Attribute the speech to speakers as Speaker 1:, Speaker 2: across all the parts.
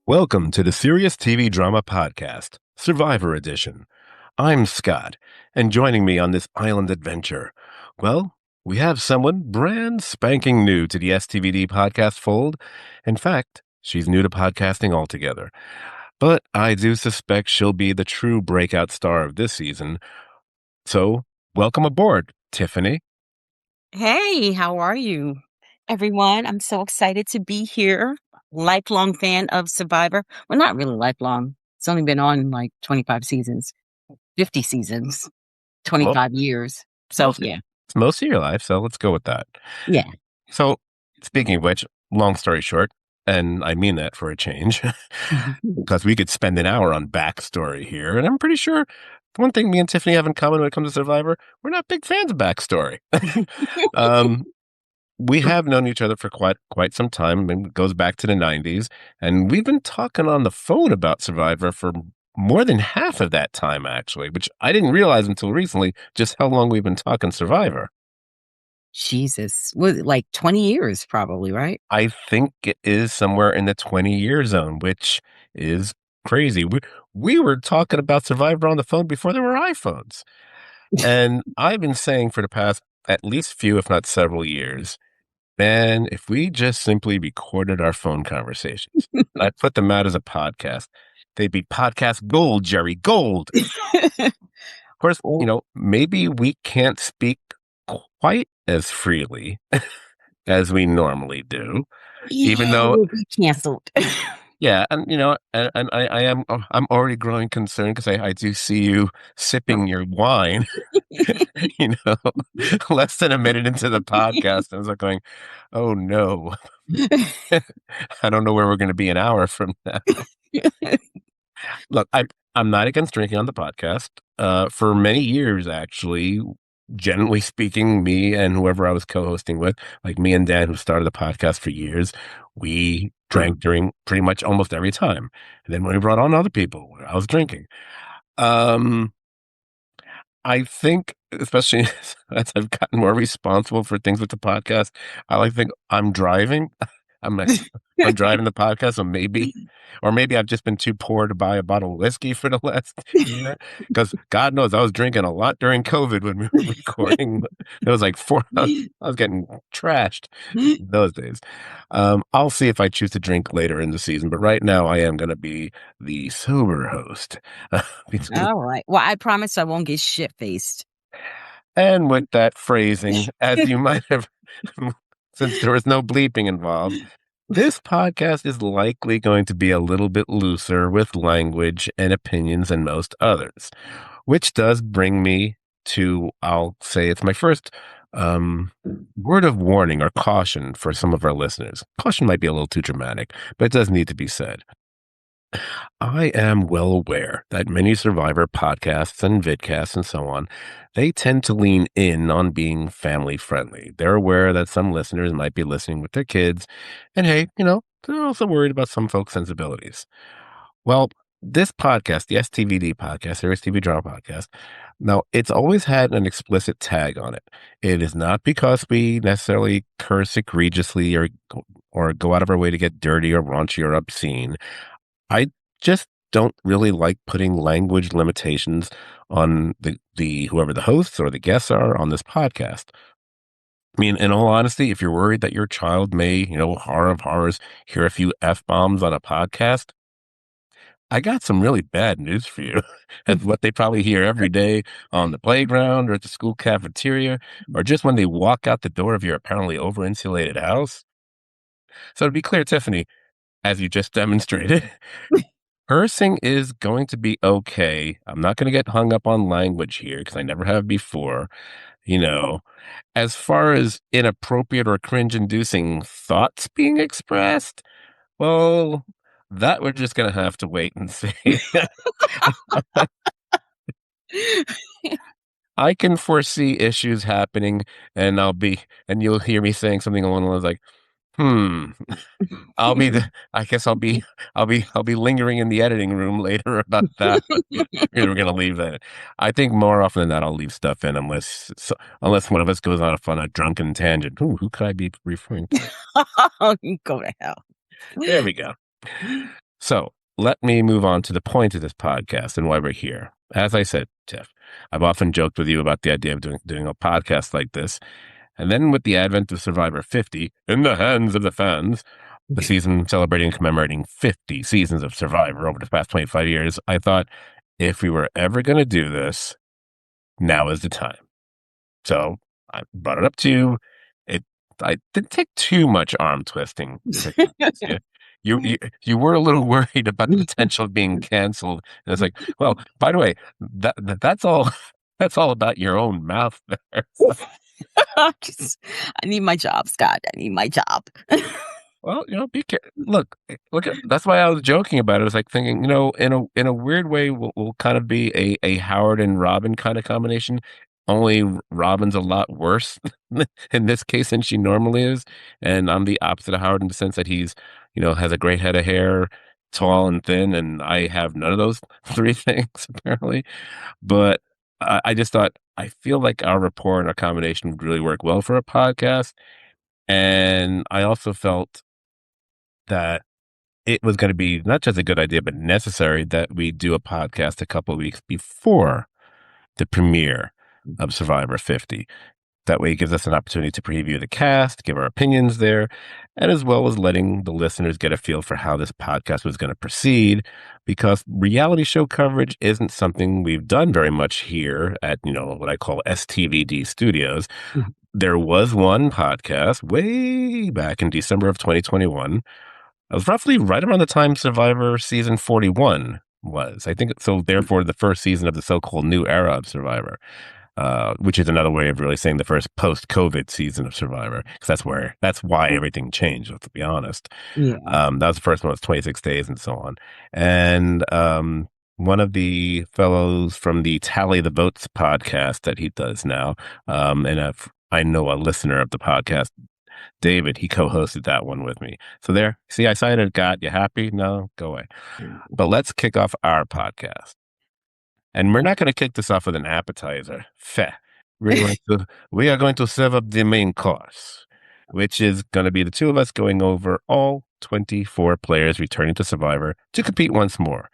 Speaker 1: Welcome to the Serious TV Drama Podcast, Survivor Edition. I'm Scott, and joining me on this island adventure, well, we have someone brand spanking new to the STVD podcast fold. In fact, she's new to podcasting altogether. But I do suspect she'll be the true breakout star of this season. So, welcome aboard, Tiffany.
Speaker 2: Hey, how are you, everyone? I'm so excited to be here. Lifelong fan of Survivor. Well, not really lifelong. It's only been on like 25 seasons, 50 seasons,
Speaker 1: Well,
Speaker 2: 25 years. So,
Speaker 1: most,
Speaker 2: yeah.
Speaker 1: it's most of your life, so let's go with that.
Speaker 2: Yeah.
Speaker 1: So, speaking of which, long story short, and I mean that for a change, because we could spend an hour on backstory here, and I'm pretty sure one thing me and Tiffany have in common when it comes to Survivor, we're not big fans of backstory. um, we have known each other for quite some time, and it goes back to the '90s, and we've been talking on the phone about Survivor for more than half of that time, actually, which I didn't realize until recently just how long we've been talking Survivor.
Speaker 2: Jesus. Was it like 20 years, probably, right?
Speaker 1: I think it is somewhere in the 20-year zone, which is crazy. We were talking about Survivor on the phone before there were iPhones. And I've been saying for the past at least few, if not several years, man, if we just simply recorded our phone conversations, I put them out as a podcast, they'd be podcast gold, Jerry, gold. Of course,
Speaker 2: Oh,
Speaker 1: maybe we can't speak quite as freely as we normally do, even
Speaker 2: yeah,
Speaker 1: though
Speaker 2: we'll be canceled.
Speaker 1: yeah, and I'm already growing concerned because I do see you sipping your wine, you know, less than a minute into the podcast. I was like going, "Oh no, I don't know where we're going to be an hour from now." Look, I'm not against drinking on the podcast. For many years, actually, generally speaking, me and whoever I was co-hosting with, like me and Dan, who started the podcast for years, we drank during pretty much almost every time. And then when we brought on other people, I was drinking. Um, I think, especially as I've gotten more responsible for things with the podcast, I like to think I'm driving. I'm like, I'm driving the podcast, so maybe, or maybe I've just been too poor to buy a bottle of whiskey for the last year. Because God knows I was drinking a lot during COVID when we were recording. It was like I was getting trashed those days. I'll see if I choose to drink later in the season, but right now I am going to be the sober host. between
Speaker 2: All right. Well, I promise I won't get shit faced.
Speaker 1: And with that phrasing, as you might have, since there was no bleeping involved, this podcast is likely going to be a little bit looser with language and opinions than most others, which does bring me to, I'll say it's my first word of warning or caution for some of our listeners. Caution might be a little too dramatic, but it does need to be said. I am well aware that many Survivor podcasts and vidcasts and so on, they tend to lean in on being family friendly. They're aware that some listeners might be listening with their kids, and hey, they're also worried about some folks' sensibilities. Well, this podcast, the STVD podcast, Serious TV Drama Podcast, now it's always had an explicit tag on it. It is not because we necessarily curse egregiously or go out of our way to get dirty or raunchy or obscene. I just don't really like putting language limitations on the whoever the hosts or the guests are on this podcast. I mean, in all honesty, if you're worried that your child may, horror of horrors, hear a few F-bombs on a podcast, I got some really bad news for you. That's what they probably hear every day on the playground or at the school cafeteria, or just when they walk out the door of your apparently over-insulated house. So to be clear, Tiffany, as you just demonstrated, cursing is going to be okay. I'm not going to get hung up on language here because I never have before. You know, as far as inappropriate or cringe inducing thoughts being expressed, well, that we're just going to have to wait and see. I can foresee issues happening and and you'll hear me saying something along the lines like, hmm, I guess I'll be lingering in the editing room later about that. We're gonna leave that. I think more often than not, I'll leave stuff in unless one of us goes off on a drunken tangent. Ooh, who could I be referring to?
Speaker 2: You go to hell.
Speaker 1: There we go. So let me move on to the point of this podcast and why we're here. As I said, Tiff, I've often joked with you about the idea of doing a podcast like this. And then with the advent of Survivor 50 in the hands of the fans, the season celebrating and commemorating 50 seasons of Survivor over the past 25 years, I thought if we were ever going to do this, now is the time. So I brought it up to you. It I didn't take too much arm twisting to convince you. You were a little worried about the potential of being canceled, and it's like, well, by the way, that's all that's all about your own mouth there.
Speaker 2: Just- I need my job, Scott. I need my job.
Speaker 1: Well, be careful. Look at that's why I was joking about it. I was like thinking, in a weird way, will kind of be a Howard and Robin kind of combination. Only Robin's a lot worse in this case than she normally is, and I'm the opposite of Howard in the sense that he's, has a great head of hair, tall and thin, and I have none of those three things apparently. But I just thought I feel like our rapport and our combination would really work well for a podcast, and I also felt that it was going to be not just a good idea, but necessary that we do a podcast a couple of weeks before the premiere of Survivor 50. That way, it gives us an opportunity to preview the cast, give our opinions there, and as well as letting the listeners get a feel for how this podcast was going to proceed. Because reality show coverage isn't something we've done very much here at, what I call STVD Studios. There was one podcast way back in December of 2021. It was roughly right around the time Survivor season 41 was. I think so. Therefore, the first season of the so-called new era of Survivor, which is another way of really saying the first post-COVID season of Survivor, because that's why everything changed. Let's be honest.
Speaker 2: Yeah.
Speaker 1: That was the first one. It was 26 days and so on. And one of the fellows from the Tally the Votes podcast that he does now, I know a listener of the podcast, David, he co-hosted that one with me. So there, see, I cited God. You happy? No, go away. But let's kick off our podcast. And we're not going to kick this off with an appetizer. Feh. We are going to serve up the main course, which is going to be the two of us going over all 24 players returning to Survivor to compete once more.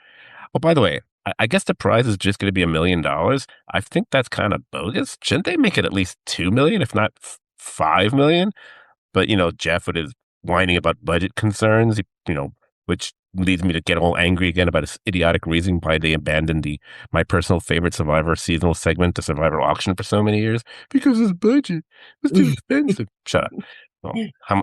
Speaker 1: Oh, by the way, I guess the prize is just going to be $1 million. I think that's kind of bogus. Shouldn't they make it at least 2 million, if not 5 million? But, Jeff with his whining about budget concerns, which leads me to get all angry again about his idiotic reason why they abandoned my personal favorite Survivor seasonal segment, the Survivor auction, for so many years. Because his budget was too expensive. Shut up. Well,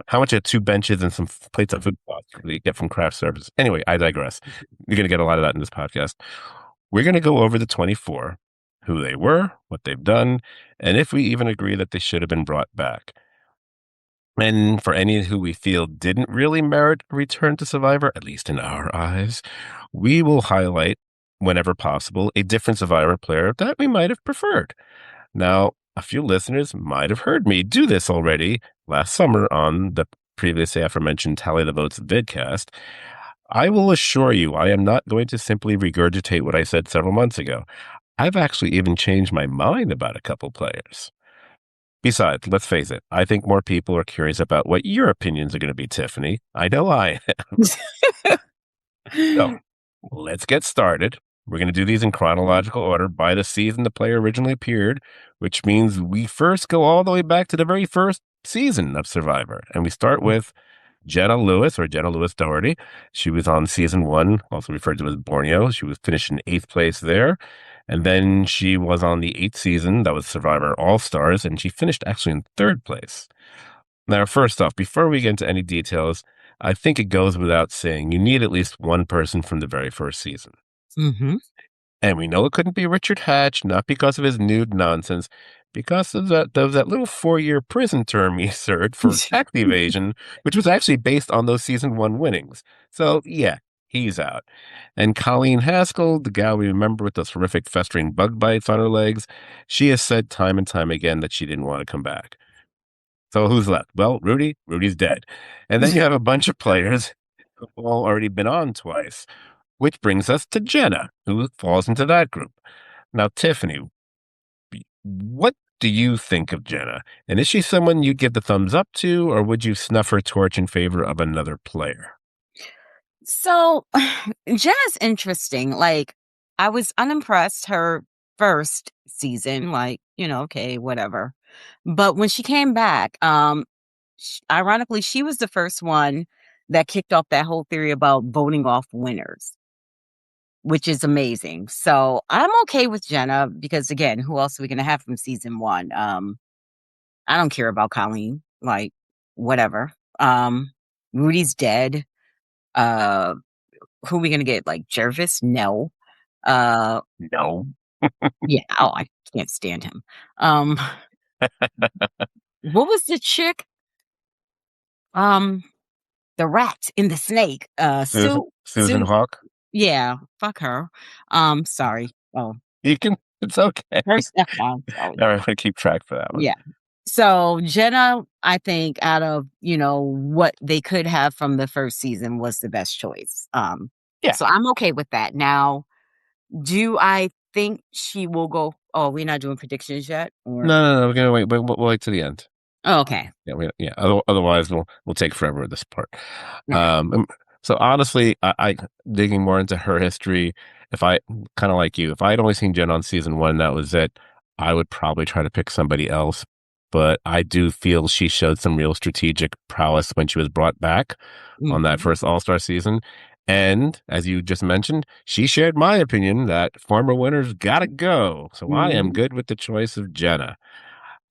Speaker 1: how much are 2 benches and some plates of food cost that you get from craft service? Anyway, I digress. You're going to get a lot of that in this podcast. We're going to go over the 24, who they were, what they've done, and if we even agree that they should have been brought back. And for any who we feel didn't really merit a return to Survivor, at least in our eyes, we will highlight, whenever possible, a different Survivor player that we might have preferred. Now, a few listeners might have heard me do this already last summer on the previously aforementioned Tally the Votes vidcast. I will assure you, I am not going to simply regurgitate what I said several months ago. I've actually even changed my mind about a couple players. Besides, let's face it, I think more people are curious about what your opinions are going to be, Tiffany. I know I am. So let's get started. We're going to do these in chronological order by the season the player originally appeared, which means we first go all the way back to the very first season of Survivor. And we start with Jenna Lewis, or Jenna Lewis Doherty. She was on season 1, also referred to as Borneo. She was finished in 8th place there. And then she was on the 8th season, that was Survivor All-Stars, and she finished actually in 3rd place. Now, first off, before we get into any details, I think it goes without saying you need at least one person from the very first season.
Speaker 2: Mm-hmm.
Speaker 1: And we know it couldn't be Richard Hatch, not because of his nude nonsense, because of that little 4-year prison term he served for tax evasion, which was actually based on those season 1 winnings. So, yeah, he's out. And Colleen Haskell, the gal we remember with those horrific festering bug bites on her legs, she has said time and time again that she didn't want to come back. So who's left? Well, Rudy. Rudy's dead. And then you have a bunch of players who've all already been on twice, which brings us to Jenna, who falls into that group. Now, Tiffany, what do you think of Jenna? And is she someone you'd give the thumbs up to, or would you snuff her torch in favor of another player?
Speaker 2: So, Jenna's interesting. Like, I was unimpressed her first season, like, okay, whatever. But when she came back, ironically, she was the first one that kicked off that whole theory about voting off winners, which is amazing. So I'm okay with Jenna because again, who else are we gonna have from season one? I don't care about Colleen, like, whatever. Rudy's dead. Uh who are we gonna get? Like Jervis? No. Uh
Speaker 1: No.
Speaker 2: yeah, oh, I can't stand him. Um what was the chick? Um the rat in the snake.
Speaker 1: Susan
Speaker 2: Sue
Speaker 1: Hawk.
Speaker 2: yeah, fuck her. Sorry. Oh,
Speaker 1: You can. It's okay.
Speaker 2: first F-bomb, sorry.
Speaker 1: All right, I keep track for that one.
Speaker 2: Yeah. So Jenna, I think out of, what they could have from the first season was the best choice.
Speaker 1: Yeah.
Speaker 2: So I'm okay with that. Now, do I think she will go? Oh, we're not doing predictions yet, or
Speaker 1: No. We're gonna wait. We'll wait to the end.
Speaker 2: oh, okay,
Speaker 1: Yeah. Otherwise, we'll take forever with this part.
Speaker 2: all right.
Speaker 1: So honestly, I digging more into her history. If I kind of like you, if I had only seen Jen on season one, that was it. I would probably try to pick somebody else. But I do feel she showed some real strategic prowess when she was brought back on that
Speaker 2: Mhm.
Speaker 1: first All Star season. And as you just mentioned, she shared my opinion that former winners gotta go. So I am
Speaker 2: Mhm.
Speaker 1: good with the choice of Jenna.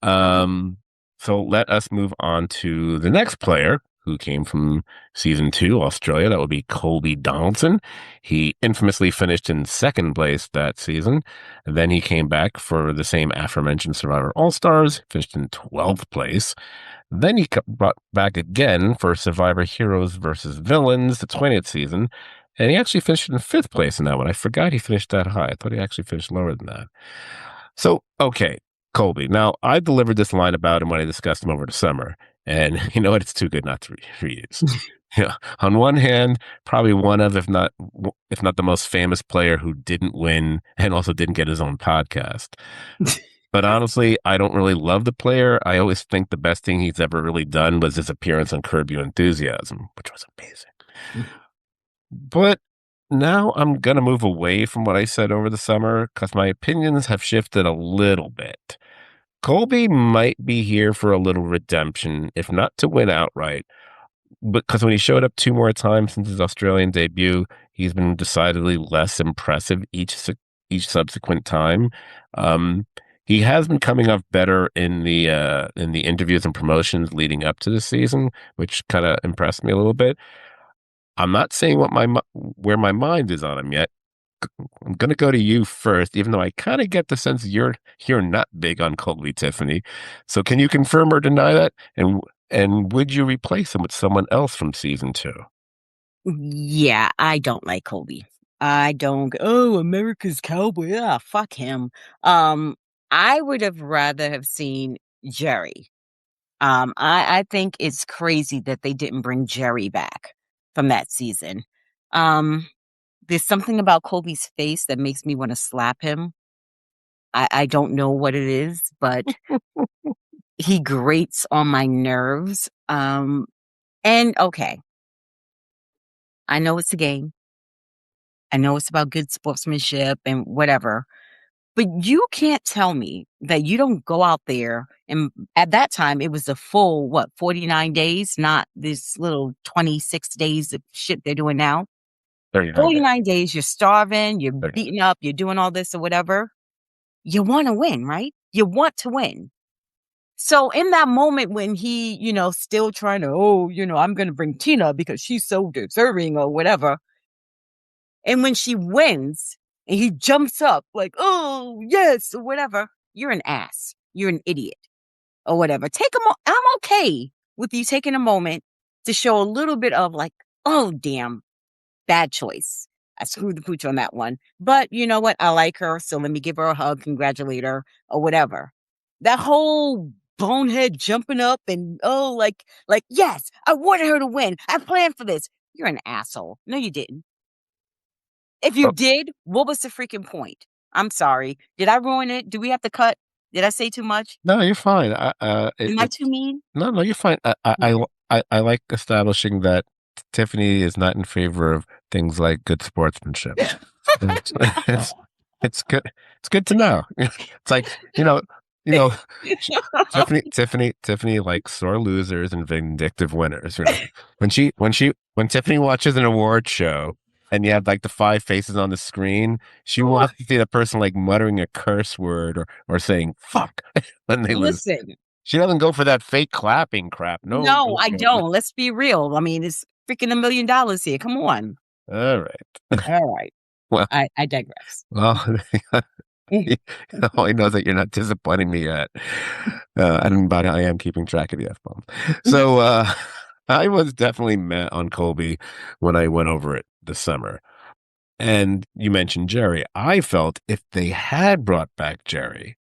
Speaker 2: All right.
Speaker 1: Um, so let us move on to the next player who came from season two, Australia. That would be Colby Donaldson. He infamously finished in second place that season. And then he came back for the same aforementioned Survivor All Stars, finished in 12th place. Then he got brought back again for Survivor Heroes versus Villains, the 20th season. And he actually finished in fifth place in that one. I forgot he finished that high. I thought he actually finished lower than that. So, okay, Colby. Now, I delivered this line about him when I discussed him over the summer, and you know what? It's too good not to reuse. Yeah. On one hand, probably one of, if not the most famous player who didn't win and also didn't get his own podcast. But honestly, I don't really love the player. I always think the best thing he's ever really done was his appearance on Curb Your Enthusiasm, which was amazing. But now I'm going to move away from what I said over the summer because my opinions have shifted a little bit. Colby might be here for a little redemption, if not to win outright. Because when he showed up two more times since his Australian debut, he's been decidedly less impressive each subsequent time. Um, he has been coming off better in the interviews and promotions leading up to the season, which kind of impressed me a little bit. I'm not saying where my mind is on him yet. I'm gonna go to you first, even though I kind of get the sense you're not big on Colby Tiffany. So can you confirm or deny that? And would you replace him with someone else from season two?
Speaker 2: Yeah, I don't like Kobe. I don't. Oh, America's cowboy. Yeah, fuck him. Um, I would have rather have seen Jerry. I think it's crazy that they didn't bring Jerry back from that season. Um, there's something about Kobe's face that makes me want to slap him. I don't know what it is, but he grates on my nerves. And okay, I know it's a game. I know it's about good sportsmanship and whatever, but you can't tell me that you don't go out there and at that time it was a full, what, 49 days, not this little 26 days of shit they're doing now.
Speaker 1: 39 days.
Speaker 2: 49 days, you're starving, you're
Speaker 1: 39.
Speaker 2: beating up, you're doing all this or whatever. You want to win, right? You want to win. So in that moment when he, still trying to, oh, I'm going to bring Tina because she's so deserving or whatever. And when she wins and he jumps up like, oh, yes, or whatever, you're an ass. You're an idiot or whatever. I'm okay with you taking a moment to show a little bit of like, oh, damn, bad choice. I screwed the pooch on that one. But you know what? I like her. So let me give her a hug, congratulate her or whatever. That whole bonehead jumping up and, oh, yes, I wanted her to win. I planned for this. You're an asshole. No, you didn't. If you
Speaker 1: Oh,
Speaker 2: did, what was the freaking point? I'm sorry. Did I ruin it? Do we have to cut? Did I say too much?
Speaker 1: no, you're fine.
Speaker 2: Am I too mean?
Speaker 1: No, you're fine.
Speaker 2: Okay.
Speaker 1: I like establishing that. Tiffany is not in favor of things like good sportsmanship. It's, it's, it's good. It's good to know. It's like, you know, sh- Tiffany likes sore losers and vindictive winners. When Tiffany watches an award show and you have like the five faces on the screen, she wants to see the person like muttering a curse word or saying "fuck" when they lose.
Speaker 2: Listen,
Speaker 1: She doesn't go for that fake clapping crap. No,
Speaker 2: no,
Speaker 1: no,
Speaker 2: I
Speaker 1: no.
Speaker 2: don't. Let's be real. I mean, it's freaking $1 million here. Come on.
Speaker 1: All right.
Speaker 2: All right.
Speaker 1: Well,
Speaker 2: I digress.
Speaker 1: well, all I know is that you're not disappointing me yet. But I am keeping track of the F bombs. So I was definitely met on Colby when I went over it this summer. And you mentioned Jerry. I felt if they had brought back Jerry,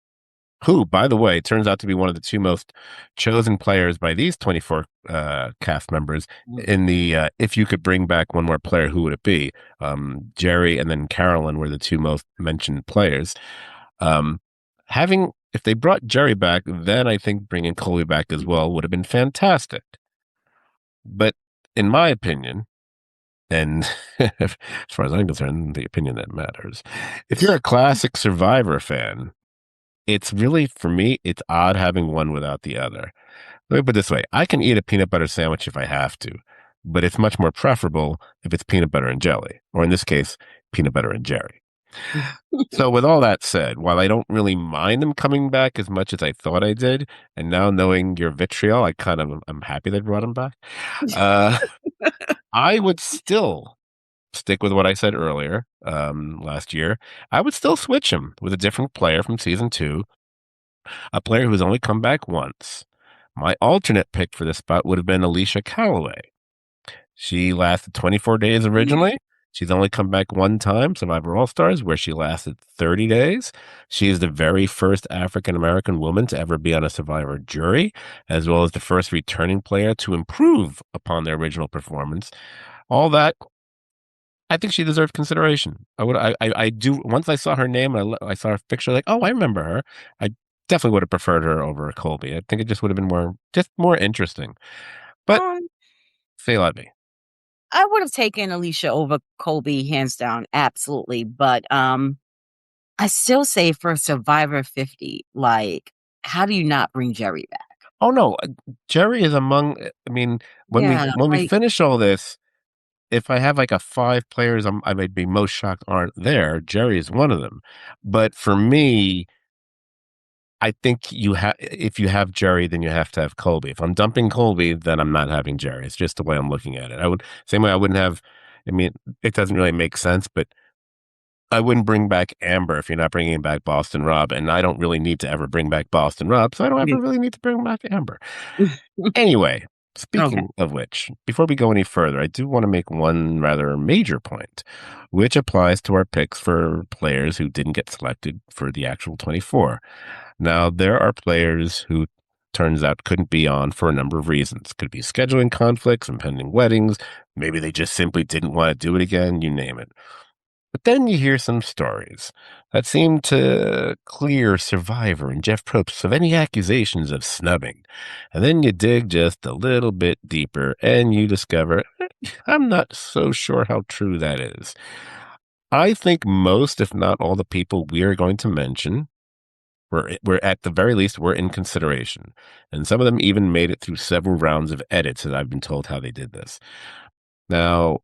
Speaker 1: who, by the way, turns out to be one of the two most chosen players by these 24 cast members in the if you could bring back one more player, who would it be? Jerry and then Carolyn were the two most mentioned players. Um, having if they brought Jerry back, then I think bringing Coley back as well would have been fantastic. But in my opinion, and as far as I'm concerned, the opinion that matters, if you're a classic Survivor fan, it's really, for me, it's odd having one without the other. Let me put it this way. I can eat a peanut butter sandwich if I have to, but it's much more preferable if it's peanut butter and jelly, or in this case, peanut butter and Jerry. So with all that said, while I don't really mind them coming back as much as I thought I did, and now knowing your vitriol, I'm happy they brought him back. Uh, I would still stick with what I said earlier, last year. I would still switch him with a different player from season 2, a player who's only come back once. My alternate pick for this spot would have been Alicia Calloway. She lasted 24 days originally. She's only come back one time, Survivor All Stars, where she lasted 30 days. She is the very first African American woman to ever be on a Survivor jury, as well as the first returning player to improve upon their original performance. All that, I think she deserved consideration. I do. Once I saw her name and I saw her picture, like, oh, I remember her. I definitely would have preferred her over Colby. I think it just would have been more interesting. But
Speaker 2: Um,
Speaker 1: say let me.
Speaker 2: I would have taken Alicia over Colby hands down, absolutely. But I still say for Survivor 50, like, how do you not bring Jerry back?
Speaker 1: Oh no, Jerry is among. I mean,
Speaker 2: Yeah,
Speaker 1: when we
Speaker 2: like,
Speaker 1: finish all this, if I have like a five players, I might be most shocked aren't there. Jerry is one of them. But for me, I think if you have Jerry, then you have to have Colby. If I'm dumping Colby, then I'm not having Jerry. It's just the way I'm looking at it. Same way I wouldn't have. I mean, it doesn't really make sense, but I wouldn't bring back Amber if you're not bringing back Boston Rob, and I don't really need to ever bring back Boston Rob, so I don't
Speaker 2: yeah.
Speaker 1: ever really need to bring back Amber. Anyway,
Speaker 2: Okay.
Speaker 1: speaking of which, before we go any further, I do want to make one rather major point, which applies to our picks for players who didn't get selected for the actual 24. Now, there are players who turns out couldn't be on for a number of reasons. Could be scheduling conflicts, impending weddings, maybe they just simply didn't want to do it again, you name it. But then you hear some stories that seem to clear Survivor and Jeff Probst of any accusations of snubbing. And then you dig just a little bit deeper and you discover, I'm not so sure how true that is. I think most, if not all, the people we are going to mention were at the very least were in consideration. And some of them even made it through several rounds of edits, and I've been told how they did this. Now,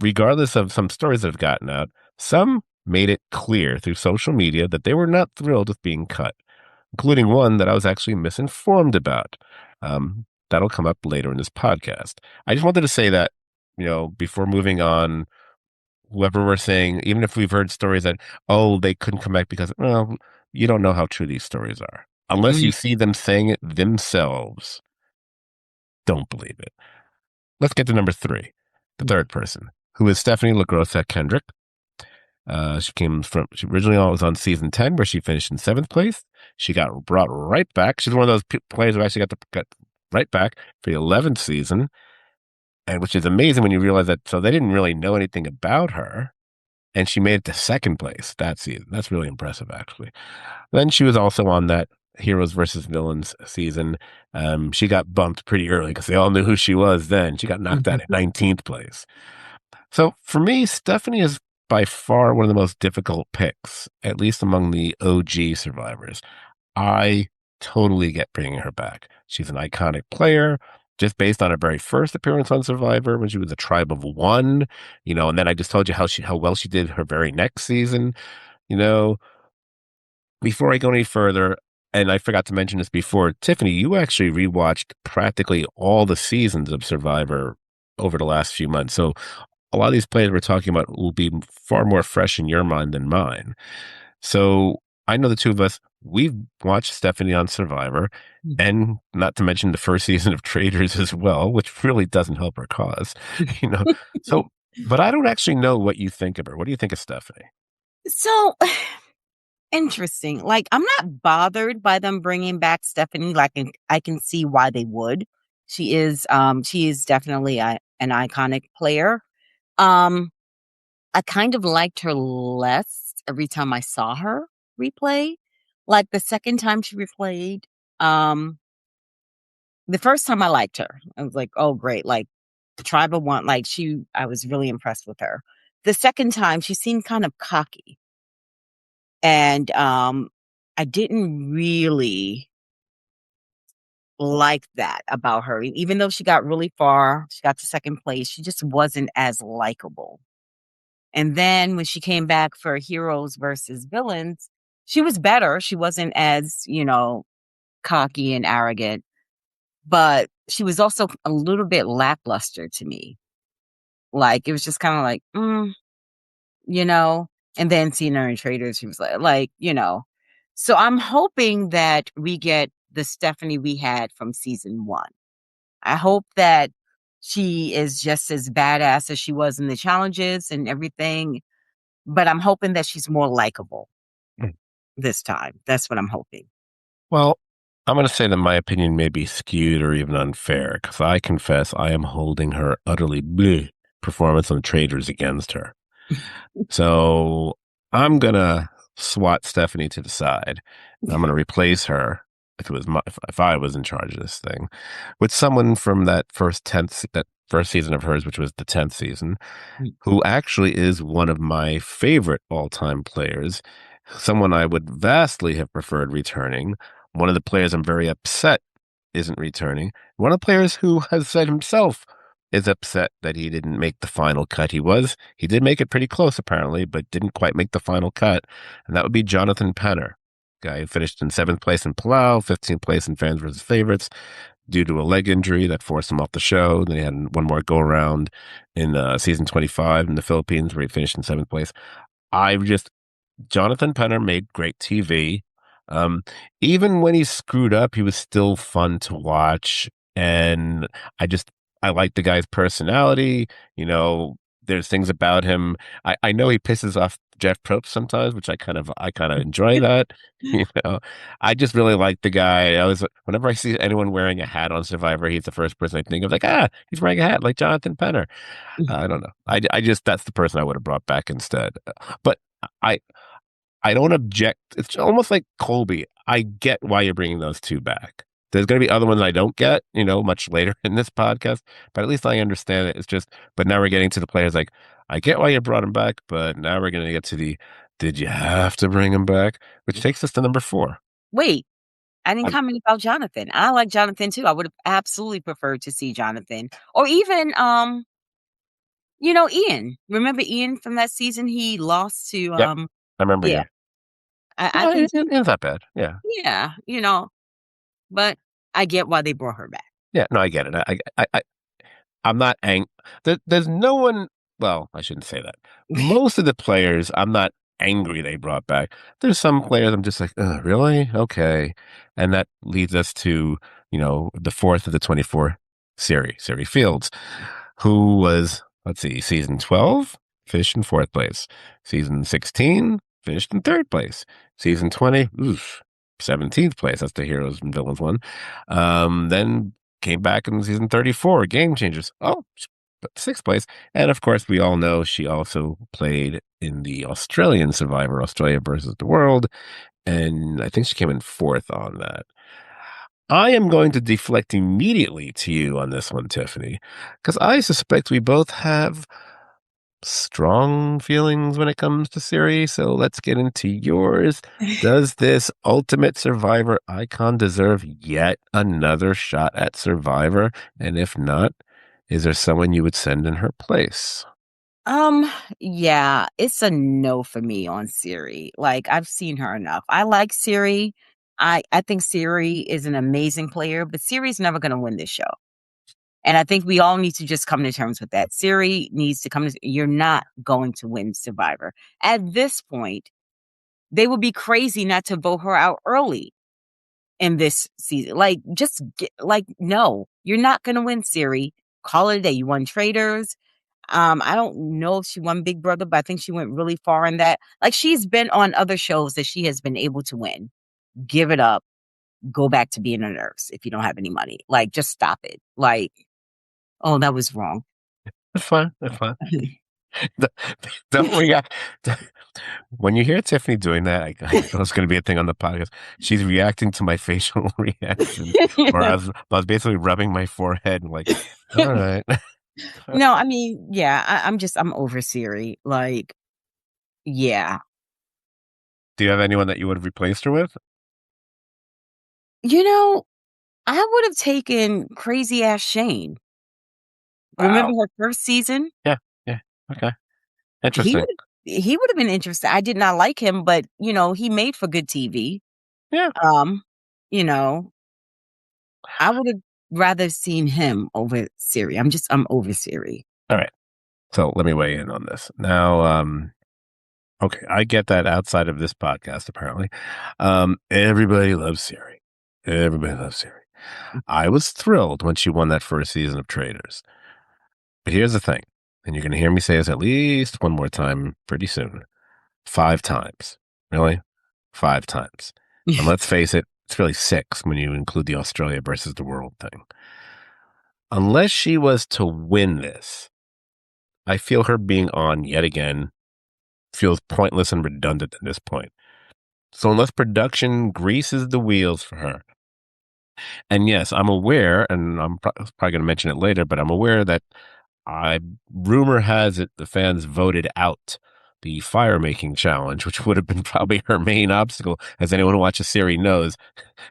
Speaker 1: regardless of some stories that have gotten out, some made it clear through social media that they were not thrilled with being cut, including one that I was actually misinformed about. That'll come up later in this podcast. I just wanted to say that, before moving on, whoever we're saying, even if we've heard stories that, oh, they couldn't come back because, well, you don't know how true these stories are. Unless you
Speaker 2: Mm,
Speaker 1: see them saying it themselves, don't believe it. Let's get to number 3, the
Speaker 2: mm,
Speaker 1: third person, who is Stephanie LaGrossa Kendrick. She originally was on season 10, where she finished in 7th place. She got brought right back. She's one of those players who actually got right back for the 11th season, and which is amazing when you realize that. So they didn't really know anything about her, and she made it to 2nd place that season. That's really impressive, actually. Then she was also on that Heroes versus Villains season. She got bumped pretty early because they all knew who she was then. She got knocked out
Speaker 2: Mhm.
Speaker 1: at 19th place. So for me, Stephanie is by far one of the most difficult picks, at least among the OG survivors. I totally get bringing her back. She's an iconic player, just based on her very first appearance on Survivor when she was a tribe of one, and then I just told you how well she did her very next season. You know, before I go any further, and I forgot to mention this before, Tiffany, you actually rewatched practically all the seasons of Survivor over the last few months. So a lot of these players we're talking about will be far more fresh in your mind than mine. So I know the two of us, we've watched Stephanie on Survivor, and not to mention the first season of Traders as well, which really doesn't help her cause, you know. So, but I don't actually know what you think of her. What do you think of Stephanie?
Speaker 2: So interesting. Like, I'm not bothered by them bringing back Stephanie. Like, I can see why they would. She is definitely an iconic player. Um, I kind of liked her less every time I saw her replay. Like the second time she replayed, um, the first time I liked her. I was like, oh great, like the tribe of one, like I was really impressed with her. The second time she seemed kind of cocky. And I didn't really like that about her. Even though she got really far, she got to second place, she just wasn't as likable. And then when she came back for Heroes versus Villains, she was better. She wasn't as, cocky and arrogant, but she was also a little bit lackluster to me. Like it was just kind of like, you know, and then seeing her in Traders, she was like. So I'm hoping that we get the Stephanie we had from season one. I hope that she is just as badass as she was in the challenges and everything, but I'm hoping that she's more likable
Speaker 1: Mm.
Speaker 2: this time. That's what I'm hoping.
Speaker 1: Well, I'm going to say that my opinion may be skewed or even unfair because I confess I am holding her utterly bleh performance on Traders against her. So I'm gonna swat Stephanie to the side, and I'm gonna replace her if I was in charge of this thing with someone from that first season of hers, which was the 10th season, who actually is one of my favorite all time players. Someone I would vastly have preferred returning. One of the players I'm very upset isn't returning. One of the players who has said himself is upset that he didn't make the final cut. He did make it pretty close apparently, but didn't quite make the final cut. And that would be Jonathan Penner, guy who finished in seventh place in Palau, 15th place in Fans versus Favorites due to a leg injury that forced him off the show. Then he had one more go around in season 25 in the Philippines where he finished in seventh place. I just Jonathan Penner made great TV. Um, Even when he screwed up, he was still fun to watch. And I just, I like the guy's personality. There's things about him. I know he pisses off Jeff Probst sometimes, which I kind of enjoy that. You know, I just really like the guy. Whenever I see anyone wearing a hat on Survivor, he's the first person I think of, like, he's wearing a hat like Jonathan Penner. I don't know. I just, that's the person I would have brought back instead. But I, I don't object. It's almost like Colby. I get why you're bringing those two back. There's going to be other ones I don't get, much later in this podcast, but at least I understand it. It's just, but now we're getting to the players like, I get why you brought him back, but now we're going to get to did you have to bring him back? Which takes us to number four.
Speaker 2: Wait, I didn't
Speaker 1: Um,
Speaker 2: comment about Jonathan. I like Jonathan too. I would have absolutely preferred to see Jonathan or even Ian. Remember Ian from that season? He lost to
Speaker 1: yep. I remember
Speaker 2: yeah.
Speaker 1: you.
Speaker 2: I
Speaker 1: No,
Speaker 2: think
Speaker 1: it's not bad. Yeah.
Speaker 2: yeah, but I get why they brought her back.
Speaker 1: Yeah. No, I get it. I'm not there's no one. Well, I shouldn't say that. Most of the players, I'm not angry they brought back. There's some players I'm just like, really? Okay. And that leads us to, the fourth of the 24 series, Siri Fields, who was, let's see, season 12, finished in fourth place. Season 16, finished in third place. Season 20, oof, 17th place. That's the Heroes and Villains one. Then came back in season 34, Game Changers. Oh, sixth place. And of course, we all know she also played in the Australian Survivor, Australia versus the World, and I think she came in fourth on that. I am going to deflect immediately to you on this one, Tiffany, because I suspect we both have strong feelings when it comes to Siri. So let's get into yours. Does this Ultimate Survivor icon deserve yet another shot at Survivor? And if not, is there someone you would send in her place?
Speaker 2: Um, yeah, it's a no for me on Siri. Like, I've seen her enough. I like Siri. I think Siri is an amazing player, but Siri's never gonna win this show. And I think we all need to just come to terms with that. Siri needs to come to you're not going to win Survivor. At this point, they would be crazy not to vote her out early in this season. Like, just get, like, no, you're not gonna win, Siri. Call it a day. You won Traders. I don't know if she won Big Brother, but I think she went really far in that. Like, she's been on other shows that she has been able to win. Give it up. Go back to being a nurse if you don't have any money. Like, just stop it. Like, oh, that was wrong.
Speaker 1: That's fine. That's fine. Don't don't react. When you hear Tiffany doing that, I know it's going to be a thing on the podcast. She's reacting to my facial reactions, or I was basically rubbing my forehead, like, all right.
Speaker 2: No, I mean, yeah, I'm over Siri. Like, yeah.
Speaker 1: Do you have anyone that you would have replaced her with?
Speaker 2: You know, I would have taken crazy ass Shane. Remember
Speaker 1: Wow.
Speaker 2: her first season?
Speaker 1: Yeah. Yeah. Okay.
Speaker 2: He
Speaker 1: Interesting.
Speaker 2: would he would have been interesting. I did not like him, but he made for good TV.
Speaker 1: Yeah.
Speaker 2: Um, you know, I would have rather seen him over Siri. I'm over Siri.
Speaker 1: All right. So let me weigh in on this now. Okay, I get that outside of this podcast, apparently, everybody loves Siri. Everybody loves Siri. I was thrilled when she won that first season of Traders. But here's the thing, and you're going to hear me say this at least one more time pretty soon. 5 times. Really? 5 times. And let's face it, it's really 6 when you include the Australia versus the world thing. Unless she was to win this, I feel her being on yet again feels pointless and redundant at this point. So unless production greases the wheels for her, and yes, I'm aware, and I'm probably going to mention it later, but I'm aware that I rumor has it the fans voted out the fire making challenge, which would have been probably her main obstacle. As anyone who watches Siri knows,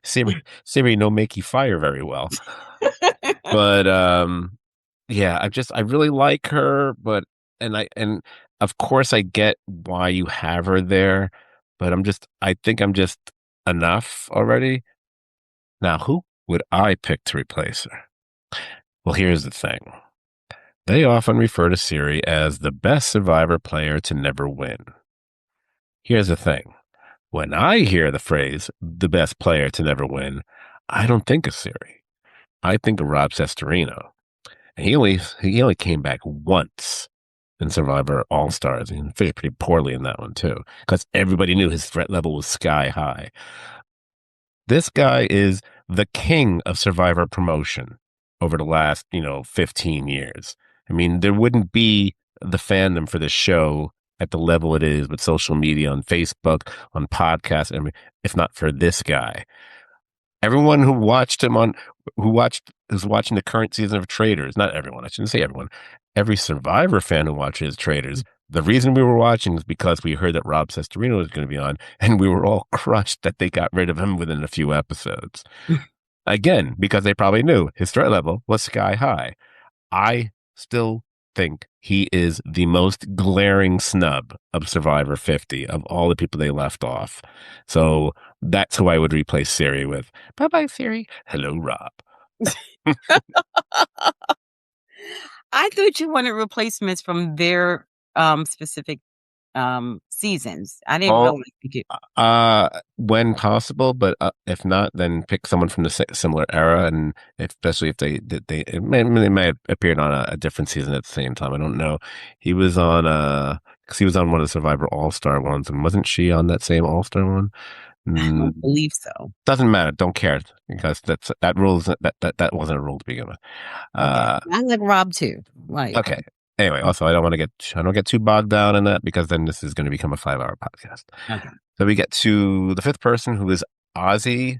Speaker 1: Siri no makey fire very well. But yeah, I really like her, but and of course I get why you have her there, but I think I'm just enough already. Now, who would I pick to replace her? Well, here's the thing. They often refer to Siri as the best Survivor player to never win. Here's the thing. When I hear the phrase the best player to never win, I don't think of Siri. I think of Rob Cestarino. And he only came back once in Survivor All Stars and fared pretty poorly in that one too, because everybody knew his threat level was sky high. This guy is the king of Survivor promotion over the last 15 years. I mean, there wouldn't be the fandom for this show at the level it is with social media on Facebook, on podcasts, I mean, if not for this guy. Everyone who watched him on, who watched, is watching the current season of Traders. Not everyone. I shouldn't say everyone. Every Survivor fan who watches Traders. The reason we were watching is because we heard that Rob Cestarino was going to be on, and we were all crushed that they got rid of him within a few episodes. Again, because they probably knew his threat level was sky high. I still think he is the most glaring snub of Survivor 50 of all the people they left off. So that's who I would replace Siri with. Bye bye, Siri. Hello, Rob.
Speaker 2: I thought you wanted replacements from their specific seasons. I didn't
Speaker 1: Oh,
Speaker 2: realize you could.
Speaker 1: when possible, but if not, then pick someone from the similar era, and especially if they may have appeared on a different season at the same time. I don't know. He was on because he was on one of the Survivor All Star ones, and wasn't she on that same All Star one?
Speaker 2: I
Speaker 1: Mm,
Speaker 2: don't believe so.
Speaker 1: doesn't matter. Don't care because that rules that wasn't a rule to begin with.
Speaker 2: Okay.
Speaker 1: Uh,
Speaker 2: I like Rob too. Like,
Speaker 1: okay. Anyway, also I don't get too bogged down in that because then this is going to become a 5 hour podcast.
Speaker 2: Okay.
Speaker 1: So we get to the fifth person who is Ozzy.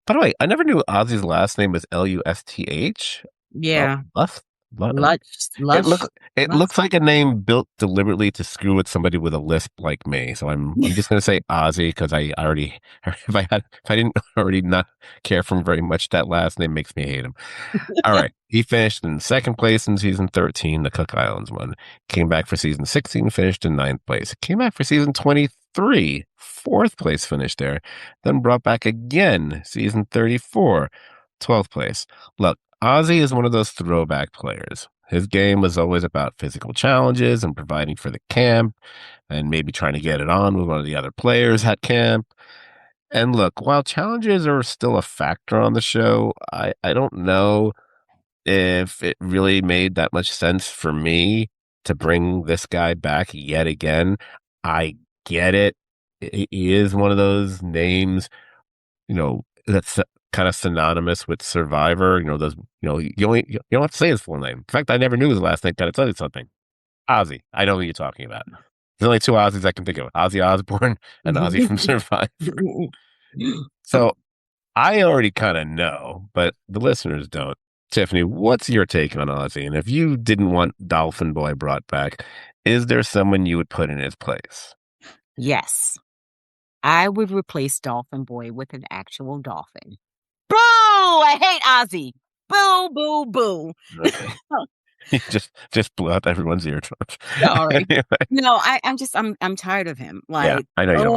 Speaker 1: By the way, I never knew Ozzy's last name was Lush. Well,
Speaker 2: Yeah.
Speaker 1: Lust.
Speaker 2: Lush,
Speaker 1: It
Speaker 2: lush,
Speaker 1: looks it
Speaker 2: lush.
Speaker 1: looks like a name built deliberately to screw with somebody with a lisp like me. So I'm just gonna say Ozzy because I already if I didn't already not care for him very much, that last name makes me hate him. All right. He finished in second place in season 13, the Cook Islands one. Came back for season 16, finished in ninth place. Came back for season 23, fourth place finish there. Then brought back again, season 34, 12th place. Look, Ozzy is one of those throwback players. His game was always about physical challenges and providing for the camp and maybe trying to get it on with one of the other players at camp. And look, while challenges are still a factor on the show, I don't know if it really made that much sense for me to bring this guy back yet again. I get it. He is one of those names, that's kind of synonymous with Survivor. You don't have to say his full name. In fact, I never knew his last name. Kind of tell you something. Ozzy. I know who you're talking about. There's only two Ozzy's I can think of: Ozzy Osbourne and Ozzy from Survivor. So I already kind of know, but the listeners don't. Tiffany, what's your take on Ozzy? And if you didn't want Dolphin Boy brought back, is there someone you would put in his place?
Speaker 2: Yes. I would replace Dolphin Boy with an actual dolphin. Boo! I hate Ozzy. Boo, boo, boo.
Speaker 1: Okay. He just blew out everyone's eardrums.
Speaker 2: Sorry.
Speaker 1: Anyway,
Speaker 2: No, I'm tired of him.
Speaker 1: yeah,
Speaker 2: Like,
Speaker 1: I know you don't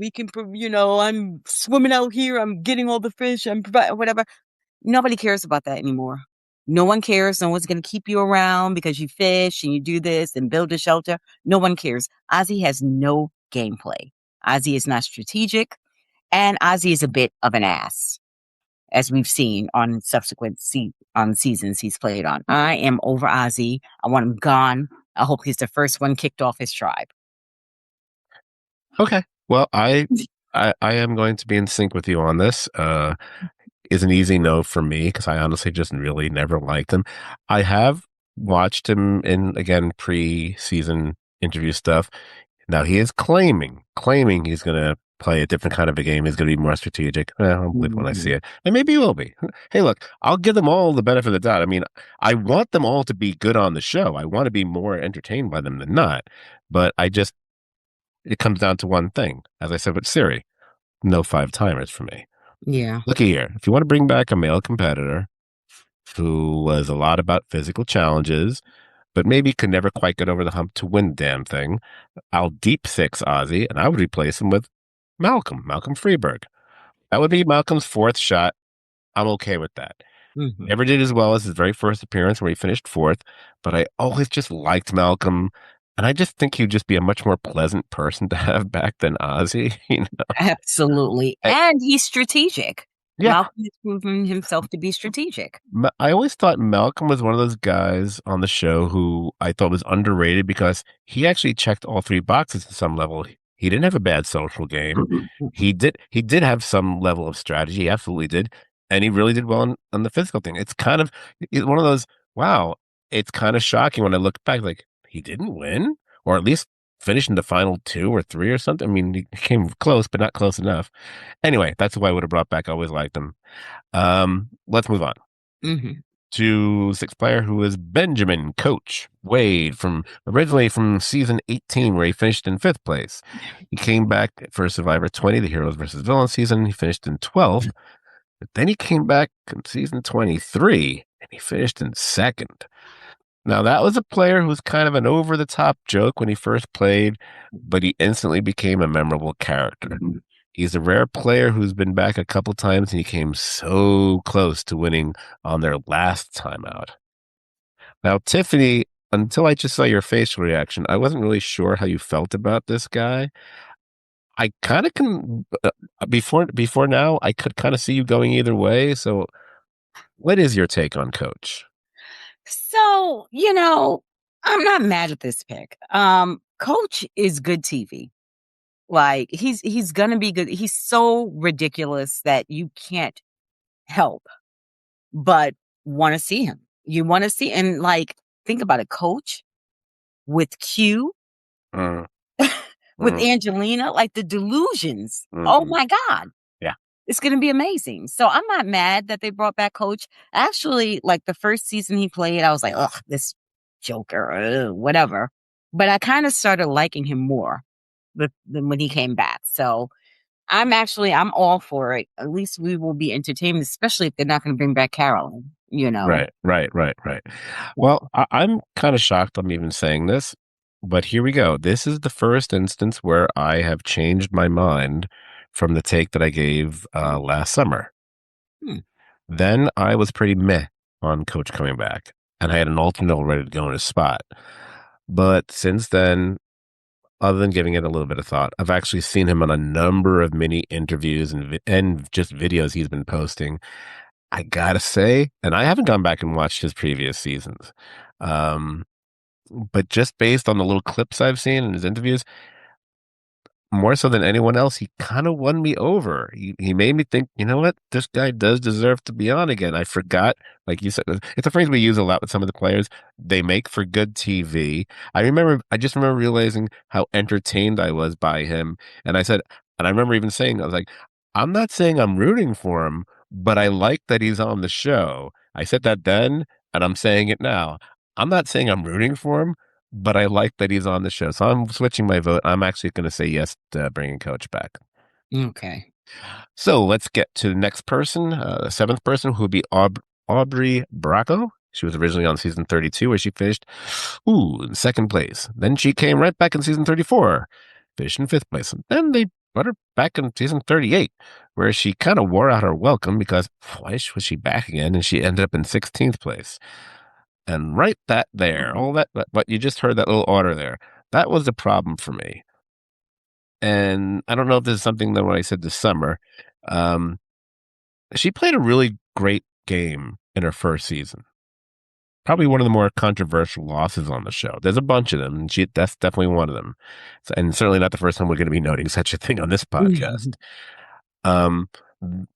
Speaker 1: like this.
Speaker 2: oh, I'm swimming out here, I'm getting all the fish, I'm providing whatever. Nobody cares about that anymore. No one cares. No one's going to keep you around because you fish and you do this and build a shelter. No one cares. Ozzy has no gameplay. Ozzy is not strategic, and Ozzy is a bit of an ass, as we've seen on subsequent on seasons he's played on. I am over Ozzy. I want him gone. I hope he's the first one kicked off his tribe.
Speaker 1: Okay. Well, I am going to be in sync with you on this. Is an easy no for me because I honestly just really never liked him. I have watched him in again pre-season interview stuff. Now he is claiming he's going to play a different kind of a game. He's going to be more strategic. I'll believe when I see
Speaker 2: Mhm.
Speaker 1: it, and maybe he will be. Hey, look, I'll give them all the benefit of the doubt. I mean, I want them all to be good on the show. I want to be more entertained by them than not. But it comes down to one thing. As I said with Siri, no five timers for me.
Speaker 2: Yeah.
Speaker 1: Looky here. If you want to bring back a male competitor who was a lot about physical challenges, but maybe could never quite get over the hump to win the damn thing, I'll deep six Ozzy and I would replace him with Malcolm Freeberg. That would be Malcolm's fourth shot. I'm okay with that.
Speaker 2: Hmm.
Speaker 1: Never did as well as his very first appearance where he finished fourth, but I always just liked Malcolm. And I just think he'd just be a much more pleasant person to have back than Ozzy.
Speaker 2: Absolutely.
Speaker 1: I-
Speaker 2: And he's strategic.
Speaker 1: yeah,
Speaker 2: Malcolm has proven himself to be strategic.
Speaker 1: I always thought Malcolm was one of those guys on the show who I thought was underrated because he actually checked all three boxes to some level. He didn't have a bad social game. He did have some level of strategy. He absolutely did. And he really did well on the physical thing. It's one of those, wow, it's kind of shocking when I look back, like he didn't win or at least finish in the final two or three or something. I mean, he came close, but not close enough. Anyway, that's who I would have brought back. I always liked him. Let's move on
Speaker 2: Hmm.
Speaker 1: to sixth player who is Benjamin Coach Wade from originally from season 18 where he finished in fifth place. He came back for Survivor 20, the Heroes versus Villains season. He finished in 12th, but then he came back in season 23 and he finished in second. Now that was a player who was kind of an over the top joke when he first played, but he instantly became a memorable character. He's a rare player who's been back a couple times and he came so close to winning on their last time out. Now, Tiffany, until I just saw your facial reaction, I wasn't really sure how you felt about this guy. I kind of can before now, I could kind of see you going either way. So, what is your take on Coach?
Speaker 2: So, I'm not mad at this pick. Coach is good TV. Like he's gonna be good. He's so ridiculous that you can't help but want to see him. You want to see and like think about a coach with Q,
Speaker 1: Mm,
Speaker 2: with
Speaker 1: mm,
Speaker 2: Angelina, like the delusions. Oh
Speaker 1: mhm.
Speaker 2: my God.
Speaker 1: Yeah,
Speaker 2: It's gonna be amazing. So I'm not mad that they brought back Coach. Actually, like the first season he played, I was like, "Ugh, this Joker, whatever." But I kind of started liking him more than when he came back. So I'm all for it. At least we will be entertained, especially if they're not going to bring back Carolyn.
Speaker 1: right, right, right, right. Well, I'm kind of shocked I'm even saying this, but here we go. This is the first instance where I have changed my mind from the take that I gave last summer.
Speaker 2: Hmm.
Speaker 1: Then I was pretty meh on Coach coming back, and I had an alternate ready to go in his spot. But since then, other than giving it a little bit of thought, I've actually seen him on a number of mini interviews and just videos he's been posting. I gotta say, and I haven't gone back and watched his previous seasons, um, but just based on the little clips I've seen in his interviews, more so than anyone else, he kind of won me over. He made me think, you know what? This guy does deserve to be on again. I forgot, like you said, it's a phrase we use a lot with some of the players. They make for good TV. I just remember realizing how entertained I was by him. And I said, and I remember even saying, I was like, I'm not saying I'm rooting for him, but I like that he's on the show. I said that then, and I'm saying it now. I'm not saying I'm rooting for him, but I like that he's on the show. So I'm switching my vote. I'm actually going to say yes to bringing Coach back.
Speaker 2: Okay.
Speaker 1: So let's get to the next person, the seventh person, who would be Aubrey Bracco. She was originally on season 32, where she finished, in second place. Then she came right back in season 34, finished in fifth place. And then they brought her back in season 38, where she kind of wore out her welcome because twice was she back again, and she ended up in 16th place. And right that there, all that, what you just heard that little order there, that was the problem for me. And I don't know if this is something that what I said this summer. Um, she played a really great game in her first season. Probably one of the more controversial losses on the show. There's a bunch of them, and that's definitely one of them. So, and certainly not the first time we're going to be noting such a thing on this podcast. Um,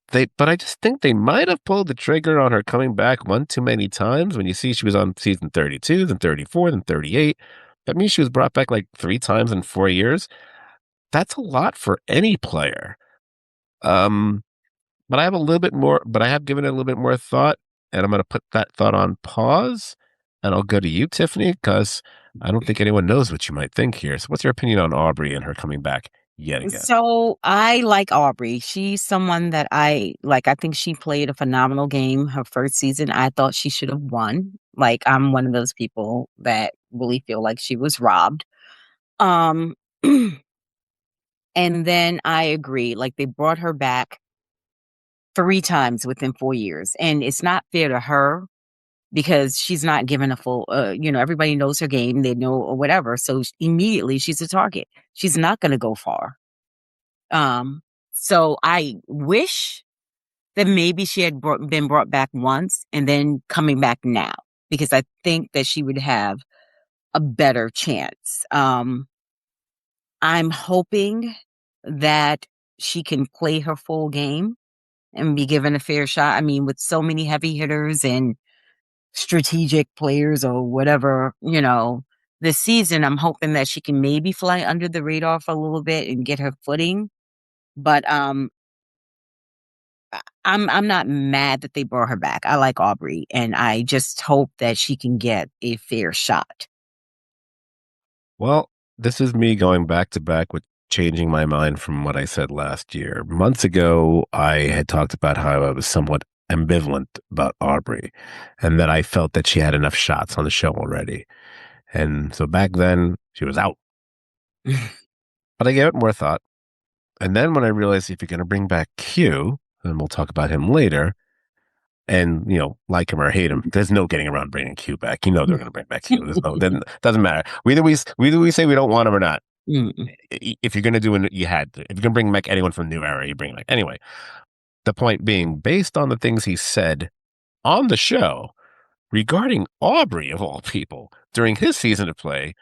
Speaker 1: but I just think they might have pulled the trigger on her coming back one too many times. When you see she was on season 32, then 34, then 38, that means she was brought back like 3 times in 4 years. That's a lot for any player. Um, but I have a little bit more, but I have given it a little bit more thought, and I'm going to put that thought on pause. And I'll go to you, Tiffany, because I don't think anyone knows what you might think here. So, what's your opinion on Aubrey and her coming back yet again?
Speaker 2: So I like Aubrey. She's someone that I like. I think she played a phenomenal game her first season. I thought she should have won. Like I'm one of those people that really feel like she was robbed. Um and then I agree. Like they brought her back 3 times within 4 years. And it's not fair to her because she's not given a full everybody knows her game, they know or whatever. So immediately she's a target. She's not gonna go far. Um, so I wish that maybe she had been brought back once and then coming back now, because I think that she would have a better chance. I'm hoping that she can play her full game and be given a fair shot. I mean, with so many heavy hitters and strategic players or whatever, this season, I'm hoping that she can maybe fly under the radar for a little bit and get her footing. But I'm not mad that they brought her back. I like Aubrey, and I just hope that she can get a fair shot.
Speaker 1: Well, this is me going back to back with changing my mind from what I said last year. Months ago, I had talked about how I was somewhat ambivalent about Aubrey and that I felt that she had enough shots on the show already. And so back then, she was out. But I gave it more thought. And then when I realized if you're going to bring back Q, and we'll talk about him later, and like him or hate him, there's no getting around bringing Q back. You know they're going to bring back Q. Then doesn't matter. Either we say we don't want him or not.
Speaker 2: Mm.
Speaker 1: If you're going to do it, you had to. If you're going to bring back anyone from New Era, you bring back anyway. The point being, based on the things he said on the show regarding Aubrey of all people during his season of play,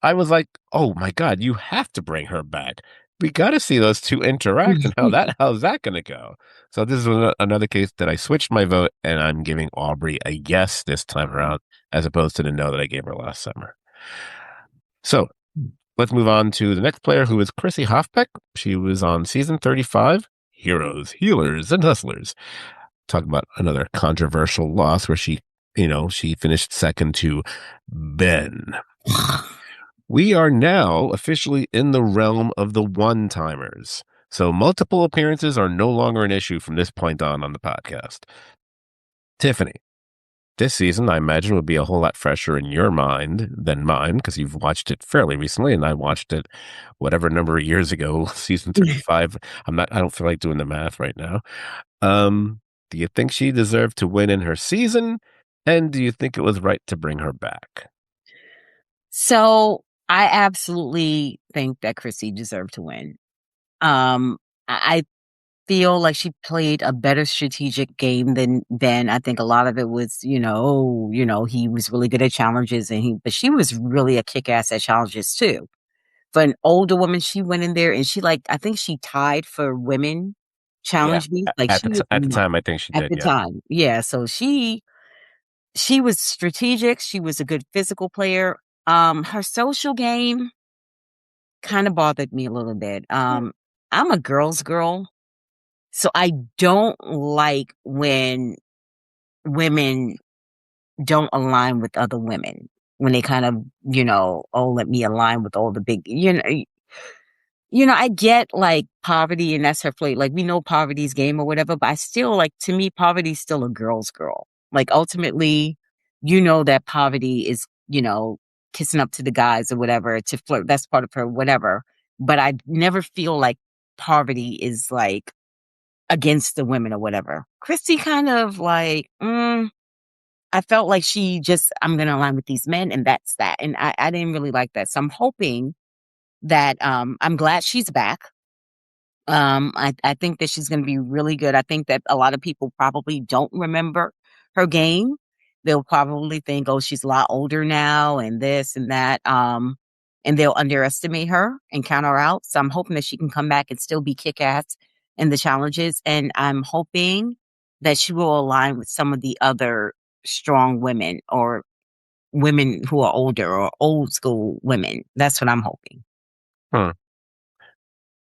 Speaker 1: I was like, oh my God, you have to bring her back. We got to see those two interact and how's that going to go? So this is another case that I switched my vote and I'm giving Aubrey a yes this time around. as opposed to the no that I gave her last summer. So let's move on to the next player, who is Chrissy Hoffbeck. She was on season 35, Heroes, Healers, and Hustlers. Talk about another controversial loss where she finished second to Ben. We are now officially in the realm of the one-timers. So multiple appearances are no longer an issue from this point on the podcast. Tiffany, this season, I imagine, would be a whole lot fresher in your mind than mine because you've watched it fairly recently, and I watched it whatever number of years ago, season 35. I don't feel like doing the math right now. Do you think she deserved to win in her season? And do you think it was right to bring her back?
Speaker 2: So I absolutely think that Chrissy deserved to win. I feel like she played a better strategic game than Ben. I think a lot of it was, he was really good at challenges but she was really a kick ass at challenges too. For an older woman, she went in there and I think she tied for women
Speaker 1: Yeah.
Speaker 2: challenge beat. Like
Speaker 1: At
Speaker 2: she was
Speaker 1: at the time, I think she
Speaker 2: at
Speaker 1: did.
Speaker 2: the
Speaker 1: Yeah.
Speaker 2: time. Yeah. So she was strategic. She was a good physical player. Her social game kind of bothered me a little bit. I'm a girl's girl, so I don't like when women don't align with other women. When they kind of, oh, let me align with all the big, I get like poverty and that's her plate. Like we know poverty's game or whatever, but I still like to me, poverty's still a girl's girl. Like ultimately, that poverty is, kissing up to the guys or whatever to flirt. That's part of her, whatever. But I never feel like poverty is like against the women or whatever. Christy kind of like, I felt like I'm gonna align with these men and that's that. And I didn't really like that. So I'm hoping that I'm glad she's back. I think that she's going to be really good. I think that a lot of people probably don't remember her game. They'll probably think, oh, she's a lot older now and this and that. And they'll underestimate her and count her out. So I'm hoping that she can come back and still be kick ass in the challenges. And I'm hoping that she will align with some of the other strong women or women who are older or old school women. That's what I'm hoping.
Speaker 1: Hmm.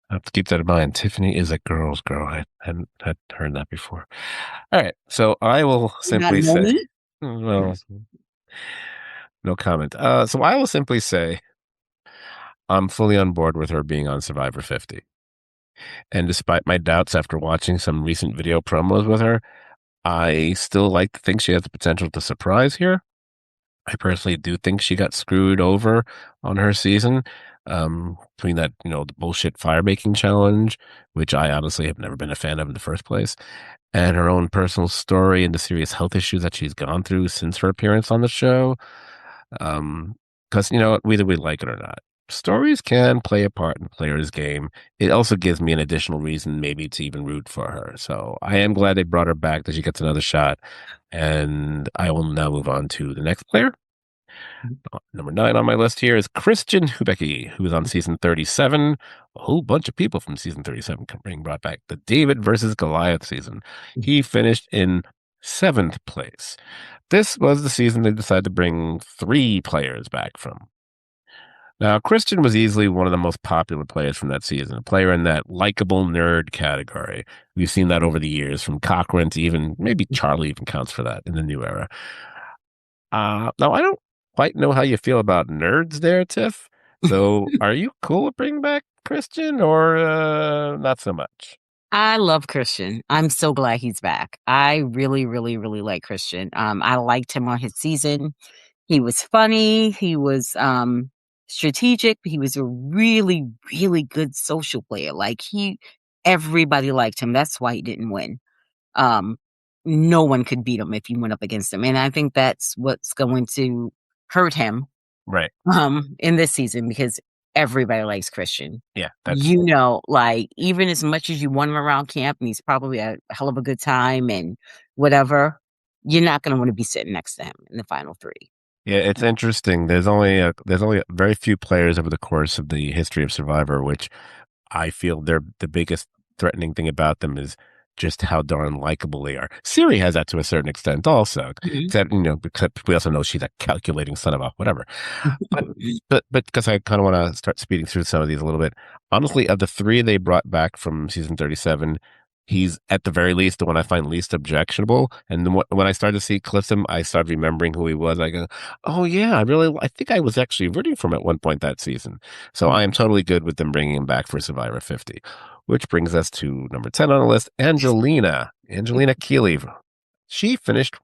Speaker 1: I have to keep that in mind. Tiffany is a girl's girl. I hadn't had heard that before. All right. So I will
Speaker 2: You not
Speaker 1: simply
Speaker 2: know
Speaker 1: say,
Speaker 2: me?
Speaker 1: well, no comment. So I will simply say I'm fully on board with her being on Survivor 50. And despite my doubts after watching some recent video promos with her, I still like to think she has the potential to surprise here. I personally do think she got screwed over on her season, between that, the bullshit fire baking challenge, which I honestly have never been a fan of in the first place, and her own personal story and the serious health issues that she's gone through since her appearance on the show. Because, whether we like it or not, stories can play a part in a player's game. It also gives me an additional reason maybe to even root for her. So I am glad they brought her back, that she gets another shot. And I will now move on to the next player. Number 9 on my list here is Christian Hubecki, who is on season 37. A whole bunch of people from season 37 being brought back. The David versus Goliath season. He finished in 7th place. This was the season they decided to bring 3 players back from. Now, Christian was easily one of the most popular players from that season, a player in that likable nerd category. We've seen that over the years, from Cochran to even maybe Charlie even counts for that in the new era. Now, I don't quite know how you feel about nerds there, Tiff. So are you cool with bringing back Christian or not so much?
Speaker 2: I love Christian. I'm so glad he's back. I really, really, really like Christian. I liked him on his season. He was funny. He was strategic. He was a really, really good social player. Everybody liked him. That's why he didn't win. Um, no one could beat him if you went up against him. And I think that's what's going to hurt him
Speaker 1: Right.
Speaker 2: in this season because everybody likes Christian.
Speaker 1: Yeah, that's
Speaker 2: Like even as much as you want him around camp and he's probably a hell of a good time and whatever, you're not gonna want to be sitting next to him in the final three.
Speaker 1: yeah, it's interesting. There's only very few players over the course of the history of Survivor, which I feel they're the biggest threatening thing about them is just how darn likable they are. Siri has that to a certain extent also,
Speaker 2: Mhm.
Speaker 1: except, because we also know she's a calculating son of a whatever. But but because I kind of want to start speeding through some of these a little bit. Honestly, of the three they brought back from season 37, he's at the very least the one I find least objectionable. And then when I started to see clips of him, I started remembering who he was. I go, oh yeah, I think I was actually rooting for him at one point that season. So I am totally good with them bringing him back for Survivor 50, which brings us to number 10 on the list, Angelina Keeley. She finished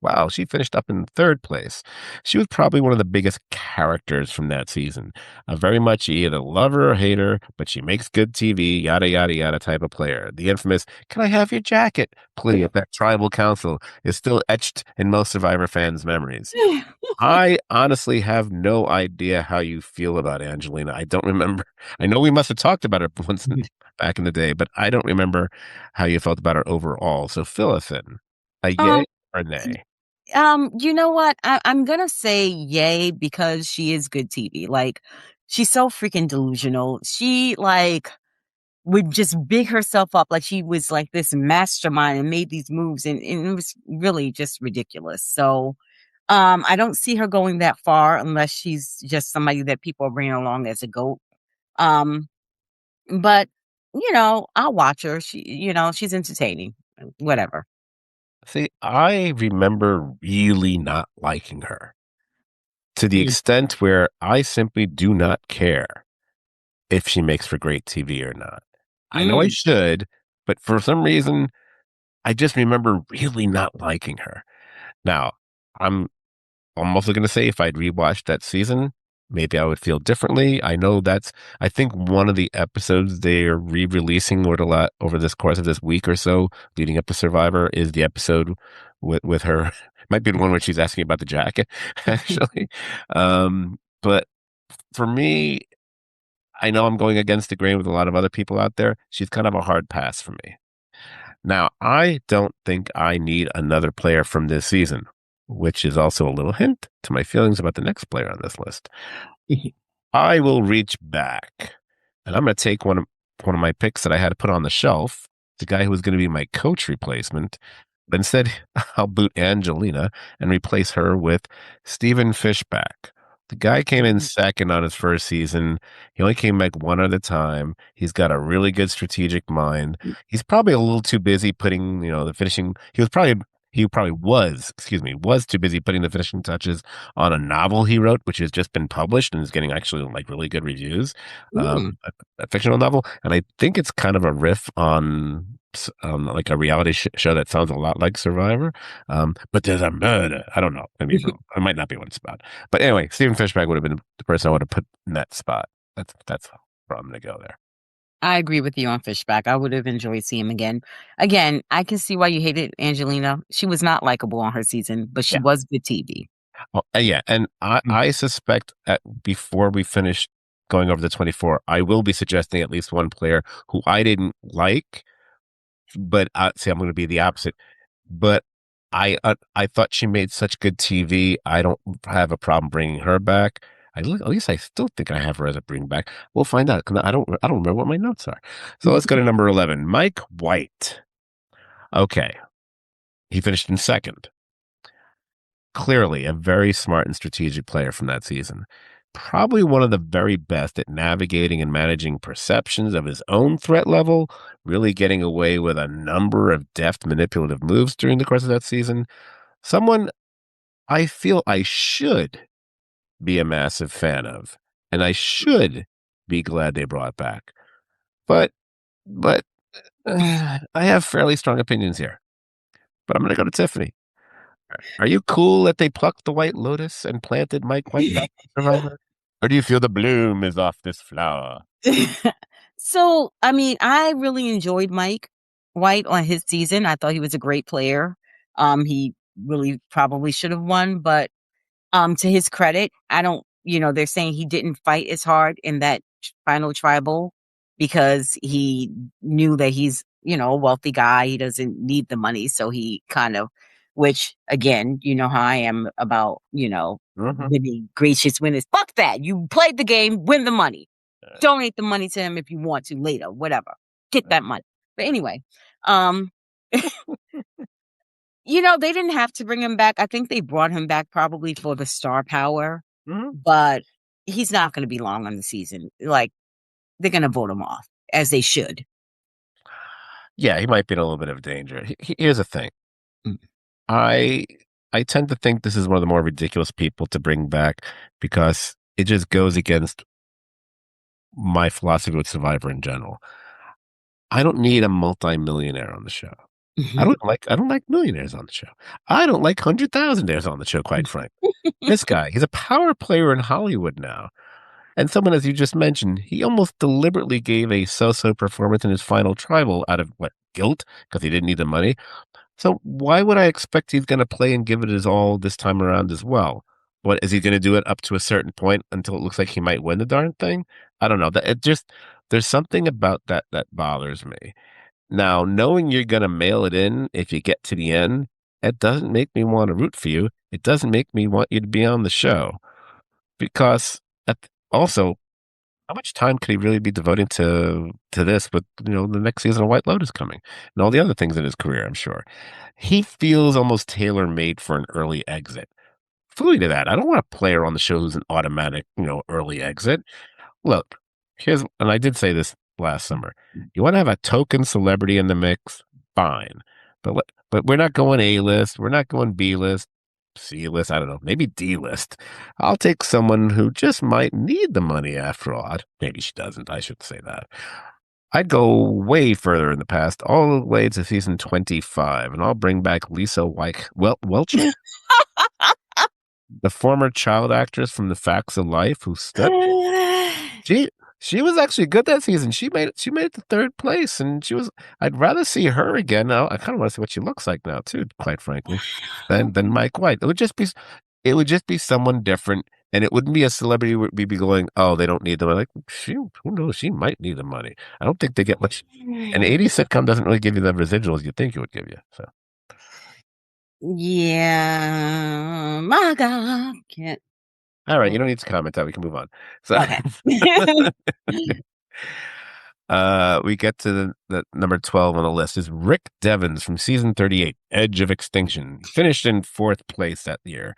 Speaker 1: up in third place. She was probably one of the biggest characters from that season. Very much you either love her or hate her, but she makes good TV, yada, yada, yada type of player. The infamous, can I have your jacket? Plea at that tribal council is still etched in most Survivor fans' memories. I honestly have no idea how you feel about Angelina. I don't remember. I know we must have talked about her once back in the day, but I don't remember how you felt about her overall. So fill us in. A
Speaker 2: Um,
Speaker 1: yay or nay?
Speaker 2: you know what? I'm gonna say yay because she is good TV. Like, she's so freaking delusional. She like would just big herself up like she was like this mastermind and made these moves, and it was really just ridiculous. So, I don't see her going that far unless she's just somebody that people are bringing along as a goat. Um, but I'll watch her. She's entertaining. Whatever.
Speaker 1: See, I remember really not liking her to the extent where I simply do not care if she makes for great TV or not. I know I
Speaker 2: Mm.
Speaker 1: should, but for some reason, I just remember really not liking her. Now, I'm I'm also going to say if I'd rewatched that season, maybe I would feel differently. I think one of the episodes they're re-releasing over this course of this week or so, leading up to Survivor, is the episode with her. Might be the one where she's asking about the jacket, actually. But for me, I know I'm going against the grain with a lot of other people out there. She's kind of a hard pass for me. Now, I don't think I need another player from this season, which is also a little hint to my feelings about the next player on this list. I will reach back and I'm going to take one of my picks that I had to put on the shelf, the guy who was going to be my coach replacement. But instead, I'll boot Angelina and replace her with Stephen Fishback. The guy came in second on his first season. He only came back one at a time. He's got a really good strategic mind. He's probably a little too busy putting, the finishing. Was too busy putting the finishing touches on a novel he wrote, which has just been published and is getting actually like really good reviews.
Speaker 2: Mm.
Speaker 1: A fictional novel, and I think it's kind of a riff on like a reality show that sounds a lot like Survivor. But there's a murder. I don't know. I mean, it might not be one spot. But anyway, Stephen Fishback would have been the person I would have put in that spot. That's where I'm going to go there.
Speaker 2: I agree with you on Fishback. I would have enjoyed seeing him again. Again, I can see why you hated Angelina. She was not likable on her season, but she
Speaker 1: Yeah.
Speaker 2: was good TV.
Speaker 1: Oh, yeah. And I suspect before we finish going over the 24, I will be suggesting at least one player who I didn't like, but see, I'm going to be the opposite. But I thought she made such good TV. I don't have a problem bringing her back. At least I still think I have her as a bring back. We'll find out. 'Cause I don't remember what my notes are. So let's go to number 11, Mike White. Okay, he finished in second. Clearly, a very smart and strategic player from that season. Probably one of the very best at navigating and managing perceptions of his own threat level, really getting away with a number of deft manipulative moves during the course of that season. Someone I feel I should be a massive fan of, and I should be glad they brought back. But but I have fairly strong opinions here. But I'm going to go to Tiffany. Are you cool that they plucked the White Lotus and planted Mike White back in Survivor? Or do you feel the bloom is off this flower?
Speaker 2: So, I mean, I really enjoyed Mike White on his season. I thought he was a great player. He really probably should have won, but to his credit, I don't, they're saying he didn't fight as hard in that final tribal because he knew that he's, a wealthy guy. He doesn't need the money. So he kind of, which again, you know how I am about,
Speaker 1: Mhm.
Speaker 2: winning gracious winners. Fuck that. You played the game, win the money. Donate the money to him if you want to later, whatever. Get that money. But anyway, um, They didn't have to bring him back. I think they brought him back probably for the star power,
Speaker 1: Mhm.
Speaker 2: but he's not gonna be long on the season. Like, they're gonna vote him off, as they should.
Speaker 1: Yeah, he might be in a little bit of danger. Here's the thing.
Speaker 2: Mm.
Speaker 1: I I tend to think this is one of the more ridiculous people to bring back because it just goes against my philosophy with Survivor in general. I don't need a multimillionaire on the show. I don't like millionaires on the show. I don't like 100,000-aires on the show, quite frankly. This guy, he's a power player in Hollywood now. And someone, as you just mentioned, he almost deliberately gave a so-so performance in his final tribal out of what, guilt? Because he didn't need the money. So why would I expect he's going to play and give it his all this time around as well? What is he going to do it up to a certain point until it looks like he might win the darn thing? I don't know. That it just there's something about that bothers me. Now, knowing you're going to mail it in if you get to the end, it doesn't make me want to root for you. It doesn't make me want you to be on the show because also, how much time could he really be devoting to this with, the next season of White Lotus coming and all the other things in his career, I'm sure. He feels almost tailor-made for an early exit. Fully to that. I don't want a player on the show who's an automatic, early exit. Look, and I did say this last summer. You want to have a token celebrity in the mix? Fine. But we're not going A list. We're not going B list, C list. I don't know. Maybe D list. I'll take someone who just might need the money after all. Maybe she doesn't. I should say that. I'd go way further in the past, all the way to season 25, and I'll bring back Lisa Welchel, the former child actress from The Facts of Life who stood. She she was actually good that season. She made it to third place, and I'd rather see her again now. I kind of want to see what she looks like now too, quite frankly, than Mike White. It would just be someone different, and it wouldn't be a celebrity where we'd be going, oh, they don't need the money. Like, who knows? She might need the money. I don't think they get much. An 80s sitcom doesn't really give you the residuals you think it would give you. So,
Speaker 2: Yeah, my God, can't.
Speaker 1: all right, you don't need to comment that. We can move on. So,
Speaker 2: Okay.
Speaker 1: we get to the number 12 on the list is Rick Devens from season 38, Edge of Extinction. He finished in fourth place that year.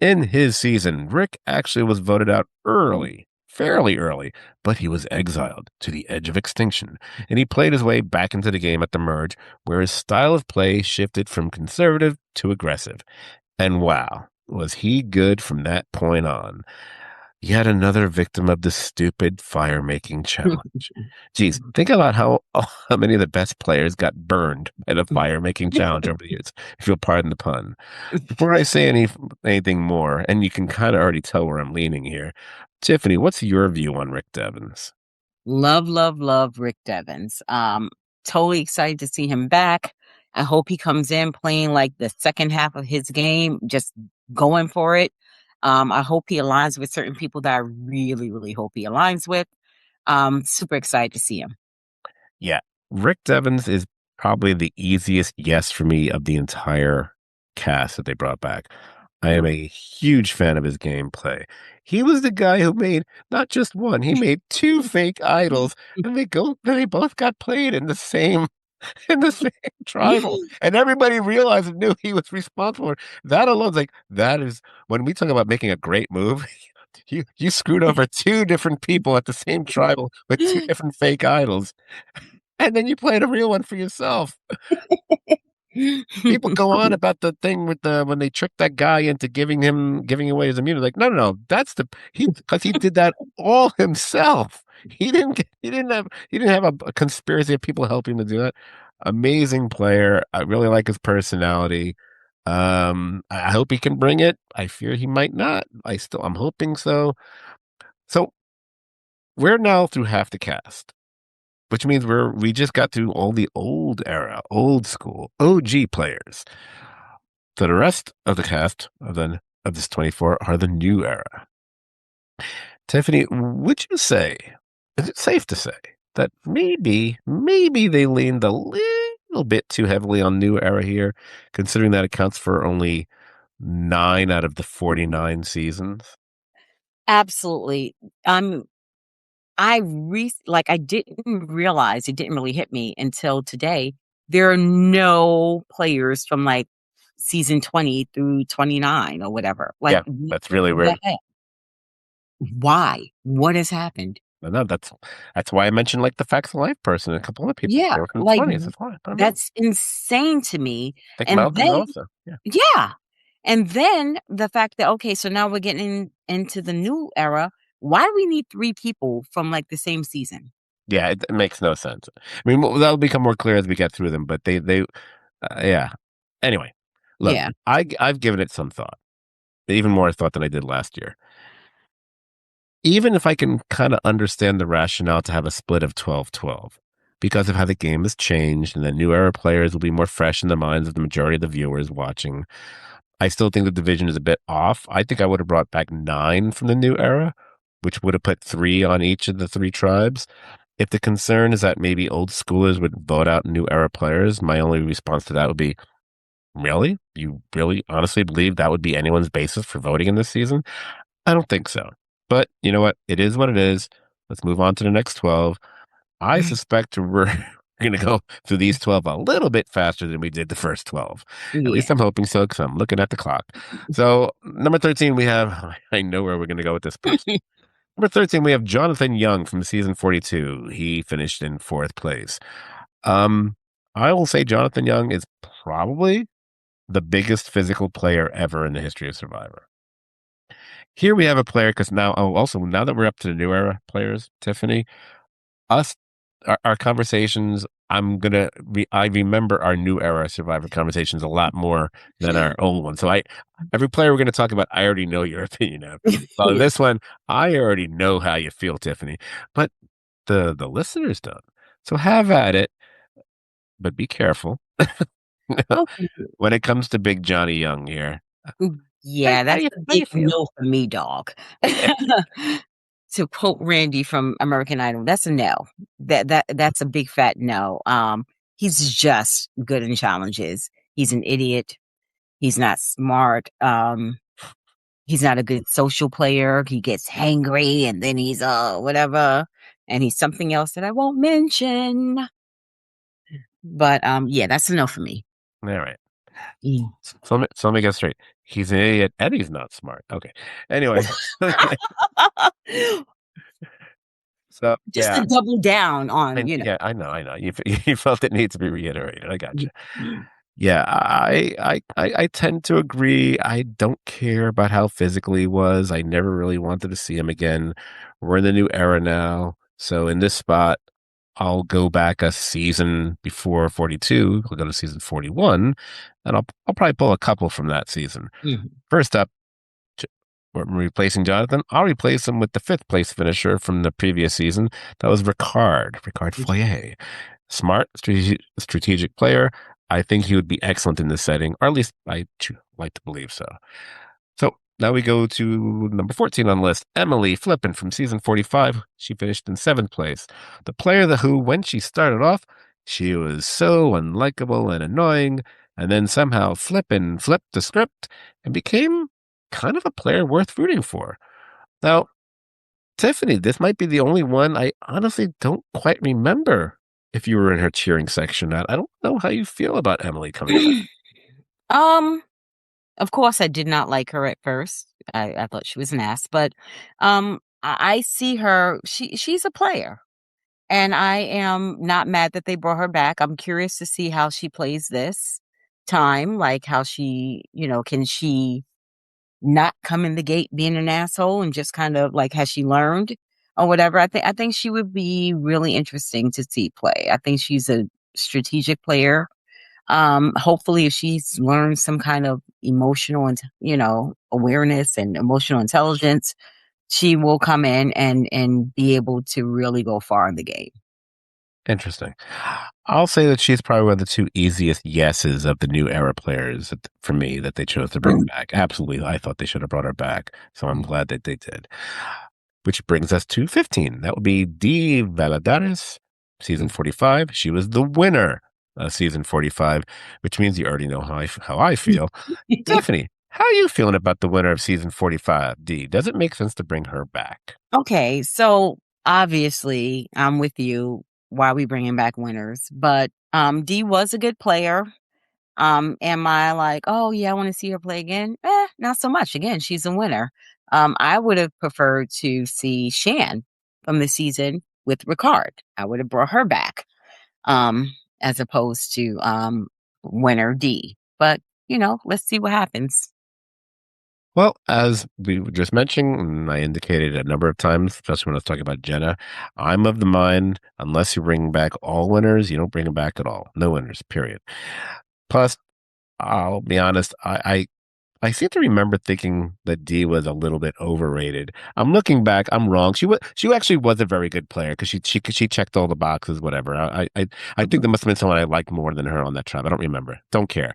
Speaker 1: In his season, Rick actually was voted out early, fairly early, but he was exiled to the edge of extinction, and he played his way back into the game at the merge, where his style of play shifted from conservative to aggressive. And wow, was he good from that point on. Yet another victim of the stupid fire making challenge. Geez, think about how many of the best players got burned at a fire making challenge over the years, if you'll pardon the pun. Before I say anything more, and you can kind of already tell where I'm leaning here, Tiffany, what's your view on Rick Devens?
Speaker 2: Love, love, love Rick Devens. Totally excited to see him back. I hope he comes in playing like the second half of his game, just going for it. I hope he aligns with certain people that I really, really hope he aligns with. Super excited to see him.
Speaker 1: Yeah, Rick Devens is probably the easiest yes for me of the entire cast that they brought back. I am a huge fan of his gameplay. He was the guy who made not just one, he made two fake idols, and they both got played in the same in the same tribal. And everybody realized and knew he was responsible. That alone's like that is when we talk about making a great move, you screwed over two different people at the same tribal with two different fake idols. And then you played a real one for yourself. People go on about the thing with the when they tricked that guy into giving away his immunity. Like, no, that's because he did that all himself. He didn't have a conspiracy of people helping him to do that. Amazing player. I really like his personality. I hope he can bring it. I fear he might not. I'm hoping so. So we're now through half the cast, which means we just got through all the old era, old school, OG players. So the rest of the cast of this 24 are the new era. Tiffany, would you say, is it safe to say that maybe they leaned a little bit too heavily on new era here, considering that it counts for only 9 out of the 49 seasons?
Speaker 2: Absolutely. Um, I didn't realize it didn't really hit me until today there are no players from like season 20 through 29 or whatever. Like,
Speaker 1: Yeah, that's really
Speaker 2: the
Speaker 1: weird.
Speaker 2: heck? Why? What has happened?
Speaker 1: No, that's why I mentioned like the Facts of Life person and a couple other people.
Speaker 2: Yeah,
Speaker 1: They were from the
Speaker 2: like,
Speaker 1: 20s. That's why. I don't know.
Speaker 2: that's insane to me,
Speaker 1: I think
Speaker 2: and
Speaker 1: Malcolm
Speaker 2: then
Speaker 1: also. Yeah.
Speaker 2: yeah, and then the fact that, okay, so now we're getting into the new era. Why do we need 3 people from, like, the same season?
Speaker 1: Yeah, it makes no sense. I mean, that'll become more clear as we get through them, but yeah. Anyway, look,
Speaker 2: Yeah.
Speaker 1: I've given it some thought, even more thought than I did last year. Even if I can kind of understand the rationale to have a split of 12-12, because of how the game has changed and the new era players will be more fresh in the minds of the majority of the viewers watching. I still think the division is a bit off. I think I would have brought back 9 from the new era, which would have put 3 on each of the 3 tribes. If the concern is that maybe old schoolers would vote out new era players, my only response to that would be, really? You really honestly believe that would be anyone's basis for voting in this season? I don't think so. But you know what? It is what it is. Let's move on to the next 12. I suspect we're going to go through these 12 a little bit faster than we did the first 12. At least
Speaker 2: Yeah.
Speaker 1: I'm hoping so because I'm looking at the clock. So, number 13, we have, I know where we're going to go with this person. Number 13, we have Jonathan Young from season 42. He finished in 4th place. Um, I will say Jonathan Young is probably the biggest physical player ever in the history of Survivor. Here we have a player because now, oh, also now that we're up to the new era players, Tiffany, us, our conversations. I remember our new era Survivor conversations a lot more than our old ones. So every player we're gonna talk about, I already know your opinion of. Well,
Speaker 2: Yeah.
Speaker 1: this one, I already know how you feel, Tiffany, but the listeners don't. So have at it, but be careful
Speaker 2: Okay.
Speaker 1: when it comes to Big Johnny Young here.
Speaker 2: Yeah,
Speaker 1: How
Speaker 2: that's
Speaker 1: you
Speaker 2: a
Speaker 1: how you
Speaker 2: big
Speaker 1: feel?
Speaker 2: no for me, dog.
Speaker 1: Yeah,
Speaker 2: To quote Randy from American Idol, that's a no. That's a big fat no. He's just good in challenges. He's an idiot. He's not smart. He's not a good social player. He gets hangry and then he's whatever. And he's something else that I won't mention. But yeah, that's a no for me.
Speaker 1: all right.
Speaker 2: Mm.
Speaker 1: So let me get straight. He's an idiot and he's not smart. Okay. Anyway, so
Speaker 2: Just
Speaker 1: yeah,
Speaker 2: to double down on, you know.
Speaker 1: yeah, I know. You felt it needs to be reiterated. I got you.
Speaker 2: Mm.
Speaker 1: Yeah, I tend to agree. I don't care about how physically he was. I never really wanted to see him again. We're in the new era now. So in this spot, I'll go back a season before 42. I'll go to season 41, and I'll probably pull a couple from that season.
Speaker 2: Mhm.
Speaker 1: First up, J- we're replacing Jonathan. I'll replace him with the 5th place finisher from the previous season. That was Ricard Foyer. Smart, strategic player. I think he would be excellent in this setting, or at least like to believe so. So now we go to number 14 on the list, Emily Flippin from season 45. She finished in 7th place. The player who, when she started off, she was so unlikable and annoying, and then somehow Flippin flipped the script and became kind of a player worth rooting for. Now, Tiffany, this might be the only one I honestly don't quite remember if you were in her cheering section. I don't know how you feel about Emily coming back.
Speaker 2: um, of course, I did not like her at first. I thought she was an ass, but I see her. She's a player, and I am not mad that they brought her back. I'm curious to see how she plays this time, like how she, can she not come in the gate being an asshole and just kind of like has she learned or whatever. I think she would be really interesting to see play. I think she's a strategic player. Hopefully if she's learned some kind of emotional and awareness and emotional intelligence, she will come in and be able to really go far in the game.
Speaker 1: Interesting. I'll say that she's probably one of the 2 easiest yeses of the new era players for me that they chose to bring back. Absolutely. I thought they should have brought her back. So I'm glad that they did. Which brings us to 15. That would be Dee Valadares, season 45. She was the winner of season 45, which means you already know how I feel. Tiffany, how are you feeling about the winner of season 45, Dee? Does it make sense to bring her back?
Speaker 2: Okay, so obviously I'm with you. why we bringing back winners. But Dee was a good player. Am I like, oh yeah, I want to see her play again? Not so much. Again, she's a winner. I would have preferred to see Shan from the season with Ricard. I would have brought her back, as opposed to winner D. But let's see what happens.
Speaker 1: Well, as we were just mentioning, and I indicated a number of times, especially when I was talking about Jenna, I'm of the mind, unless you bring back all winners, you don't bring them back at all. No winners, period. Plus, I'll be honest, I seem to remember thinking that Dee was a little bit overrated. I'm looking back, I'm wrong. She actually was a very good player because she checked all the boxes, whatever. I think there must have been someone I liked more than her on that tribe. I don't remember. Don't care.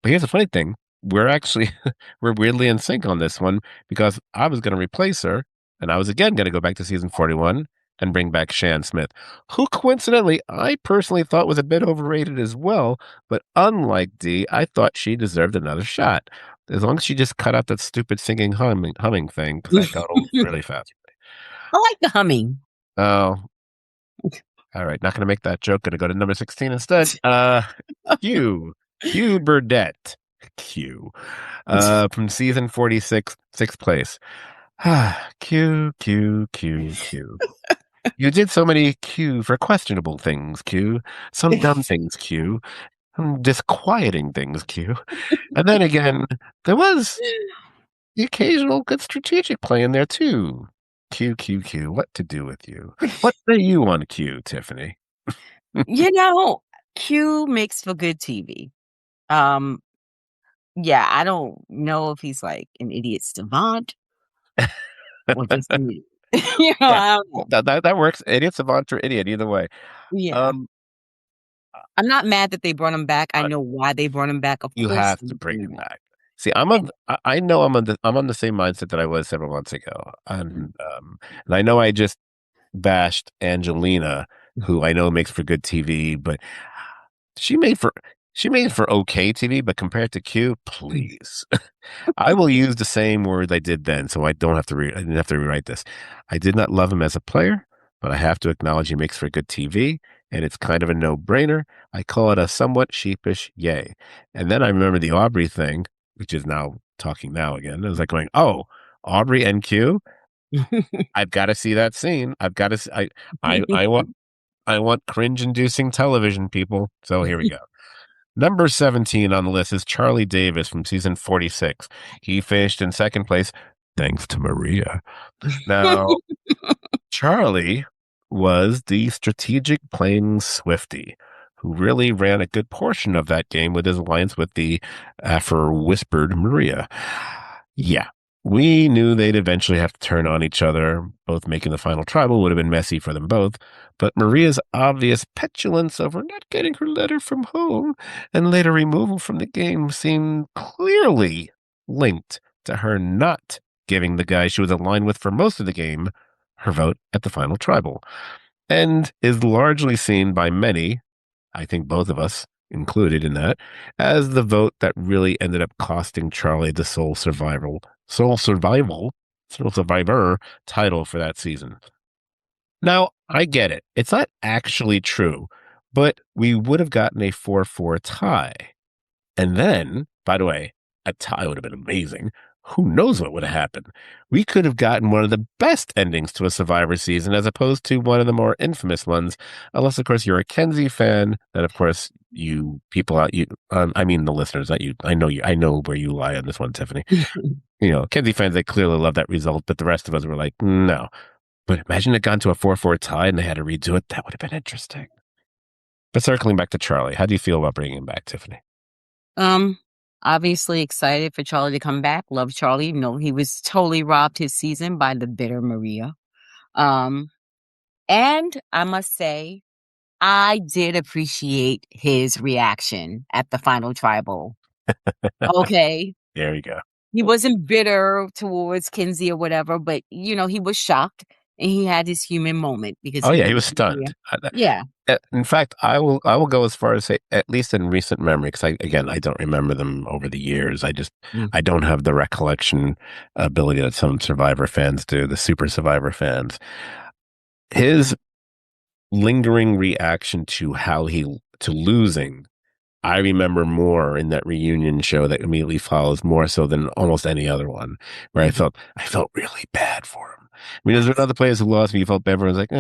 Speaker 1: But here's the funny thing. We're actually we're weirdly in sync on this one because I was going to replace her, and I was again going to go back to season 41 and bring back Shan Smith, who coincidentally I personally thought was a bit overrated as well. But unlike Dee, I thought she deserved another shot. As long as she just cut out that stupid singing humming thing, because that got old really fast.
Speaker 2: I like the humming.
Speaker 1: Oh, all right. Not going to make that joke. Going to go to number 16 instead. Q Burdette. Q. From season 46, sixth place. Q, Q, Q, Q. You did so many Q for questionable things, Q. Some dumb things, Q. Some disquieting things, Q. And then again, there was the occasional good strategic play in there, too. Q, Q, Q. What to do with you? What say you on Q, Tiffany?
Speaker 2: You know, Q makes for good TV. Um, yeah, I don't know if he's like an idiot savant or just
Speaker 1: Yeah,
Speaker 2: I don't know.
Speaker 1: that works. Idiot savant or idiot, either way.
Speaker 2: Yeah.
Speaker 1: Um,
Speaker 2: I'm not mad that they brought him back. I
Speaker 1: uh,
Speaker 2: know why they brought him back. Of
Speaker 1: you
Speaker 2: course
Speaker 1: have
Speaker 2: they
Speaker 1: to bring
Speaker 2: bring him
Speaker 1: him
Speaker 2: back.
Speaker 1: back. See, I know I'm on the same mindset that I was several months ago, and I know I just bashed Angelina, who I know makes for good TV, but she made for she made for okay TV. But compared to Q, please. I will use the same words I did then, so I didn't have to rewrite this. I did not love him as a player, but I have to acknowledge he makes for good TV, and it's kind of a no-brainer. I call it a somewhat sheepish yay. And then I remember the Aubrey thing, which is now talking now again. I was like going, "Oh, Aubrey and Q, I've got to see that scene. I've got to. I want cringe-inducing television, people. So here we go. Number 17 on the list is Charlie Davis from season 46. He finished in second place thanks to Maria. Now, Charlie was the strategic playing Swifty who really ran a good portion of that game with his alliance with the whispered Maria. Yeah, we knew they'd eventually have to turn on each other. Both making the final tribal would have been messy for them both, but Maria's obvious petulance over not getting her letter from home and later removal from the game seemed clearly linked to her not giving the guy she was aligned with for most of the game her vote at the final tribal, and is largely seen by many, I think both of us included in that, as the vote that really ended up costing Charlie the sole survivor title for that season. Now, I get it. It's not actually true, but we would have gotten a 4-4 tie. And then, by the way, a tie would have been amazing. Who knows what would have happened? We could have gotten one of the best endings to a Survivor season as opposed to one of the more infamous ones. Unless, of course, you're a Kenzie fan. Then, of course, you people out, I mean, the listeners, not you. I know where you lie on this one, Tiffany. Kenzie fans, they clearly love that result, but the rest of us were like, no. But imagine it gone to a 4-4 tie and they had to redo it. That would have been interesting. But circling back to Charlie, how do you feel about bringing him back, Tiffany?
Speaker 2: Um, Obviously excited for Charlie to come back. Love Charlie. No, he was totally robbed his season by the bitter Maria. Um, and I must say, I did appreciate his reaction at the final tribal. Okay.
Speaker 1: There you go.
Speaker 2: He wasn't bitter towards Kinsey or whatever, but he was shocked and he had his human moment because
Speaker 1: Oh
Speaker 2: he
Speaker 1: yeah,
Speaker 2: knew
Speaker 1: he was
Speaker 2: Maria.
Speaker 1: stunned.
Speaker 2: Yeah.
Speaker 1: In fact, I will go as far as say, at least in recent memory, because I don't remember them over the years.
Speaker 2: Mm.
Speaker 1: I don't have the recollection ability that some Survivor fans do, the super Survivor fans. His lingering reaction to how he to losing. I remember more in that reunion show that immediately follows more so than almost any other one, where
Speaker 2: Mhm.
Speaker 1: I felt really bad for him. I mean, there's been other players who lost me, you felt bad. Everyone's like,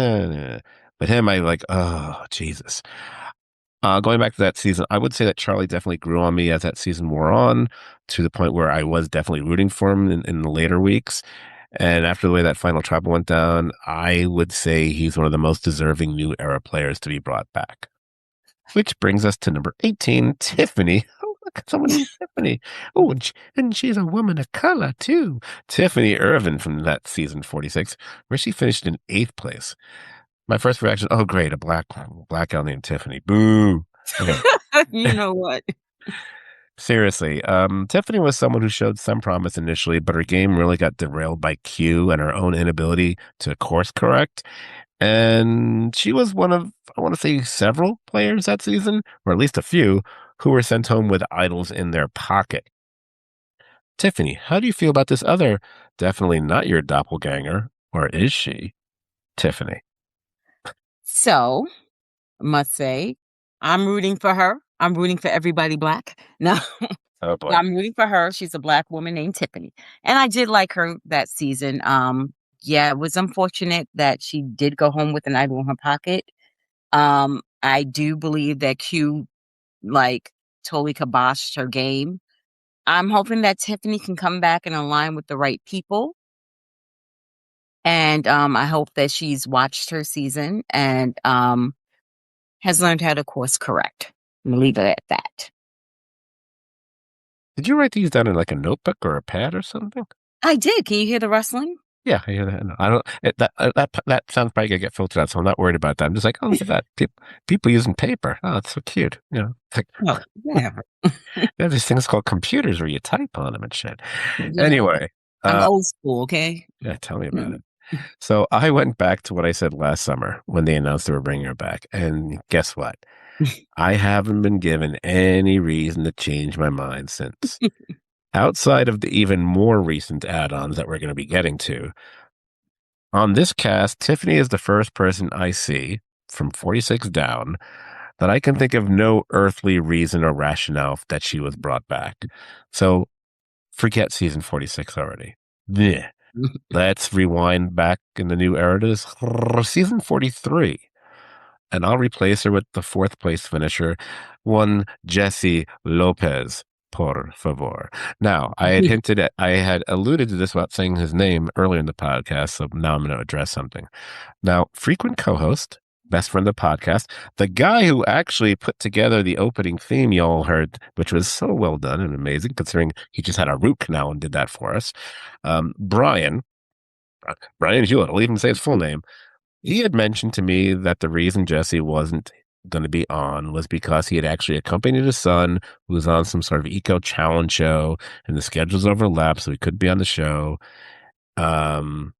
Speaker 1: but him, I like, oh Jesus. Going back to that season, I would say that Charlie definitely grew on me as that season wore on, to the point where I was definitely rooting for him in the later weeks. And after the way that final tribal went down, I would say he's one of the most deserving new era players to be brought back. Which brings us to number 18, Tiffany. Oh, look, someone named Tiffany. Oh, and she's a woman of color, too. Tiffany Irvin from that season 46, where she finished in eighth place. My first reaction, oh, great, a black girl named Tiffany. Boo. Okay.
Speaker 2: You know what?
Speaker 1: Seriously, Tiffany was someone who showed some promise initially, but her game really got derailed by Q and her own inability to course correct. And she was one of, I want to say, several players that season, or at least a few, who were sent home with idols in their pocket. Tiffany, how do you feel about this other, definitely not your doppelganger, or is she, Tiffany?
Speaker 2: So, must say, I'm rooting for her. I'm rooting for everybody black. No,
Speaker 1: Oh boy.
Speaker 2: I'm rooting for her. She's a black woman named Tiffany. And I did like her that season. Yeah, it was unfortunate that she did go home with an idol in her pocket. I do believe that Q like totally kiboshed her game. I'm hoping that Tiffany can come back and align with the right people. And I hope that she's watched her season and has learned how to course correct. I'm gonna leave it at that.
Speaker 1: Did you write these down in like a notebook or a pad or something?
Speaker 2: I did. Can you hear the rustling?
Speaker 1: Yeah, I hear that. No, I don't. That sounds probably gonna get filtered out, so I'm not worried about that. I'm just like, oh, look at that. People using paper. Oh, it's so cute. You know, it's like
Speaker 2: Oh, whatever.
Speaker 1: there's these things called computers where you type on them and shit.
Speaker 2: You know,
Speaker 1: Anyway,
Speaker 2: I'm
Speaker 1: uh,
Speaker 2: old school, okay?
Speaker 1: yeah, tell me about
Speaker 2: Mm.
Speaker 1: it. So I went back to what I said last summer when they announced they were bringing her back, and guess what? I haven't been given any reason to change my mind since. Outside of the even more recent add-ons that we're going to be getting to, on this cast, Tiffany is the first person I see from 46 down that I can think of no earthly reason or rationale that she was brought back. So forget season 46 already. Blech. Let's rewind back in the new era to season 43. And I'll replace her with the fourth place finisher, one Jesse Lopez. Por favor. Now, I had alluded to this without saying his name earlier in the podcast, so now I'm going to address something. Now, frequent co-host, best friend of the podcast, the guy who actually put together the opening theme you all heard, which was so well done and amazing, considering he just had a root canal and did that for us. Brian, Brian Hewlett, I'll even say his full name. He had mentioned to me that the reason Jesse wasn't going to be on was because he had actually accompanied his son, who was on some sort of eco challenge show, and the schedules overlapped, so he couldn't be on the show. Um,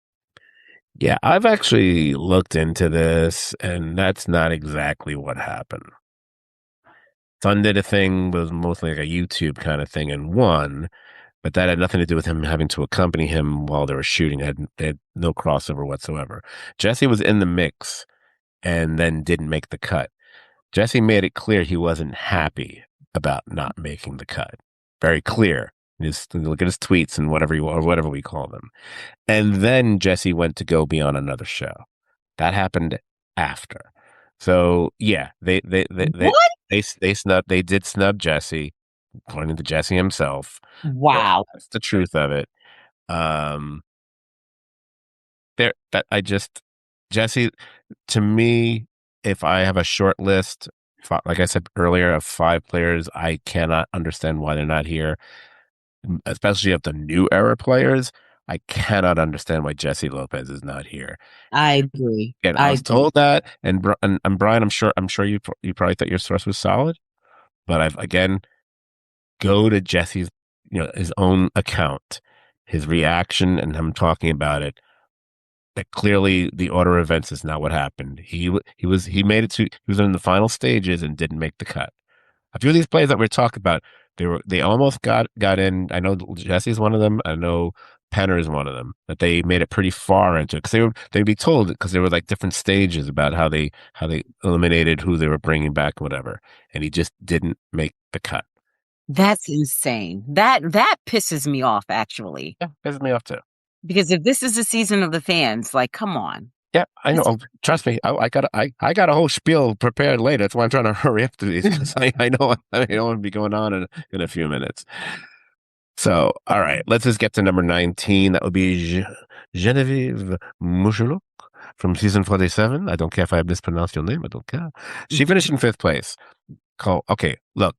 Speaker 1: yeah, I've actually looked into this, and that's not exactly what happened. Son did a thing was mostly like a YouTube kind of thing and won, but that had nothing to do with him having to accompany him while they were shooting. They had no crossover whatsoever. Jesse was in the mix and then didn't make the cut. Jesse made it clear he wasn't happy about not making the cut. Very clear. Just look at his tweets and whatever we call them. And then Jesse went to go be on another show. That happened after. So yeah,
Speaker 2: What?
Speaker 1: they did snub Jesse, according to Jesse himself.
Speaker 2: Wow.
Speaker 1: That's the truth of it. Um, there that I just Jesse, to me, if I have a short list, like I said earlier, of five players, I cannot understand why they're not here, especially of the new era players. I cannot understand why Jesse Lopez is not here.
Speaker 2: I agree.
Speaker 1: And I
Speaker 2: I
Speaker 1: was
Speaker 2: agree.
Speaker 1: told that, and Brian, I'm sure you probably thought your source was solid, but I've again go to Jesse's, his own account, his reaction, and him talking about it. That clearly the order of events is not what happened. He made it to he was in the final stages and didn't make the cut. A few of these plays that we're talking about, They almost got in. I know Jesse's one of them. I know Penner is one of them. That they made it pretty far into it because they'd be told because there were like different stages about how they eliminated who they were bringing back, whatever. And he just didn't make the cut.
Speaker 2: That's insane. That pisses me off actually.
Speaker 1: Yeah, pisses me off too.
Speaker 2: Because if this is the season of the fans, like, come on.
Speaker 1: Yeah, I know.
Speaker 2: This
Speaker 1: Oh, trust me, I got a whole spiel prepared later. That's why I'm trying to hurry up to these because I know I don't want to be going on in a few minutes. So, all right, let's just get to number 19. That would be Genevieve Mouchelot from season 47. I don't care if I mispronounced your name. I don't care. She finished in fifth place. Okay, look,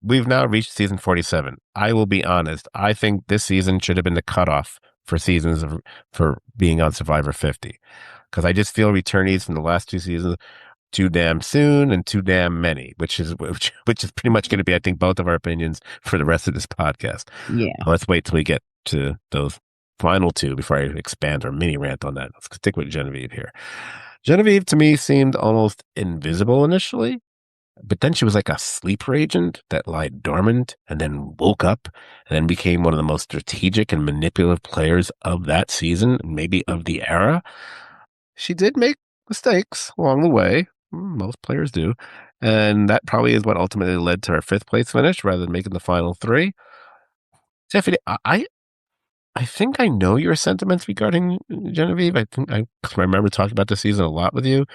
Speaker 1: we've now reached season 47. I will be honest. I think this season should have been the cutoff for for being on Survivor 50 because I just feel returnees from the last two seasons too damn soon and too damn many, which is pretty much going to be, I think, both of our opinions for the rest of this podcast.
Speaker 2: Yeah.
Speaker 1: Let's wait till we get to those final two before I expand our mini rant on that. Let's stick with Genevieve here. Genevieve to me seemed almost invisible initially, but then she was like a sleeper agent that lied dormant and then woke up and then became one of the most strategic and manipulative players of that season, maybe of the era. She did make mistakes along the way. Most players do. And that probably is what ultimately led to her fifth place finish rather than making the final three. Tiffany, I think I know your sentiments regarding Genevieve. I think I remember talking about this season a lot with you,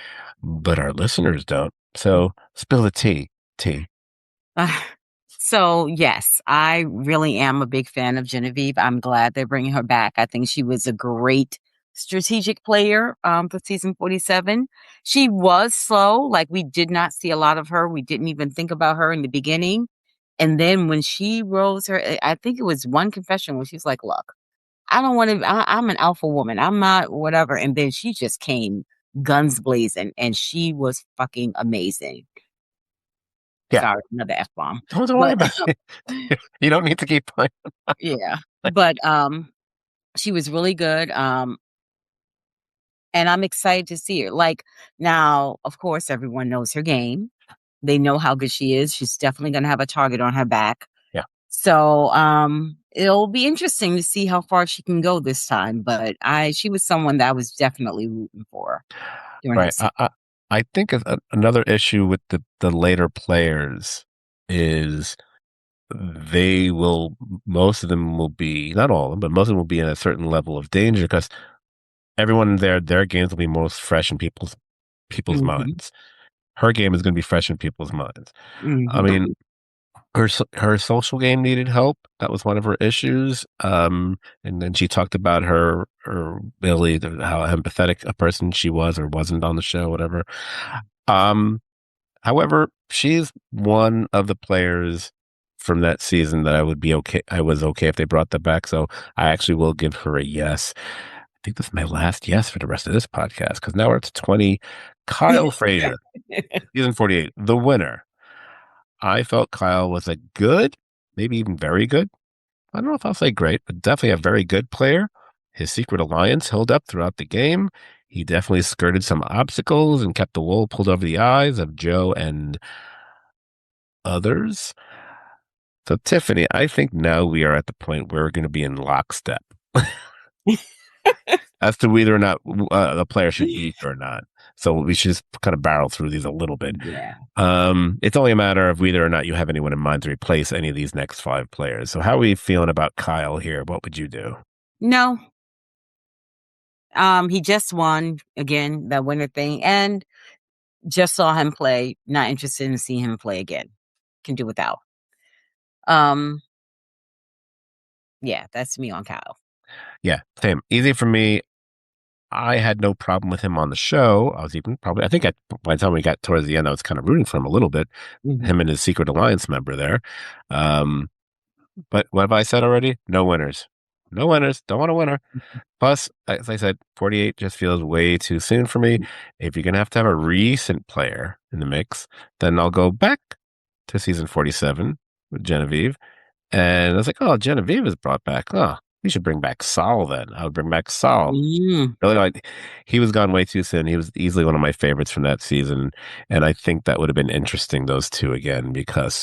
Speaker 1: but our listeners don't. So spill the tea. Tea.
Speaker 2: Uh, so yes, I really am a big fan of Genevieve. I'm glad they're bringing her back. I think she was a great strategic player for season 47. She was slow, like we did not see a lot of her. We didn't even think about her in the beginning. And then when she rose her, I think it was one confession where she's like, "Look, I don't want to. I'm an alpha woman. I'm not whatever." And then she just came guns blazing, and she was fucking amazing.
Speaker 1: Yeah.
Speaker 2: Sorry, another F bomb.
Speaker 1: Don't worry
Speaker 2: But
Speaker 1: about it. You don't need to keep playing.
Speaker 2: yeah. But she was really good. And I'm excited to see her. Like now, of course, everyone knows her game. They know how good she is. She's definitely gonna have a target on her back.
Speaker 1: Yeah.
Speaker 2: So it'll be interesting to see how far she can go this time. But she was someone that I was definitely rooting for during
Speaker 1: Right.
Speaker 2: that season.
Speaker 1: I think another issue with the later players is most of them will be, not all of them, but most of them will be in a certain level of danger because everyone there, their games will be most fresh in people's
Speaker 2: Hmm.
Speaker 1: minds. Her game is going to be fresh in people's minds. I
Speaker 2: Hmm.
Speaker 1: mean, her social game needed help. That was one of her issues. And then she talked about her Billy, how empathetic a person she was or wasn't on the show, whatever. Um, However, she's one of the players from that season that I would be okay. I was okay if they brought that back. So I actually will give her a yes. I think this is my last yes for the rest of this podcast because now we're at 20. Kyle Frazier, season 48, the winner. I felt Kyle was a good, maybe even very good. I don't know if I'll say great, but definitely a very good player. His secret alliance held up throughout the game. He definitely skirted some obstacles and kept the wool pulled over the eyes of Joe and others. So, Tiffany, I think now we are at the point where we're going to be in lockstep as to whether or not the player should be or not. So we should just kind of barrel through these a little bit.
Speaker 2: Yeah.
Speaker 1: It's only a matter of whether or not you have anyone in mind to replace any of these next five players. So, how are we feeling about Kyle here? What would you do?
Speaker 2: No. He just won again, that winner thing, and just saw him play. Not interested in seeing him play again. Can do without. Um, yeah, that's me on Kyle.
Speaker 1: Yeah, same. Easy for me. I had no problem with him on the show. I was even probably, I think by the time we got towards the end, I was kind of rooting for him a little bit,
Speaker 2: Mhm.
Speaker 1: him and his Secret Alliance member there. Um, but what have I said already? No winners. No winners. Don't want a winner. Plus, as I said, 48 just feels way too soon for me. If you're going to have a recent player in the mix, then I'll go back to season 47 with Genevieve. And I was like, oh, Genevieve is brought back. Oh, we should bring back Saul then. I would bring back Saul.
Speaker 2: Mm,
Speaker 1: Really like he was gone way too soon. He was easily one of my favorites from that season, and I think that would have been interesting those two again because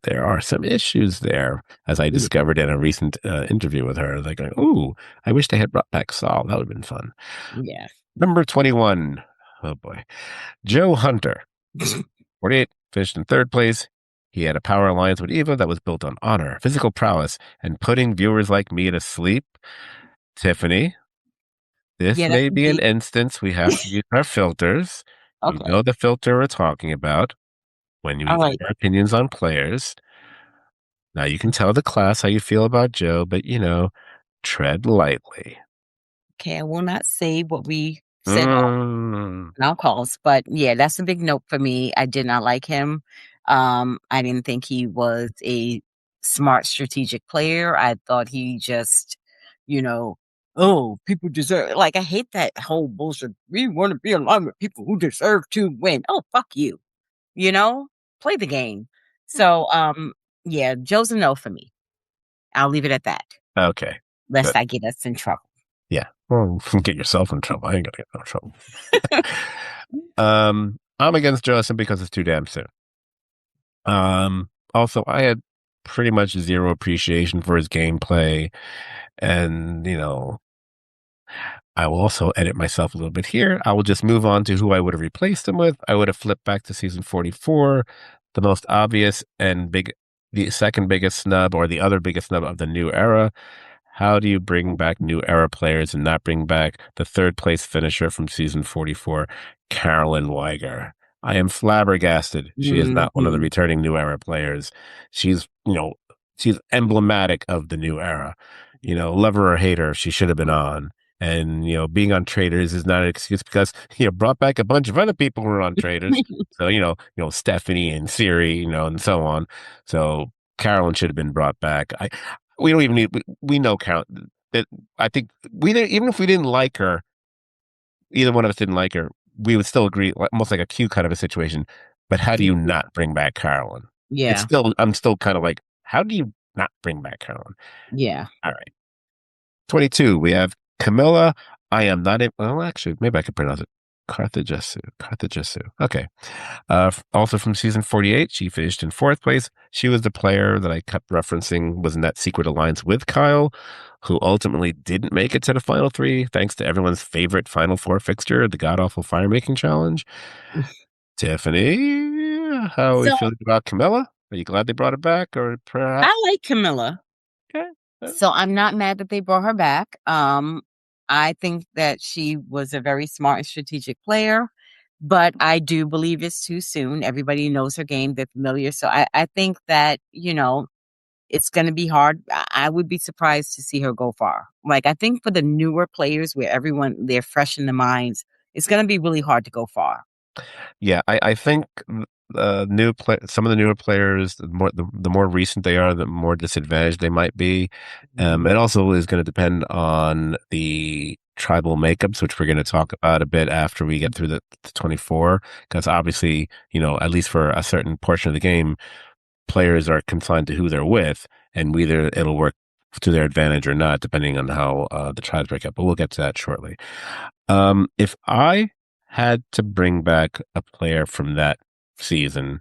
Speaker 1: there are some issues there, as I
Speaker 2: yeah,
Speaker 1: discovered in a recent interview with her. Like, ooh, I wish they had brought back Saul. That would have been fun.
Speaker 2: yeah.
Speaker 1: Number 21. Oh boy, Joe Hunter, 48, finished in third place. He had a power alliance with Eva that was built on honor, physical prowess, and putting viewers like me to sleep. Tiffany, this
Speaker 2: Yeah, that
Speaker 1: may
Speaker 2: could
Speaker 1: be an
Speaker 2: be
Speaker 1: instance we have to use our filters. You
Speaker 2: okay.
Speaker 1: know the filter we're talking about when we
Speaker 2: All
Speaker 1: give
Speaker 2: right.
Speaker 1: our opinions on players. Now you can tell the class how you feel about Joe, but tread lightly.
Speaker 2: Okay, I will not say what we said
Speaker 1: Mm.
Speaker 2: on our calls, but yeah, that's a big nope for me. I did not like him. I didn't think he was a smart strategic player. I thought he just, you know, oh, people deserve like I hate that whole bullshit. We want to be aligned with people who deserve to win. Oh, fuck you. You know? Play the game. So yeah, Joe's a no for me. I'll leave it at that.
Speaker 1: Okay,
Speaker 2: Lest
Speaker 1: good.
Speaker 2: I get us in trouble.
Speaker 1: Yeah. Well, get yourself in trouble. I ain't gonna get no trouble. I'm against Joe simply because it's too damn soon. Also, I had pretty much zero appreciation for his gameplay, and I will also edit myself a little bit here. I will just move on to who I would have replaced him with. I would have flipped back to season 44, the most obvious and the second biggest snub or the other biggest snub of the new era. How do you bring back new era players and not bring back the third place finisher from season 44, Carolyn Weiger? I am flabbergasted. She is not one of the
Speaker 2: Mhm.
Speaker 1: returning new era players. She's, she's emblematic of the new era. Love her or hate her, she should have been on. And, being on Traders is not an excuse because, brought back a bunch of other people who were on Traders. So, Stephanie and Siri, and so on. So Carolyn should have been brought back. We don't even need, we know Carolyn. That I think even if we didn't like her, either one of us didn't like her, we would still agree, almost like a cue cut of a situation. But how do you not bring back Carolyn?
Speaker 2: Yeah,
Speaker 1: I'm still kind of like, how do you not bring back Carolyn?
Speaker 2: yeah.
Speaker 1: All right. 22, we have Camilla. I am not, well, actually, maybe I could pronounce it. Carthagesu. Carthagesu. Okay. Also from season 48, she finished in fourth place. She was the player that I kept referencing, was in that secret alliance with Kyle, who ultimately didn't make it to the final three, thanks to everyone's favorite Final Four fixture, the God Awful Fire Making Challenge. Tiffany, how are we
Speaker 2: So
Speaker 1: feeling about Camilla? Are you glad they brought it back, or perhaps?
Speaker 2: I like Camilla.
Speaker 1: Okay.
Speaker 2: So I'm not mad that they brought her back. I think that she was a very smart and strategic player, but I do believe it's too soon. Everybody knows her game, they're familiar. So I think that, it's going to be hard. I would be surprised to see her go far. Like, I think for the newer players where they're fresh in the minds, it's going to be really hard to go far.
Speaker 1: Yeah, I think some of the newer players, the more recent they are, the more disadvantaged they might be.
Speaker 2: Mhm.
Speaker 1: It also is going to depend on the tribal makeups, which we're going to talk about a bit after we get through the 24, because obviously, at least for a certain portion of the game, players are confined to who they're with, and whether it'll work to their advantage or not, depending on how the tribes break up. But we'll get to that shortly. If I had to bring back a player from that season,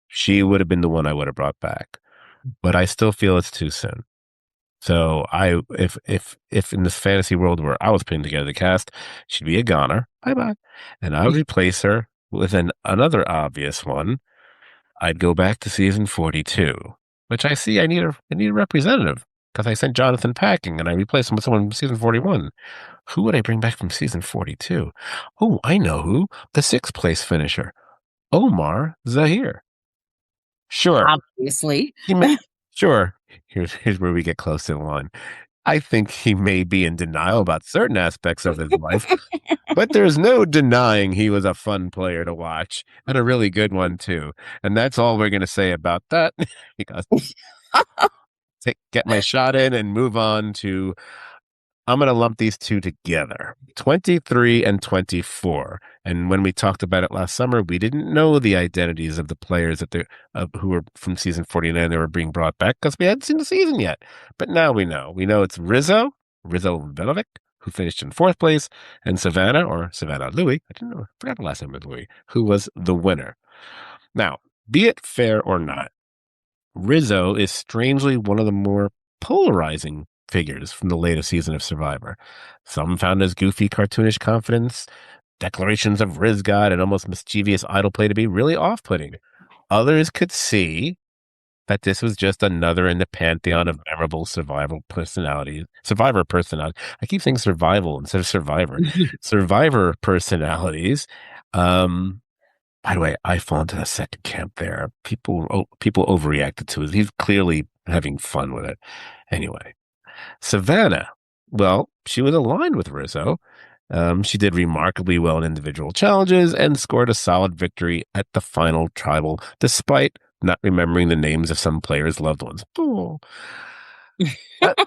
Speaker 1: she would have been the one I would have brought back. But I still feel it's too soon. So if in this fantasy world where I was putting together the cast, she'd be a goner. Bye bye. And I would replace her with another obvious one. I'd go back to season 42, which I see I need a representative because I sent Jonathan packing and I replaced him with someone from season 41. Who would I bring back from season 42? Oh, I know who. The sixth place finisher, Omar Zahir. Sure.
Speaker 2: Obviously.
Speaker 1: He may, sure. Here's where we get close to the line. I think he may be in denial about certain aspects of his life, but there's no denying he was a fun player to watch and a really good one too. And that's all we're going to say about that because get my shot in and move on to I'm going to lump these two together, 23 and 24. And when we talked about it last summer, we didn't know the identities of the players who were from season 49 that were being brought back because we hadn't seen the season yet. But now we know. We know it's Rizzo Velovic, who finished in fourth place, and Savannah Louis, I didn't know, I forgot the last name of Louis, who was the winner. Now, be it fair or not, Rizzo is strangely one of the more polarizing figures from the latest season of Survivor. Some found his goofy, cartoonish confidence, declarations of Riz God, and almost mischievous idol play to be really off putting. Others could see that this was just another in the pantheon of memorable survival personalities. Survivor personality. I keep saying survival instead of survivor. Survivor personalities. Um, by the way, I fall into the second camp there. People overreacted to it. He's clearly having fun with it. Anyway, Savannah. Well, she was aligned with Rizzo. She did remarkably well in individual challenges and scored a solid victory at the final tribal, despite not remembering the names of some players' loved ones. Oh. That,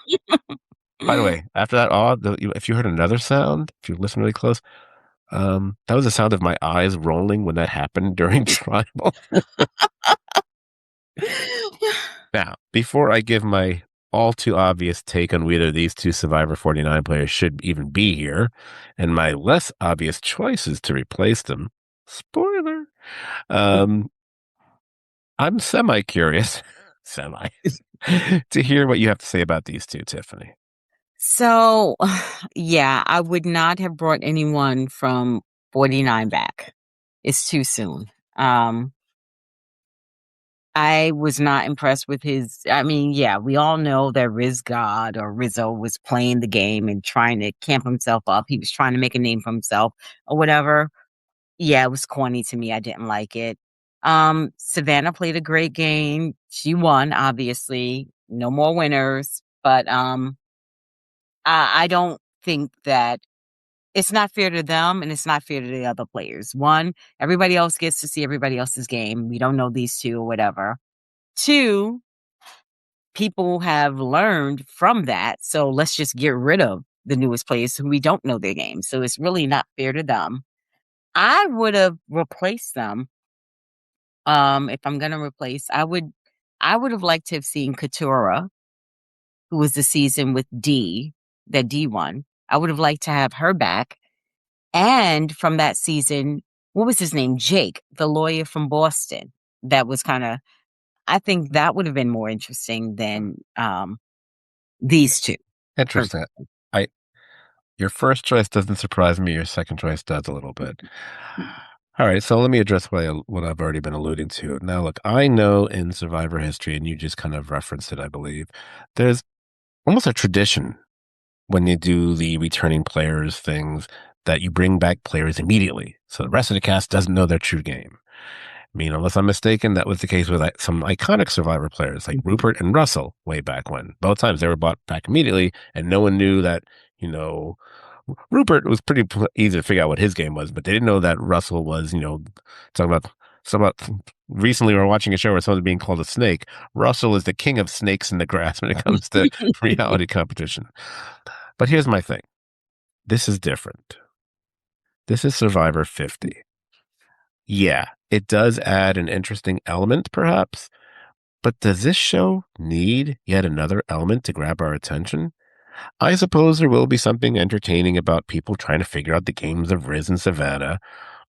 Speaker 1: by the way, after that, if you heard another sound, if you listen really close, that was the sound of my eyes rolling when that happened during tribal. Now, before I give my all too obvious take on whether these two Survivor 49 players should even be here, and my less obvious choices to replace them, spoiler, um, I'm semi-curious, semi, to hear what you have to say about these two, Tiffany.
Speaker 2: So, yeah, I would not have brought anyone from 49 back. It's too soon. Um, I was not impressed with I mean, yeah, we all know that Riz God or Rizzo was playing the game and trying to camp himself up. He was trying to make a name for himself or whatever. Yeah, it was corny to me. I didn't like it. Savannah played a great game. She won, obviously. No more winners, but I don't think that it's not fair to them and it's not fair to the other players. One, everybody else gets to see everybody else's game. We don't know these two or whatever. Two, people have learned from that. So let's just get rid of the newest players who we don't know their game. So it's really not fair to them. I would have replaced them. If I'm gonna replace, I would have liked to have seen Katura, who was the season with that D won. I would have liked to have her back. And from that season, what was his name? Jake, the lawyer from Boston. That was kind of, I think that would have been more interesting than these two.
Speaker 1: Interesting. I Your first choice doesn't surprise me. Your second choice does a little bit. All right, so let me address what I've already been alluding to. Now, look, I know in Survivor history, and you just kind of referenced it, I believe, there's almost a tradition when you do the returning players things that you bring back players immediately, so the rest of the cast doesn't know their true game. I mean, unless I'm mistaken, that was the case with some iconic Survivor players like Rupert and Russell way back when. Both times they were brought back immediately, and no one knew that, you know, Rupert was pretty easy to figure out what his game was, but they didn't know that Russell was, talking about recently we were watching a show where someone's being called a snake. Russell is the king of snakes in the grass when it comes to reality competition. But here's my thing. This is different. This is Survivor 50. Yeah, it does add an interesting element, perhaps, but does this show need yet another element to grab our attention? I suppose there will be something entertaining about people trying to figure out the games of Riz and Savannah,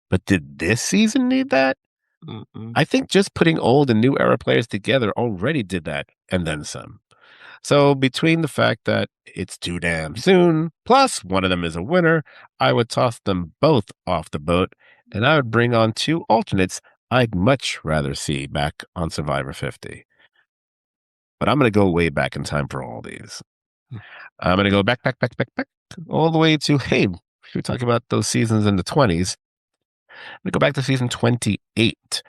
Speaker 1: but did this season need that?
Speaker 2: Mm-mm.
Speaker 1: I think just putting old and new era players together already did that, and then some. So between the fact that it's too damn soon, plus one of them is a winner, I would toss them both off the boat, and I would bring on two alternates I'd much rather see back on Survivor 50. But I'm going to go way back in time for all these. I'm going to go back, all the way to, hey, we were talking about those seasons in the 20s. I'm going to go back to season 28.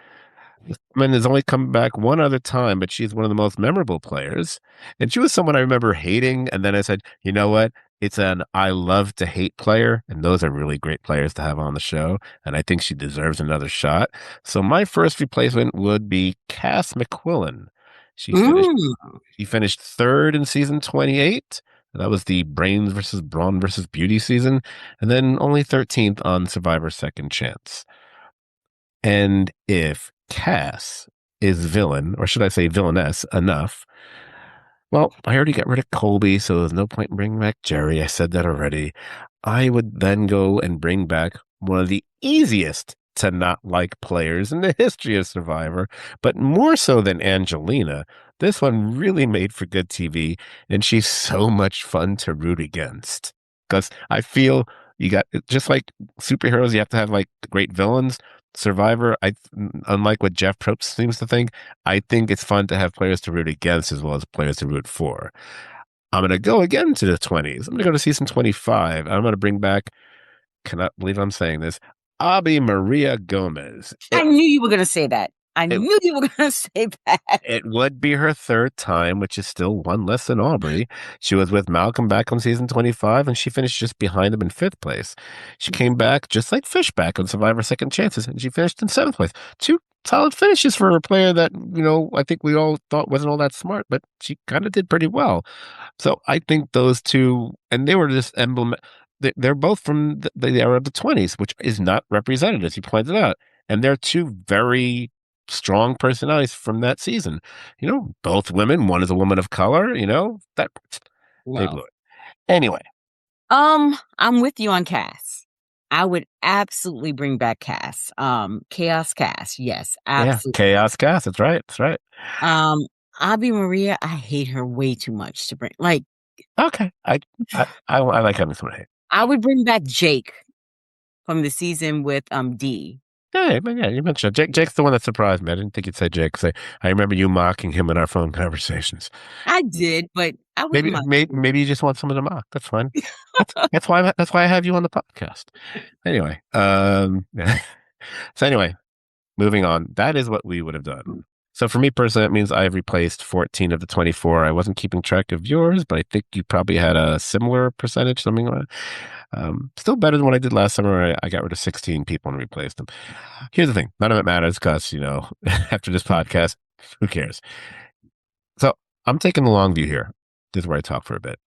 Speaker 1: This woman has only come back one other time, but she's one of the most memorable players. And she was someone I remember hating. And then I said, you know what? It's an I love to hate player. And those are really great players to have on the show. And I think she deserves another shot. So my first replacement would be Cass McQuillan. She finished
Speaker 2: Mm.
Speaker 1: she finished third in season 28. That was the Brains versus Brawn versus Beauty season, and then only 13th on Survivor Second Chance. And if Cass is villain, or should I say villainess, enough, well, I already got rid of Colby, so there's no point in bringing back Jerry. I said that already. I would then go and bring back one of the easiest to not like players in the history of Survivor, but more so than Angelina. This one really made for good TV, and she's so much fun to root against. Because I feel you got, just like superheroes, you have to have like great villains. Survivor, unlike what Jeff Probst seems to think, I think it's fun to have players to root against as well as players to root for. I'm going to go again to the 20s. I'm going to go to season 25. I'm going to bring back, cannot believe I'm saying this, Abby Maria Gomez.
Speaker 2: I knew you were gonna say that. I
Speaker 1: It,
Speaker 2: knew you were gonna say that.
Speaker 1: it would be her third time, which is still one less than Aubrey. She was with Malcolm back on season 25, and she finished just behind him in fifth place. She came back just like Fishback on Survivor Second Chances, and she finished in seventh place. Two solid finishes for a player that, I think we all thought wasn't all that smart, but she kind of did pretty well. So I think those two, and they were just emblem. They're both from the era of the 20s, which is not represented, as you pointed out. And they're two very strong personalities from that season. Both women. One is a woman of color. That they blew
Speaker 2: Well,
Speaker 1: it. Anyway,
Speaker 2: I'm with you on Cass. I would absolutely bring back Cass. Chaos Cass. Yes,
Speaker 1: yeah,
Speaker 2: absolutely.
Speaker 1: chaos cast. That's right. That's right.
Speaker 2: Um, Abby Maria, I hate her way too much to bring. Like,
Speaker 1: Okay, I like having someone hate.
Speaker 2: I would bring back Jake from the season with D.
Speaker 1: Yeah, but yeah, you mentioned Jake. Jake's the one that surprised me. I didn't think you'd say Jake. 'Cause I remember you mocking him in our phone conversations.
Speaker 2: I did, but I wouldn't
Speaker 1: Maybe,
Speaker 2: mind.
Speaker 1: maybe you just want someone to mock. That's fine. That's why I have you on the podcast. Anyway, so anyway, moving on. That is what we would have done. So for me personally, that means I've replaced 14 of the 24. I wasn't keeping track of yours, but I think you probably had a similar percentage, something like that. Still better than what I did last summer. I got rid of 16 people and replaced them. Here's the thing. None of it matters because, after this podcast, who cares? So I'm taking the long view here. This is where I talk for a bit.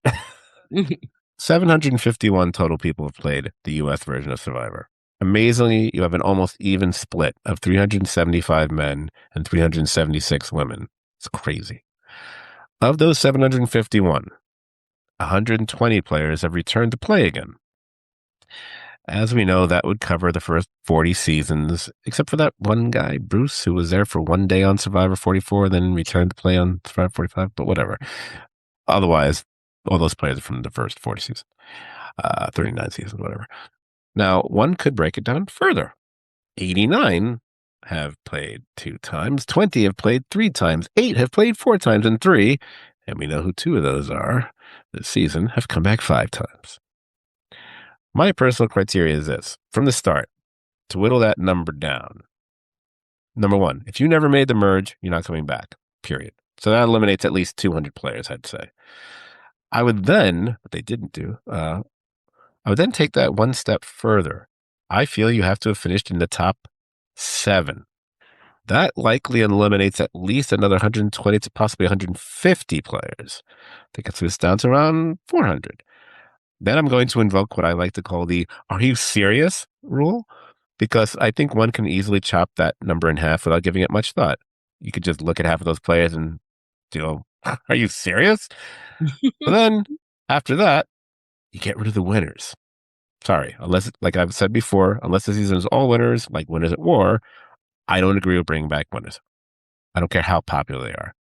Speaker 1: 751 total people have played the US version of Survivor. Amazingly, you have an almost even split of 375 men and 376 women. It's crazy. Of those 751, 120 players have returned to play again. As we know, that would cover the first 40 seasons, except for that one guy, Bruce, who was there for one day on Survivor 44, then returned to play on Survivor 45, but whatever. Otherwise, all those players are from the first 40 seasons, 39 seasons, whatever. Now, one could break it down further. 89 have played 2 times, 20 have played 3 times, 8 have played 4 times, and 3, and we know who 2 of those are this season, have come back 5 times. My personal criteria is this. From the start, to whittle that number down. Number 1, if you never made the merge, you're not coming back, period. So that eliminates at least 200 players, I'd say. I would then, what they didn't do, I would then take that one step further. I feel you have to have finished in the top 7. That likely eliminates at least another 120 to possibly 150 players. I think it's down to around 400. Then I'm going to invoke what I like to call the "Are you serious?" rule, because I think one can easily chop that number in half without giving it much thought. You could just look at half of those players and are you serious? But then after that, you get rid of the winners. Sorry, unless, like I've said before, unless the season is all winners, like Winners at War, I don't agree with bringing back winners. I don't care how popular they are.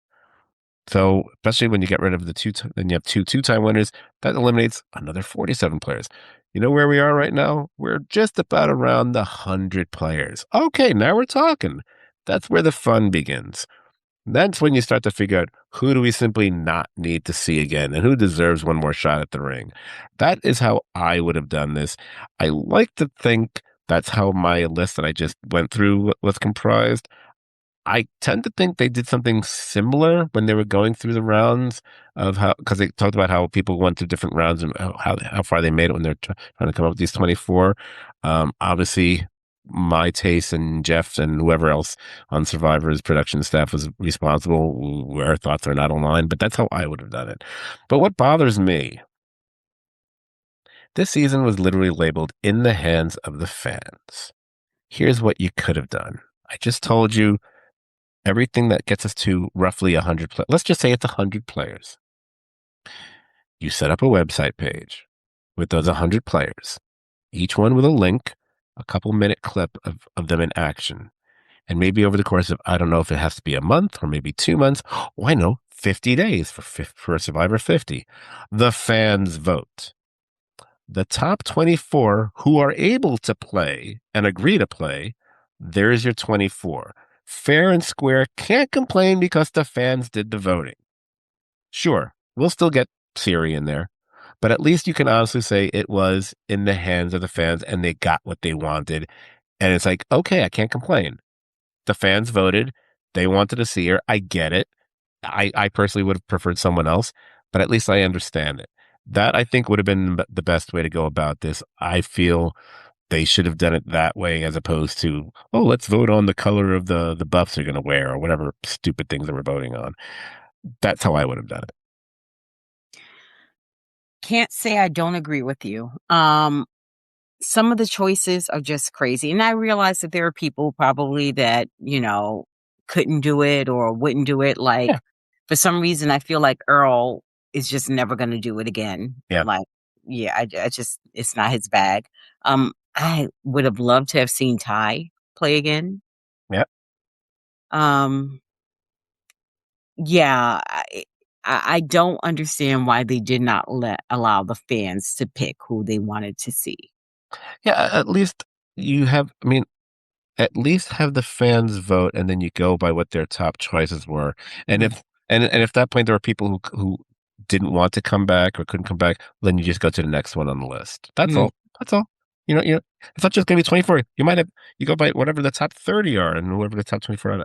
Speaker 1: So, especially when you get rid of the then you have two-time winners, that eliminates another 47 players. You know where we are right now? We're just about around the 100 players. Okay, now we're talking. That's where the fun begins. That's when you start to figure out who do we simply not need to see again and who deserves one more shot at the ring. That is how I would have done this. I like to think that's how my list that I just went through was comprised. I tend to think they did something similar when they were going through the rounds of how, because they talked about how people went through different rounds and how far they made it when they're trying to come up with these 24. Obviously, my taste and Jeff's and whoever else on Survivor's production staff was responsible, where our thoughts are not aligned, but that's how I would have done it. But what bothers me This season was literally labeled in the hands of the fans. Here's what you could have done. I just told you everything that gets us to roughly 100 players. Let's just say it's 100 players. You set up a website page with those 100 players, each one with a link, a couple minute clip of them in action. And maybe over the course of, I don't know if it has to be a month or maybe 2 months. Why no? 50 days for Survivor 50. The fans vote. The top 24 who are able to play and agree to play, there's your 24. Fair and square, can't complain because the fans did the voting. Sure, we'll still get Siri in there, but at least you can honestly say it was in the hands of the fans and they got what they wanted. And it's like, okay, I can't complain. The fans voted. They wanted to see her. I get it. I personally would have preferred someone else, but at least I understand it. That I think would have been the best way to go about this. I feel they should have done it that way as opposed to, oh, let's vote on the color of the buffs they're going to wear or whatever stupid things they were voting on. That's how I would have done it.
Speaker 2: Can't say I don't agree with you. Some of the choices are just crazy. And I realize that there are people probably that, couldn't do it or wouldn't do it. Like,
Speaker 1: Yeah.
Speaker 2: for some reason, I feel like Earl is just never going to do it again.
Speaker 1: Yeah.
Speaker 2: Like, yeah, I just, it's not his bag. I would have loved to have seen Ty play again.
Speaker 1: Yeah.
Speaker 2: Um, yeah, I don't understand why they did not allow the fans to pick who they wanted to see.
Speaker 1: Yeah. At least you have, I mean, at least have the fans vote and then you go by what their top choices were. And
Speaker 2: Mm,
Speaker 1: if at that point there were people who didn't want to come back or couldn't come back, then you just go to the next one on the list. That's
Speaker 2: mm.
Speaker 1: all. That's all. It's not just gonna be 24. You go by whatever the top 30 are and whoever the top 24 are.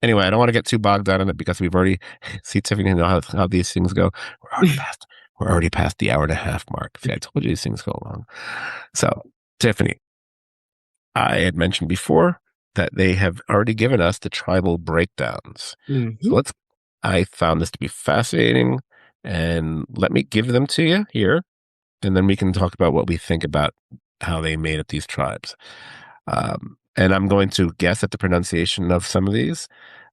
Speaker 1: Anyway, I don't want to get too bogged down in it because we've already see Tiffany know how these things go. We're already past the hour and a half mark. See, I told you these things go long. So, Tiffany, I had mentioned before that they have already given us the tribal breakdowns.
Speaker 2: Mhm.
Speaker 1: So I found this to be fascinating and let me give them to you here. And then we can talk about what we think about how they made up these tribes. And I'm going to guess at the pronunciation of some of these.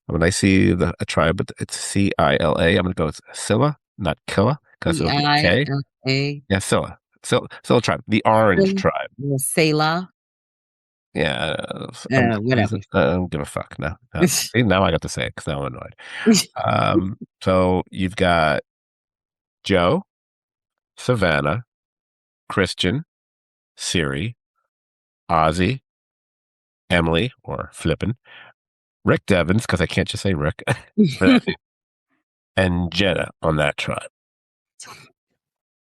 Speaker 1: When I see a tribe, it's Cila. I'm going to go with Scylla, not Killa, because it'll be a K.
Speaker 2: Eila.
Speaker 1: Yeah, Scylla. Scylla tribe, the orange tribe.
Speaker 2: Selah,
Speaker 1: Yeah,
Speaker 2: whatever.
Speaker 1: I don't give a fuck. No, no. See, now I got to say it because now I'm annoyed. So you've got Joe, Savannah, Christian, Siri, Ozzy, Emily, or Flippin, Rick Devens, because I can't just say Rick, and Jenna on that tribe.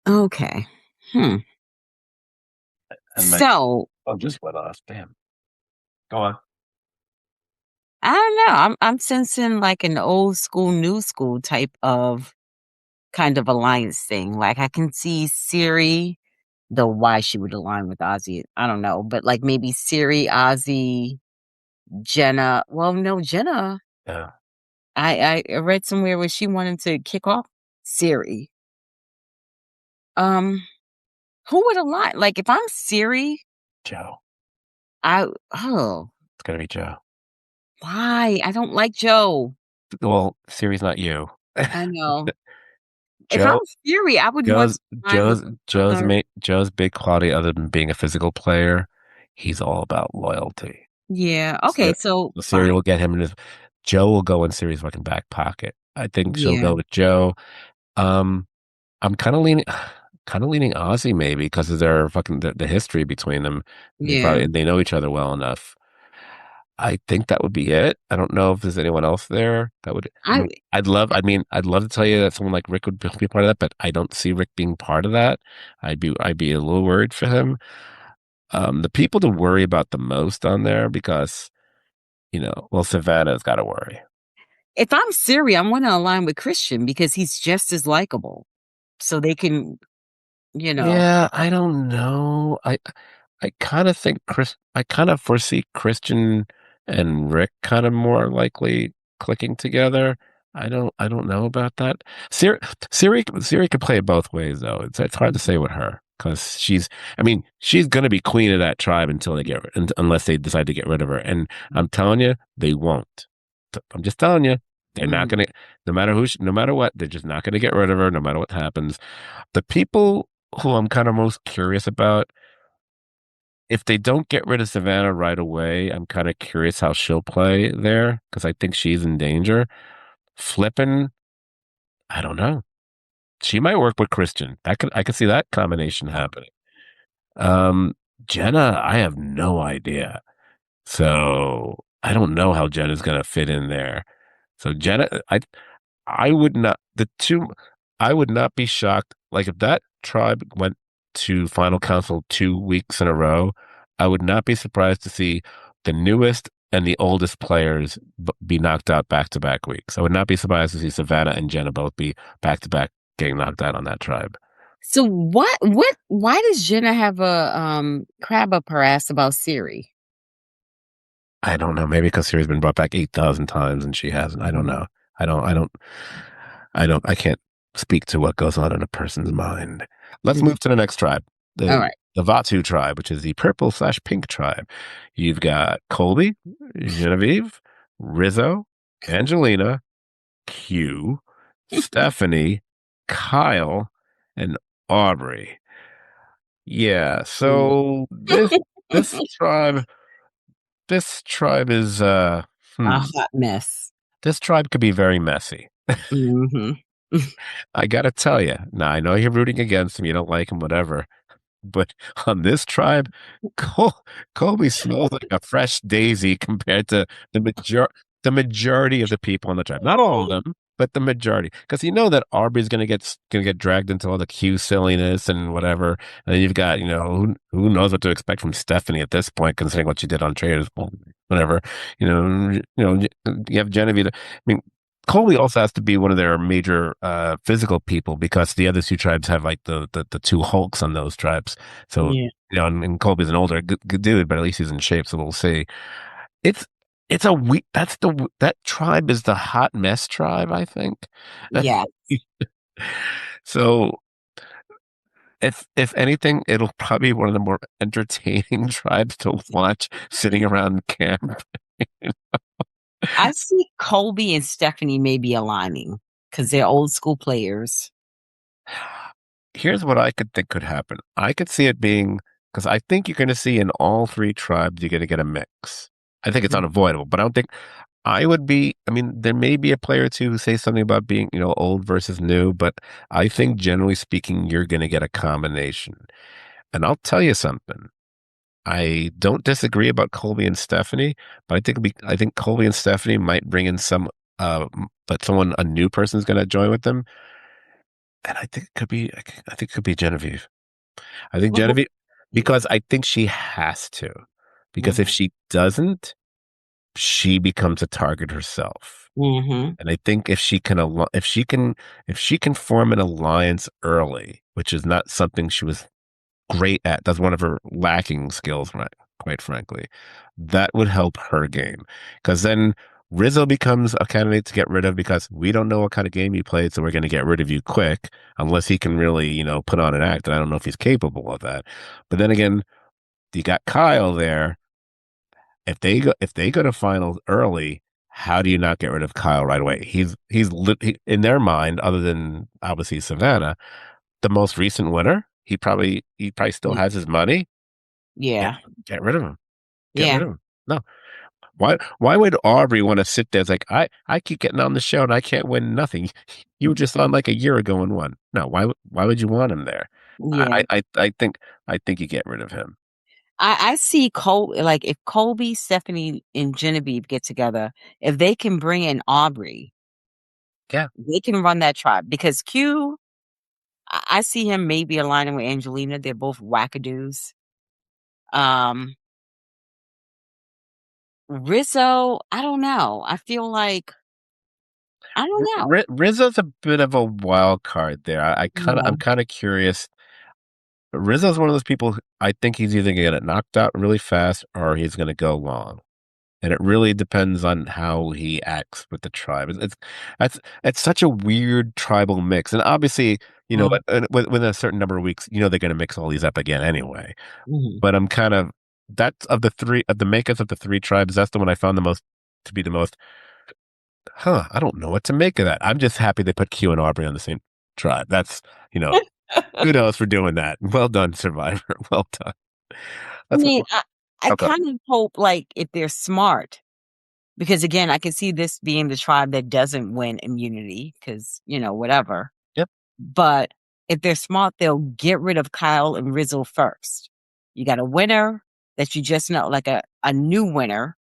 Speaker 2: Okay. Hmm.
Speaker 1: And my
Speaker 2: So,
Speaker 1: phone just went off. Damn. Go on.
Speaker 2: I don't know. I'm sensing like an old school, new school type of kind of alliance thing. Like I can see Siri, though why she would align with Ozzy, I don't know. But like maybe Siri, Ozzy, Jenna. Well, no, Jenna.
Speaker 1: Yeah,
Speaker 2: I read somewhere where she wanted to kick off Siri. Um, who would align? Like if I'm Siri,
Speaker 1: Joe.
Speaker 2: I oh
Speaker 1: It's gonna be Joe.
Speaker 2: why? I don't like Joe.
Speaker 1: Well, Siri's not you.
Speaker 2: I know. If I'm
Speaker 1: Joe,
Speaker 2: Siri, I would want
Speaker 1: Joe's
Speaker 2: to align with other.
Speaker 1: Joe's big quality, other than being a physical player, he's all about loyalty.
Speaker 2: Yeah.
Speaker 1: So,
Speaker 2: Okay. So
Speaker 1: Siri
Speaker 2: fine.
Speaker 1: will get him in his. Joe will go in Siri's fucking back pocket. I think she'll
Speaker 2: Yeah.
Speaker 1: go with Joe. Um, I'm kind of leaning Ozzy maybe because of their fucking the history between them.
Speaker 2: Yeah.
Speaker 1: They know each other well enough. I think that would be it. I don't know if there's anyone else there that would. I
Speaker 2: I
Speaker 1: mean, I'd love to tell you that someone like Rick would be part of that, but I don't see Rick being part of that. I'd be a little worried for him. The people to worry about the most on there because well, Savannah's got to worry.
Speaker 2: if I'm Siri, I want to align with Christian because he's just as likable. So they can, you know.
Speaker 1: Yeah, I don't know. I kind of think I kind of foresee Christian and Rick kind of more likely clicking together. I don't know about that. Siri could play it both ways though. It's hard to say with her. because I mean, she's going to be queen of that tribe until unless they decide to get rid of her. And I'm telling you, they won't. I'm just telling you, they're not
Speaker 2: Mm.
Speaker 1: going to, no matter what, they're just not going to get rid of her, no matter what happens. The people who I'm kind of most curious about, if they don't get rid of Savannah right away, I'm kind of curious how she'll play there because I think she's in danger. Flipping, I don't know. She might work with Christian. I could see that combination happening. Um, Jenna, I have no idea. So I don't know how Jenna's gonna fit in there. So Jenna, I would not the two I would not be shocked. Like if that tribe went to final council 2 weeks in a row, I would not be surprised to see the newest and the oldest players be knocked out back to back weeks. I would not be surprised to see Savannah and Jenna both be back to back getting knocked out on that tribe.
Speaker 2: So why does Jenna have a crab up her ass about Siri?
Speaker 1: I don't know. Maybe because Siri's been brought back 8,000 times and she hasn't. I don't
Speaker 2: Mhm.
Speaker 1: know. I don't, I don't, I can't speak to what goes on in a person's mind. Let's
Speaker 2: Mhm.
Speaker 1: move to the next tribe,
Speaker 2: All
Speaker 1: the
Speaker 2: right.
Speaker 1: the Vatu tribe, which is the purple/pink tribe. You've got Colby, Genevieve, Rizzo, Angelina, Q, Stephanie, Kyle, and Aubrey. Yeah,
Speaker 2: Yeah.
Speaker 1: so this tribe is
Speaker 2: A
Speaker 1: hmm,
Speaker 2: hot mess.
Speaker 1: this tribe could be very messy.
Speaker 2: Mhm.
Speaker 1: I gotta tell you. Now I know you're rooting against him, you don't like him, whatever. But on this tribe, Col- Colby smells like a fresh daisy compared to the majority of the people on the tribe. Not all of them, but the majority. Because you know that Aubrey's gonna get dragged into all the Q silliness and whatever. And then you've got, who knows what to expect from Stephanie at this point, considering what she did on Traders, whatever. You have Genevieve. I mean, Colby also has to be one of their major physical people because the other two tribes have like the two Hulks on those tribes. So,
Speaker 2: Yeah.
Speaker 1: and Colby's an older good dude, but at least he's in shape. So we'll see. It's it's a we that tribe is the hot mess tribe, I think.
Speaker 2: Yeah.
Speaker 1: So if anything, it'll probably be one of the more entertaining tribes to watch sitting around camp.
Speaker 2: I see Colby and Stephanie maybe aligning because they're old school players.
Speaker 1: Here's what I could think could happen. I could see it being because I think you're going to see in all three tribes you're going to get a mix. I think it's
Speaker 2: Mhm.
Speaker 1: unavoidable, but I don't think I would be. I mean, there may be a player or two who say something about being, old versus new, but I think generally speaking, you're going to get a combination. And I'll tell you something. I don't disagree about Colby and Stephanie, but I think Colby and Stephanie might bring in but a new person is going to join with them, and I think it could be Genevieve. I think
Speaker 2: Well,
Speaker 1: Genevieve, because I think she has to. Because if
Speaker 2: mhm.
Speaker 1: she doesn't, she becomes a target herself.
Speaker 2: Mhm.
Speaker 1: And I think if she can form an alliance early, which is not something she was great at, that's one of her lacking skills, right? Quite frankly, that would help her game. Because then Rizzo becomes a candidate to get rid of because we don't know what kind of game you played, so we're going to get rid of you quick unless he can really, put on an act. And I don't know if he's capable of that. But then again, you got Kyle there. If they go to finals early, how do you not get rid of Kyle right away? In their mind, other than obviously Savannah, the most recent winner. He probably still
Speaker 2: Mm.
Speaker 1: has his money. Get
Speaker 2: Yeah.
Speaker 1: get rid of him. Get
Speaker 2: Yeah.
Speaker 1: rid of him. No. Why would Aubrey want to sit there? It's like I keep getting on the show and I can't win nothing. You were just on like a year ago and won. No, why would you want him there?
Speaker 2: Yeah.
Speaker 1: I think you get rid of him.
Speaker 2: I see like if Colby, Stephanie, and Genevieve get together, if they can bring in Aubrey,
Speaker 1: Yeah.
Speaker 2: they can run that tribe because I see him maybe aligning with Angelina. They're both wackadoos. Um, Rizzo, I don't know. I feel like I don't know.
Speaker 1: Rizzo's a bit of a wild card there.
Speaker 2: Yeah.
Speaker 1: I'm kind of curious. Rizzo's one of those people. I think he's either going to get knocked out really fast or he's going to go long. and it really depends on how he acts with the tribe. It's such a weird tribal mix, and obviously,
Speaker 2: Mm,
Speaker 1: within a certain number of weeks, they're going to mix all these up again anyway.
Speaker 2: mhm.
Speaker 1: But I'm kind of that's of the makeup of the three tribes. That's the one I found the most to be the most. Huh? I don't know what to make of that. I'm just happy they put Q and Aubrey on the same tribe. That's you know, kudos for doing that. Well done, Survivor. Well done.
Speaker 2: I
Speaker 1: Let's
Speaker 2: mean,
Speaker 1: move.
Speaker 2: I
Speaker 1: Okay.
Speaker 2: kind of hope, like, if they're smart, because again, I can see this being the tribe that doesn't win immunity because, whatever.
Speaker 1: Yep.
Speaker 2: But if they're smart, they'll get rid of Kyle and Rizzo first. You got a winner that you just know, like a new winner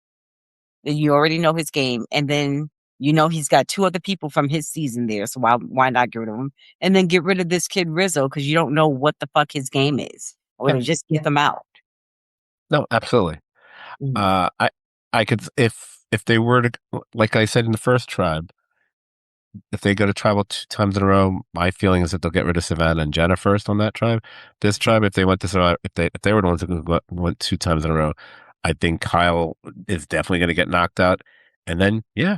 Speaker 2: that you already know his game, and then he's got two other people from his season there. So why not get rid of him? And then get rid of this kid Rizzo because you don't know what the fuck his game is. Or
Speaker 1: Yeah.
Speaker 2: to just get them out.
Speaker 1: No, absolutely.
Speaker 2: Mhm.
Speaker 1: Uh, I I could if they were to like I said in the first tribe, if they go to tribal two times in a row, my feeling is that they'll get rid of Savannah and Jenna first on that tribe. This tribe, if they went to survive, if they were the ones who went two times in a row, I think Kyle is definitely going to get knocked out, and then yeah,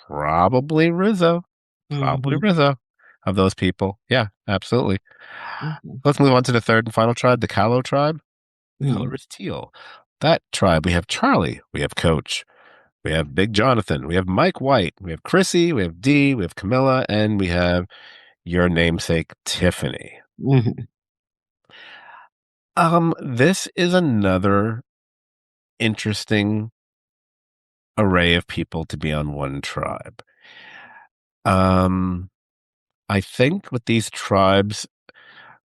Speaker 1: probably Rizzo, probably
Speaker 2: Mhm.
Speaker 1: Rizzo of those people. Yeah, absolutely.
Speaker 2: Mhm.
Speaker 1: Let's move on to the third and final tribe, the Callow tribe. The
Speaker 2: Mhm.
Speaker 1: color is teal. That tribe, we have Charlie, we have Coach, we have Big Jonathan, we have Mike White, we have Chrissy, we have Dee, we have Camilla, and we have your namesake, Tiffany.
Speaker 2: Mhm.
Speaker 1: This is another interesting array of people to be on one tribe. Um, I think with these tribes,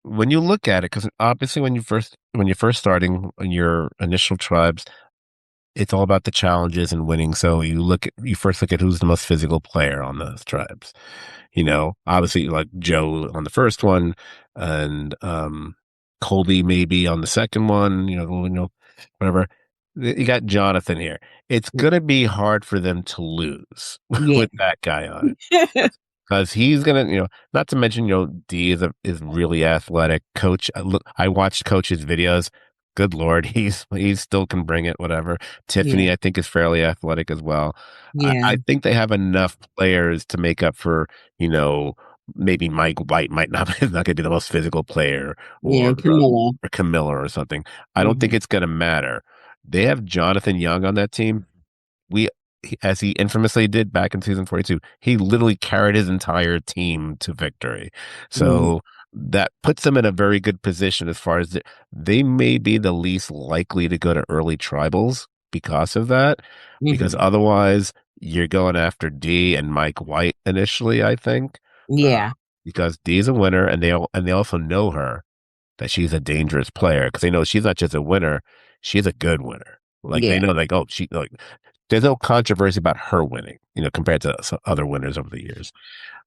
Speaker 1: when you look at it, because obviously when you're first starting in your initial tribes, it's all about the challenges and winning. So you first look at who's the most physical player on those tribes. Obviously like Joe on the first one and Colby maybe on the second one, whatever. You got Jonathan here. It's gonna be hard for them to lose
Speaker 2: Yeah.
Speaker 1: with that guy on it. Because he's gonna, not to mention, D is really athletic. Coach, I watched Coach's videos. Good Lord, he still can bring it. Whatever.
Speaker 2: Yeah.
Speaker 1: Tiffany, I think, is fairly athletic as well.
Speaker 2: Yeah.
Speaker 1: I think they have enough players to make up for, you know, maybe Mike White might not not going to be the most physical player,
Speaker 2: Yeah. Camilla.
Speaker 1: or Camilla or something. I don't think
Speaker 2: Mhm.
Speaker 1: it's going to matter. They have Jonathan Young on that team. We as he infamously did back in season 42, he literally carried his entire team to victory.
Speaker 2: Mhm.
Speaker 1: So that puts them in a very good position as far as they may be the least likely to go to early tribals because of that. Because
Speaker 2: Mhm.
Speaker 1: otherwise, you're going after D and Mike White initially, I think, uh,
Speaker 2: Yeah.
Speaker 1: because D is a winner, and they also know her that she's a dangerous player because they know she's not just a winner, she's a good winner. Like they
Speaker 2: Yeah.
Speaker 1: know, like oh, she like there's no controversy about her winning, compared to some other winners over the years.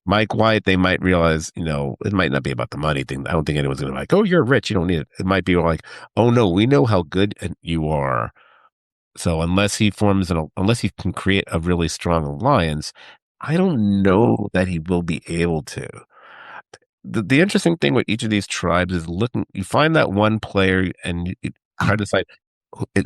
Speaker 1: Mike White, they might realize, it might not be about the money thing. I don't think anyone's going to be like, oh, you're rich, you don't need it. It might be like, oh no, we know how good you are. So unless he can create a really strong alliance, I don't know that he will be able to. The interesting thing with each of these tribes is you find that one player and you try to decide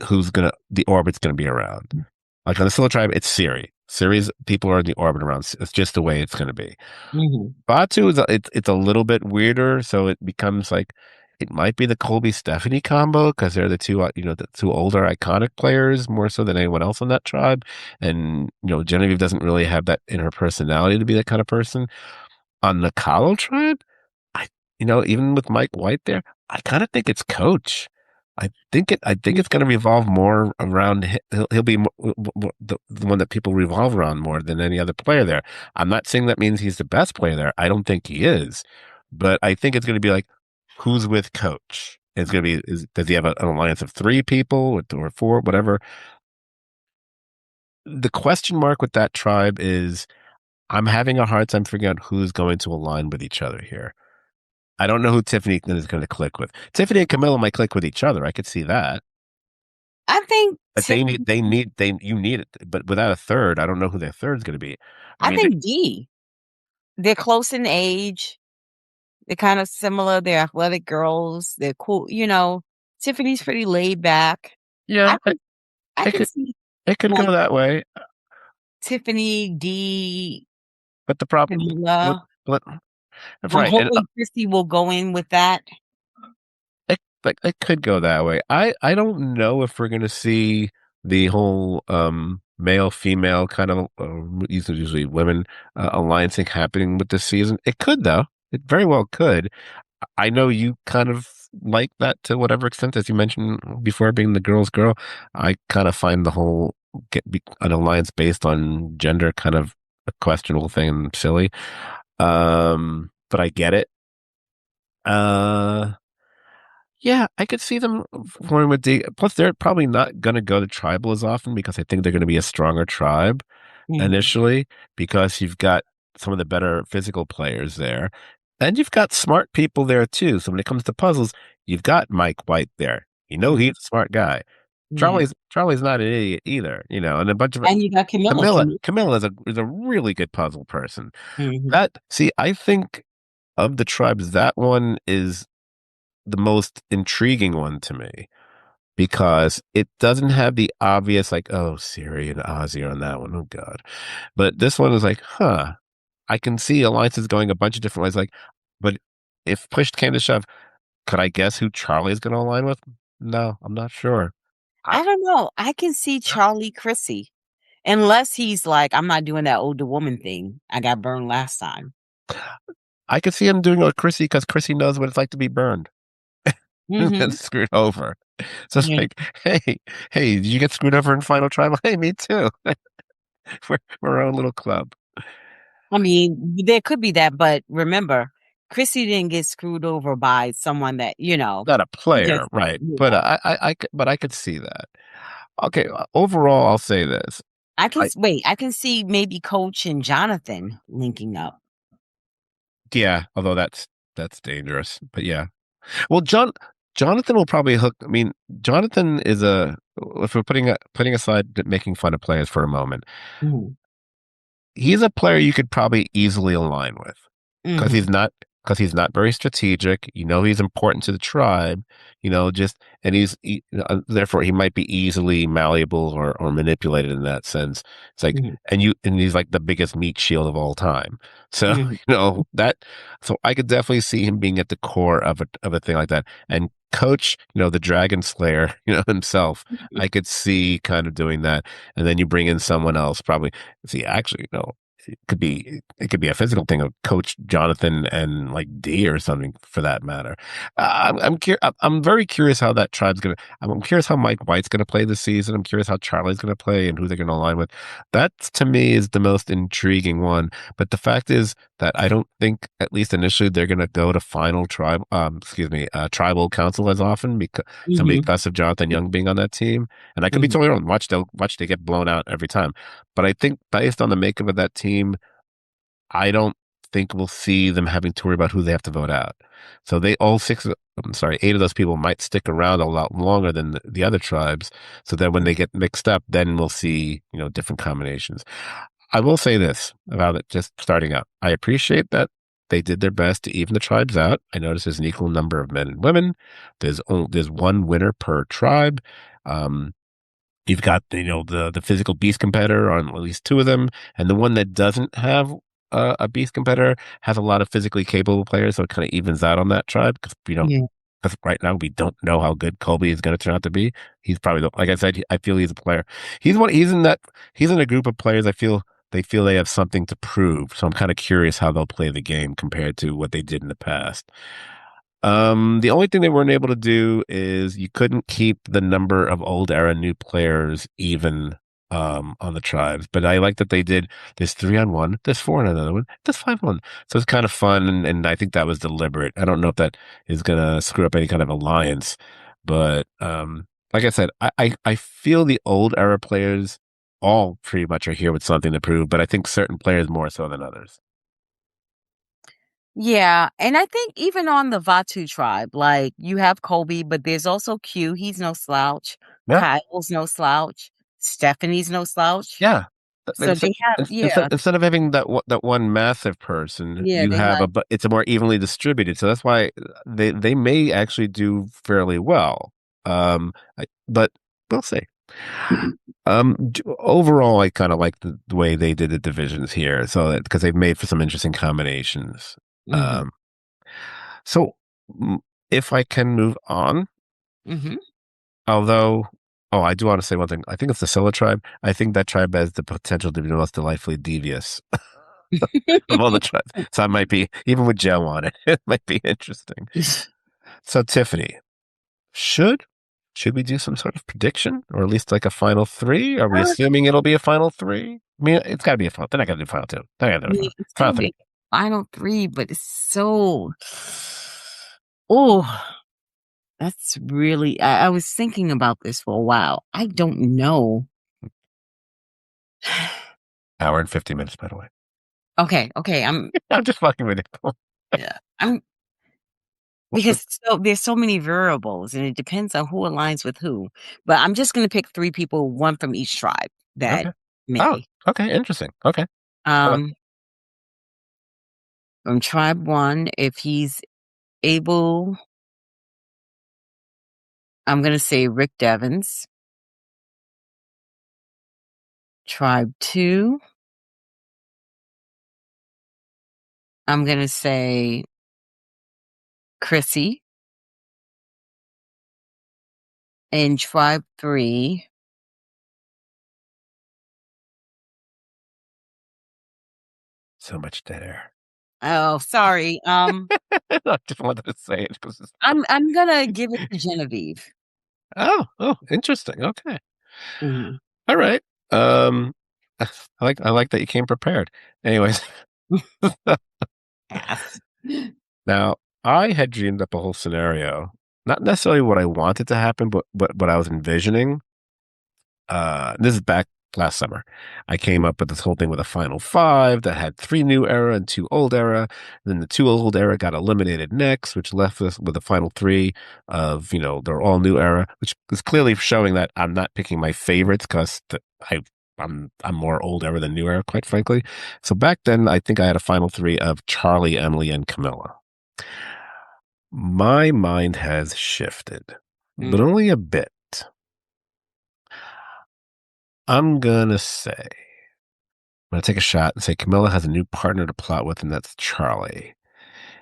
Speaker 1: who's the orbit's gonna be around. Like on the Scylla tribe, it's Siri. Siri's people are in the orbit around. It's just the way it's gonna be.
Speaker 2: Mhm.
Speaker 1: Batu it's a little bit weirder, so it becomes like it might be the Colby Stephanie combo because they're the two older iconic players more so than anyone else on that tribe, and Genevieve doesn't really have that in her personality to be that kind of person. On the Kahlo tribe, I, even with Mike White there, I kind of think it's Coach. I think it's going to revolve more around. He'll be the one that people revolve around more than any other player there. I'm not saying that means he's the best player there. I don't think he is, but I think it's going to be like, who's with Coach? It's going to be, does he have an alliance of three people or four, whatever? The question mark with that tribe is, I'm having a hard time figuring out who's going to align with each other here. I don't know who Tiffany is going to click with. Tiffany and Camilla might click with each other. I could see that.
Speaker 2: I think
Speaker 1: But you need it. But without a third, I don't know who their third's going to be. I
Speaker 2: I
Speaker 1: mean,
Speaker 2: think D. They're close in age. They're kind of similar. They're athletic girls. They're cool. Tiffany's pretty laid back. I
Speaker 1: yeah,
Speaker 2: could I
Speaker 1: I
Speaker 2: can
Speaker 1: could,
Speaker 2: see.
Speaker 1: It could
Speaker 2: Like
Speaker 1: go that way,
Speaker 2: Tiffany D.
Speaker 1: but the problem with
Speaker 2: Camilla.
Speaker 1: but
Speaker 2: I'm
Speaker 1: right, and
Speaker 2: hoping Chrissy will go in with that.
Speaker 1: it could go that way. I don't know if we're gonna see the whole male female kind of usually women alliance thing happening with this season. It could though. It very well could. I know you kind of like that to whatever extent, as you mentioned before, being the girl's girl. I kind of find the whole an alliance based on gender kind of a questionable thing and silly. But I get it. Uh, yeah, I could see them forming with the. Plus, they're probably not going to go to tribal as often because I think they're going to be a stronger tribe
Speaker 2: Mhm,
Speaker 1: initially because you've got some of the better physical players there. And you've got smart people there too. So when it comes to puzzles, you've got Mike White there. You know he's
Speaker 2: mhm,
Speaker 1: a smart guy.
Speaker 2: yeah,
Speaker 1: Charlie's not an idiot either, and a bunch of
Speaker 2: and you got Camilla.
Speaker 1: Camilla is a really good puzzle person.
Speaker 2: Mhm.
Speaker 1: That see, I think of the tribes, that one is the most intriguing one to me because it doesn't have the obvious like, oh, Siri and Ozzy are on that one. Oh God. But this one is like, huh, I can see alliances going a bunch of different ways. Like, but if push came to shove, could I guess who Charlie is going to align with? No, I'm not sure. I,
Speaker 2: I don't know. I can see Charlie Chrissy, unless he's like, "I'm not doing that older woman thing. I got burned last time."
Speaker 1: I could see him doing it with Chrissy because Chrissy knows what it's like to be burned and
Speaker 2: Mhm.
Speaker 1: screwed over. So it's
Speaker 2: Yeah.
Speaker 1: like, hey, did you get screwed over in Final Tribal? Hey, me too. We're our own little club.
Speaker 2: I mean, there could be that, but remember, Chrissy didn't get screwed over by someone that,
Speaker 1: Not a
Speaker 2: he
Speaker 1: player,
Speaker 2: just
Speaker 1: right? But
Speaker 2: yeah.
Speaker 1: but I could see that. Okay, overall, I'll say this. I
Speaker 2: I can see maybe Coach and Jonathan linking up.
Speaker 1: Yeah, although that's dangerous. But yeah. Well, Jonathan will probably hook. I mean, Jonathan is a if we're putting aside making fun of players for a moment,
Speaker 2: Mhm,
Speaker 1: he's a player you could probably easily align with because
Speaker 2: mhm,
Speaker 1: he's not very strategic. He's important to the tribe. Just and therefore he might be easily malleable or manipulated in that sense. It's like
Speaker 2: mhm,
Speaker 1: and he's like the biggest meat shield of all time. So
Speaker 2: mhm,
Speaker 1: that so I could definitely see him being at the core of a thing like that. And Coach, the Dragon Slayer, himself, I could see kind of doing that. And then you bring in someone else, probably. See, actually, it could be a physical thing of Coach Jonathan and like D or something for that matter. I'm very curious how that tribe's gonna. I'm curious how Mike White's gonna play this season. I'm curious how Charlie's gonna play and who they're gonna align with. That to me is the most intriguing one. But the fact is that I don't think, at least initially, they're gonna go to final tribal council as often
Speaker 2: mhm,
Speaker 1: because of Jonathan Young being on that team. And I could be
Speaker 2: mhm.
Speaker 1: totally wrong. Watch they get blown out every time. But I think based on the makeup of that team, I don't think we'll see them having to worry about who they have to vote out. So I'm sorry, eight of those people might stick around a lot longer than the other tribes. So that when they get mixed up, then we'll see, different combinations. I will say this about it just starting out. I appreciate that they did their best to even the tribes out. I notice there's an equal number of men and women. There's one winner per tribe. Um, You've got the physical beast competitor on at least two of them, and the one that doesn't have a beast competitor has a lot of physically capable players, so it kind of evens out on that tribe because we don't.
Speaker 2: Yeah.
Speaker 1: Because right now we don't know how good Colby is going to turn out to be. He's probably like I said. I feel he's a player. He's one. He's in that. He's in a group of players. I feel they have something to prove. So I'm kind of curious how they'll play the game compared to what they did in the past. The only thing they weren't able to do is you couldn't keep the number of old era new players even on the tribes. But I like that they did there's 3-on-1, there's 4 on another one, there's 5-on. So it's kind of fun and I think that was deliberate. I don't know if that is gonna screw up any kind of alliance, but like I said, I feel the old era players all pretty much are here with something to prove, but I think certain players more so than others.
Speaker 2: Yeah, and I think even on the Vatu tribe, like, you have Kobe, but there's also Q, he's no slouch.
Speaker 1: Yeah.
Speaker 2: Kyle's no slouch. Stephanie's no slouch.
Speaker 1: Yeah.
Speaker 2: So they have
Speaker 1: Instead of having that one massive person,
Speaker 2: yeah,
Speaker 1: you
Speaker 2: they
Speaker 1: have
Speaker 2: have
Speaker 1: but it's a more evenly distributed. So that's why they may actually do fairly well. But we'll see. Overall, I kind of like the way they did the divisions here, so that because they've made for some interesting combinations.
Speaker 2: Mhm.
Speaker 1: Um, so mm, if I can move on,
Speaker 2: Mhm.
Speaker 1: although, oh, I do want to say one thing. I think it's the Scylla tribe. I think that tribe has the potential to be the most delightfully devious of all the tribes. So I might be, even with Joe on it, it might be interesting. So Tiffany, should should we do some sort of prediction, or at least like a final three? Are we
Speaker 2: Uh,
Speaker 1: assuming it'll be a final three? I mean, it's got to be a final. They're not going to do final two. They're not going to do
Speaker 2: yeah,
Speaker 1: a
Speaker 2: it's
Speaker 1: final
Speaker 2: gonna be
Speaker 1: three.
Speaker 2: final 3, but it's so oh, that's really I was thinking about this for a while. I don't know.
Speaker 1: Hour and 50 minutes, by the way.
Speaker 2: Okay, okay,
Speaker 1: I'm just fucking with you.
Speaker 2: yeah, I'm because there's so many variables, and it depends on who aligns with who, but I'm just gonna pick 3 people, 1 from each tribe that
Speaker 1: Okay. Oh,
Speaker 2: may.
Speaker 1: okay. Interesting. Okay. I like.
Speaker 2: Um, from tribe 1, if he's able, I'm gonna say Rick Devens. Tribe 2, I'm gonna say Chrissy. And tribe 3,
Speaker 1: So much dead air.
Speaker 2: oh, sorry,
Speaker 1: I just wanted to say it because it's.
Speaker 2: I'm gonna give it to Genevieve.
Speaker 1: Oh, interesting. Okay.
Speaker 2: Mhm.
Speaker 1: All right. Um, I like that you came prepared. Anyways,
Speaker 2: Pass.
Speaker 1: now I had dreamed up a whole scenario, not necessarily what I wanted to happen, but what I was envisioning. This is back last summer. I came up with this whole thing with a final five that had three new era and two old era. Then the two old era got eliminated next, which left us with a final three of, they're all new era, which is clearly showing that I'm not picking my favorites because I'm more old era than new era, quite frankly. So back then, I think I had a final three of Charlie, Emily, and Camilla. My mind has shifted, but
Speaker 2: Mm,
Speaker 1: only a bit. I'm gonna say I'm going to take a shot and say Camilla has a new partner to plot with, and that's Charlie.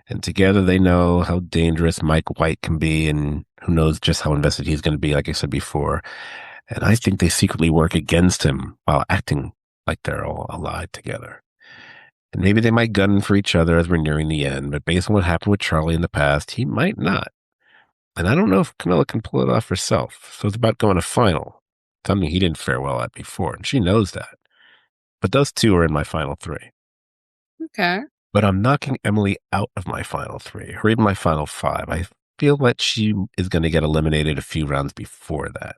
Speaker 1: And together they know how dangerous Mike White can be, and who knows just how invested he's going to be, like I said before. And I think they secretly work against him while acting like they're all allied together. And maybe they might gun for each other as we're nearing the end, but based on what happened with Charlie in the past, he might not. And I don't know if Camilla can pull it off herself. So it's about going to final, something he didn't fare well at before, and she knows that. But those two are in my final three.
Speaker 2: okay.
Speaker 1: But I'm knocking Emily out of my final three, or even my final five. I feel that she is going to get eliminated a few rounds before that.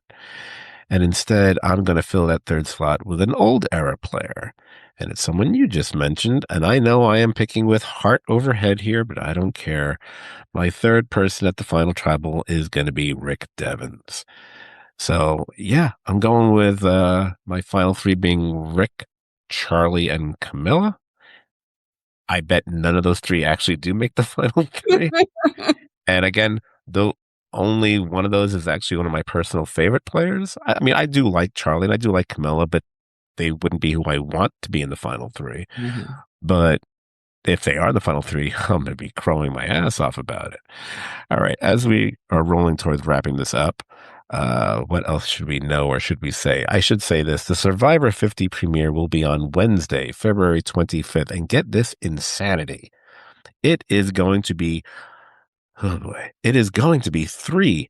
Speaker 1: And instead, I'm going to fill that third slot with an old era player. And it's someone you just mentioned. And I know I am picking with heart over head here, but I don't care. My third person at the final tribal is going to be Rick Devens. So, yeah, I'm going with my final three being Rick, Charlie, and Camilla. I bet none of those three actually do make the final three. And again, though only one of those is actually one of my personal favorite players. I mean, I do like Charlie and I do like Camilla, but they wouldn't be who I want to be in the final three.
Speaker 2: Mhm.
Speaker 1: But if they are in the final three, I'm going to be crowing my ass off about it. All right. As we are rolling towards wrapping this up, what else should we know or should we say? I should say this. The Survivor 50 premiere will be on Wednesday, February 25th. And get this insanity. It is going to be, oh boy, it is going to be 3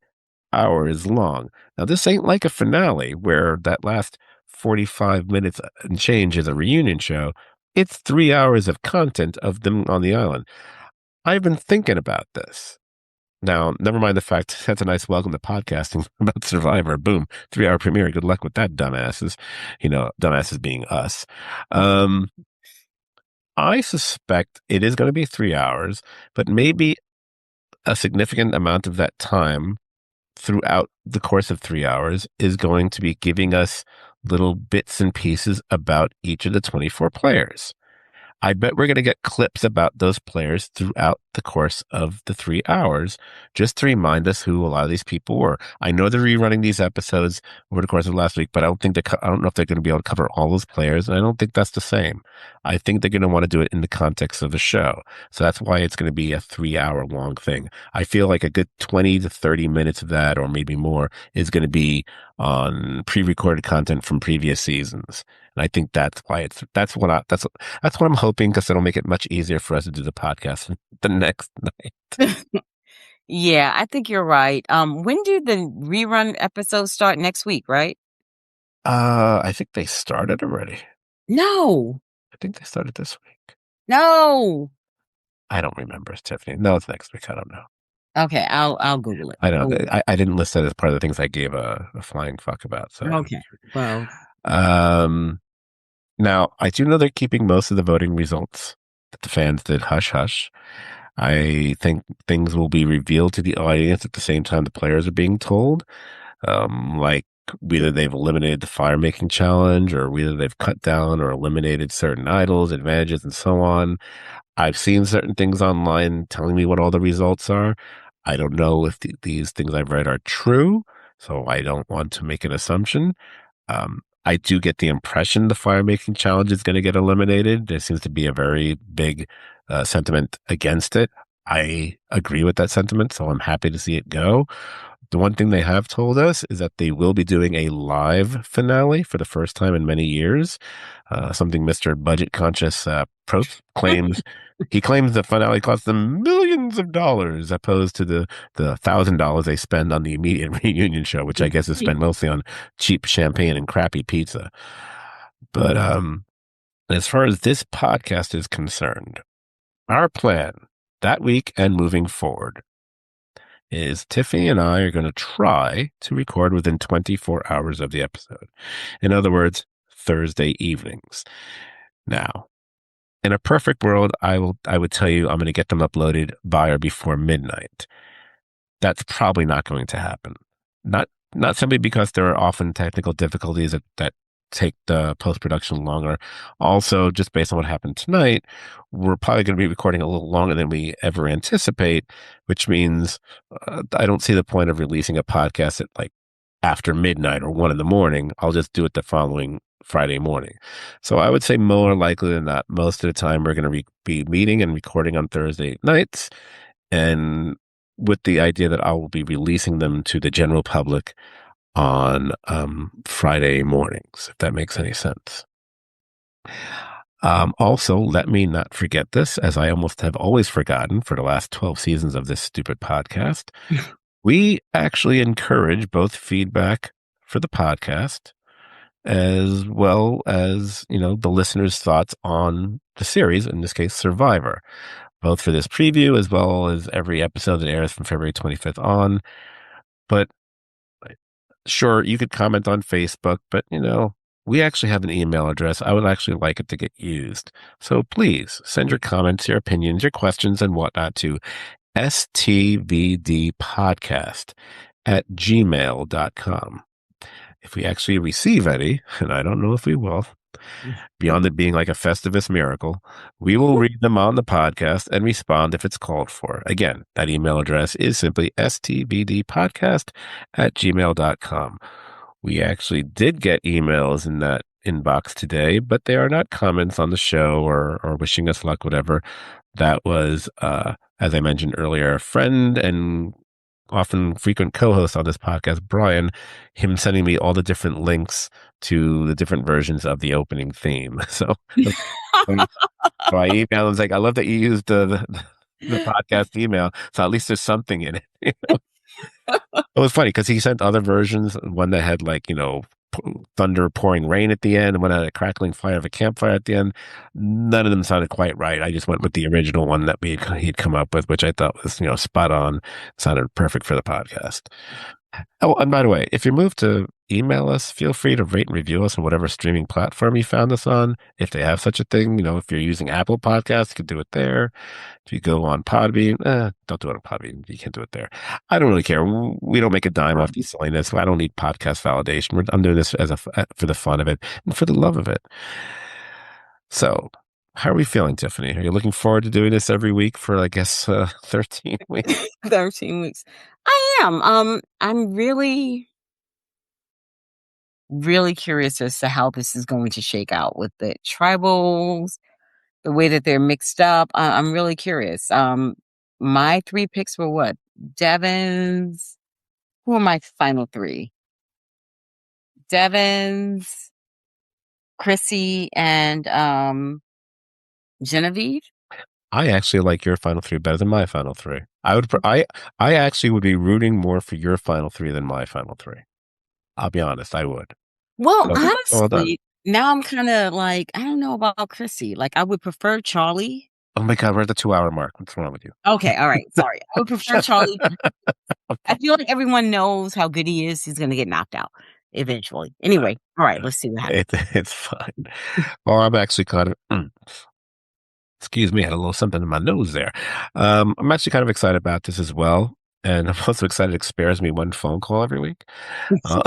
Speaker 1: hours long. Now, this ain't like a finale where that last 45 minutes and change is a reunion show. It's 3 hours of content of them on the island. I've been thinking about this. Now, never mind the fact that's a nice welcome to podcasting about Survivor. Boom, 3 hour premiere. Good luck with that, dumbasses. Dumbasses being us. Um, I suspect it is going to be 3 hours, but maybe a significant amount of that time throughout the course of 3 hours is going to be giving us little bits and pieces about each of the 24 players. I bet we're going to get clips about those players throughout the course of the 3 hours, just to remind us who a lot of these people were. I know they're rerunning these episodes over the course of last week, but I don't know if they're going to be able to cover all those players, and I don't think that's the same. I think they're going to want to do it in the context of the show. So that's why it's going to be a 3 hour long thing. I feel like a good 20 to 30 minutes of that, or maybe more, is going to be on pre-recorded content from previous seasons. And I think that's what I'm hoping, because it'll make it much easier for us to do the podcast the next night.
Speaker 2: Yeah, I think you're right. When do the rerun episodes start next week, right?
Speaker 1: I think they started already.
Speaker 2: No.
Speaker 1: I think they started this week.
Speaker 2: No.
Speaker 1: I don't remember, Tiffany. No, it's next week. I don't know.
Speaker 2: Okay, I'll Google it.
Speaker 1: I don't.
Speaker 2: Oh,
Speaker 1: I didn't list that as part of the things I gave a flying fuck about. So I don't.
Speaker 2: okay. Well,
Speaker 1: Um. Now I do know they're keeping most of the voting results that the fans did hush hush. I think things will be revealed to the audience at the same time the players are being told. Like whether they've eliminated the fire making challenge, or whether they've cut down or eliminated certain idols, advantages, and so on. I've seen certain things online telling me what all the results are. I don't know if these things I've read are true, so I don't want to make an assumption. I do get the impression the fire making challenge is going to get eliminated. There seems to be a very big sentiment against it. I agree with that sentiment, so I'm happy to see it go. The one thing they have told us is that they will be doing a live finale for the first time in many years. Something Mr. Budget Conscious claims. He claims the finale cost them millions of dollars, opposed to the $1,000 they spend on the immediate reunion show, which I guess is spent mostly on cheap champagne and crappy pizza. But as far as this podcast is concerned, our plan that week and moving forward is Tiffany and I are going to try to record within 24 hours of the episode. In other words, Thursday evenings. Now, in a perfect world, I would tell you I'm going to get them uploaded by or before midnight. That's probably not going to happen. Not not simply because there are often technical difficulties that take the post-production longer. Also, just based on what happened tonight, we're probably going to be recording a little longer than we ever anticipate, which means I don't see the point of releasing a podcast at like after midnight or 1 in the morning. I'll just do it the following Friday morning. So I would say more likely than not, most of the time we're going to be meeting and recording on Thursday nights, and with the idea that I will be releasing them to the general public on Friday mornings, if that makes any sense. Also, let me not forget this, as I almost have always forgotten for the last 12 seasons of this stupid podcast. We actually encourage both feedback for the podcast as well as, the listeners' thoughts on the series, in this case, Survivor, both for this preview as well as every episode that airs from February 25th on. But sure, you could comment on Facebook, but we actually have an email address. I would actually like it to get used. So please send your comments, your opinions, your questions, and whatnot to stvdpodcast@gmail.com. If we actually receive any, and I don't know if we will, beyond it being like a Festivus miracle, we will read them on the podcast and respond if it's called for. Again, that email address is simply stvdpodcast@gmail.com. We actually did get emails in that inbox today, but they are not comments on the show or wishing us luck, whatever. That was, as I mentioned earlier, a friend and often frequent co-host on this podcast, Brian, him sending me all the different links to the different versions of the opening theme. So, so I emailed him, I was like, I love that you used the podcast email. So at least there's something in it. It was funny because he sent other versions, one that had like, thunder pouring rain at the end, and one had a crackling fire of a campfire at the end. None of them sounded quite right. I just went with the original one that he'd come up with, which I thought was, spot on. Sounded perfect for the podcast. Oh, and by the way, if you move to email us, feel free to rate and review us on whatever streaming platform you found us on, if they have such a thing. If you're using Apple Podcasts, you can do it there. If you go on Podbean, don't do it on Podbean. You can't do it there. I don't really care. We don't make a dime off these silliness. I don't need podcast validation. I'm doing this for the fun of it and for the love of it. So How are we feeling, Tiffany? Are you looking forward to doing this every week for, I guess, 13 weeks?
Speaker 2: 13 weeks. I am. I'm really, really curious as to how this is going to shake out with the tribals, the way that they're mixed up. I'm really curious. My three picks were what? Devon's. Who are my final three? Devon's, Chrissy, and Genevieve.
Speaker 1: I actually like your final three better than my final three. I actually would be rooting more for your final three than my final three. I'll be honest, I would.
Speaker 2: Well,
Speaker 1: So well done.
Speaker 2: honestly, now I'm kinda like, I don't know about Chrissy. Like, I would prefer Charlie.
Speaker 1: Oh my God, we're at the 2 hour mark. What's wrong with you?
Speaker 2: Okay, alright, sorry. I would prefer Charlie. I feel like everyone knows how good he is. He's gonna get knocked out eventually. Anyway, alright, let's see what happens.
Speaker 1: It's fine. Or I'm actually kind of excuse me, I had a little something in my nose there. I'm actually kind of excited about this as well, and I'm also excited it spares me one phone call every week. Uh,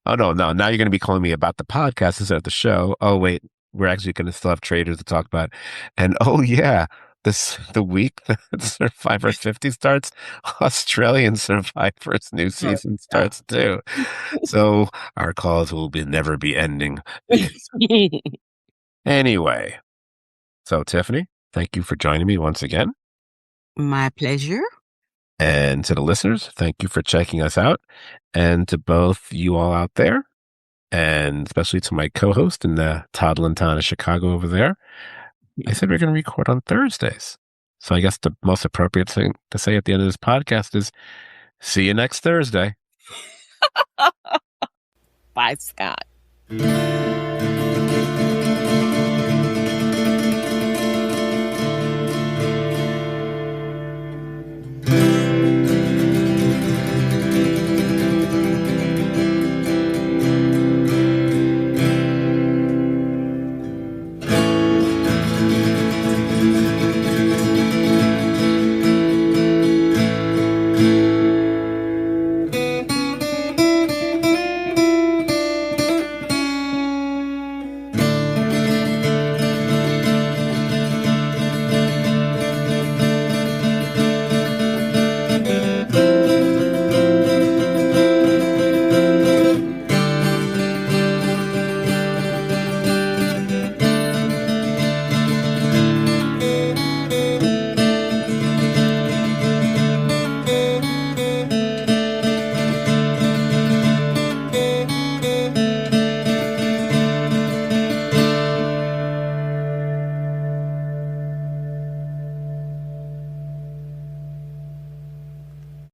Speaker 1: oh no, no, now you're going to be calling me about the podcast instead of the show. Oh wait, we're actually going to still have traders to talk about, and oh yeah, this the week that Survivor 50 starts, Australian Survivor's new
Speaker 2: Oh,
Speaker 1: season
Speaker 2: stop.
Speaker 1: starts too. So our calls will be never be ending. Anyway, so Tiffany, thank you for joining me once again.
Speaker 2: My pleasure.
Speaker 1: And to the listeners, thank you for checking us out. And to both you all out there, and especially to my co host in the toddling town of Chicago over there, I said we're going to record on Thursdays. So I guess the most appropriate thing to say at the end of this podcast is see you next Thursday.
Speaker 2: Bye, Scott.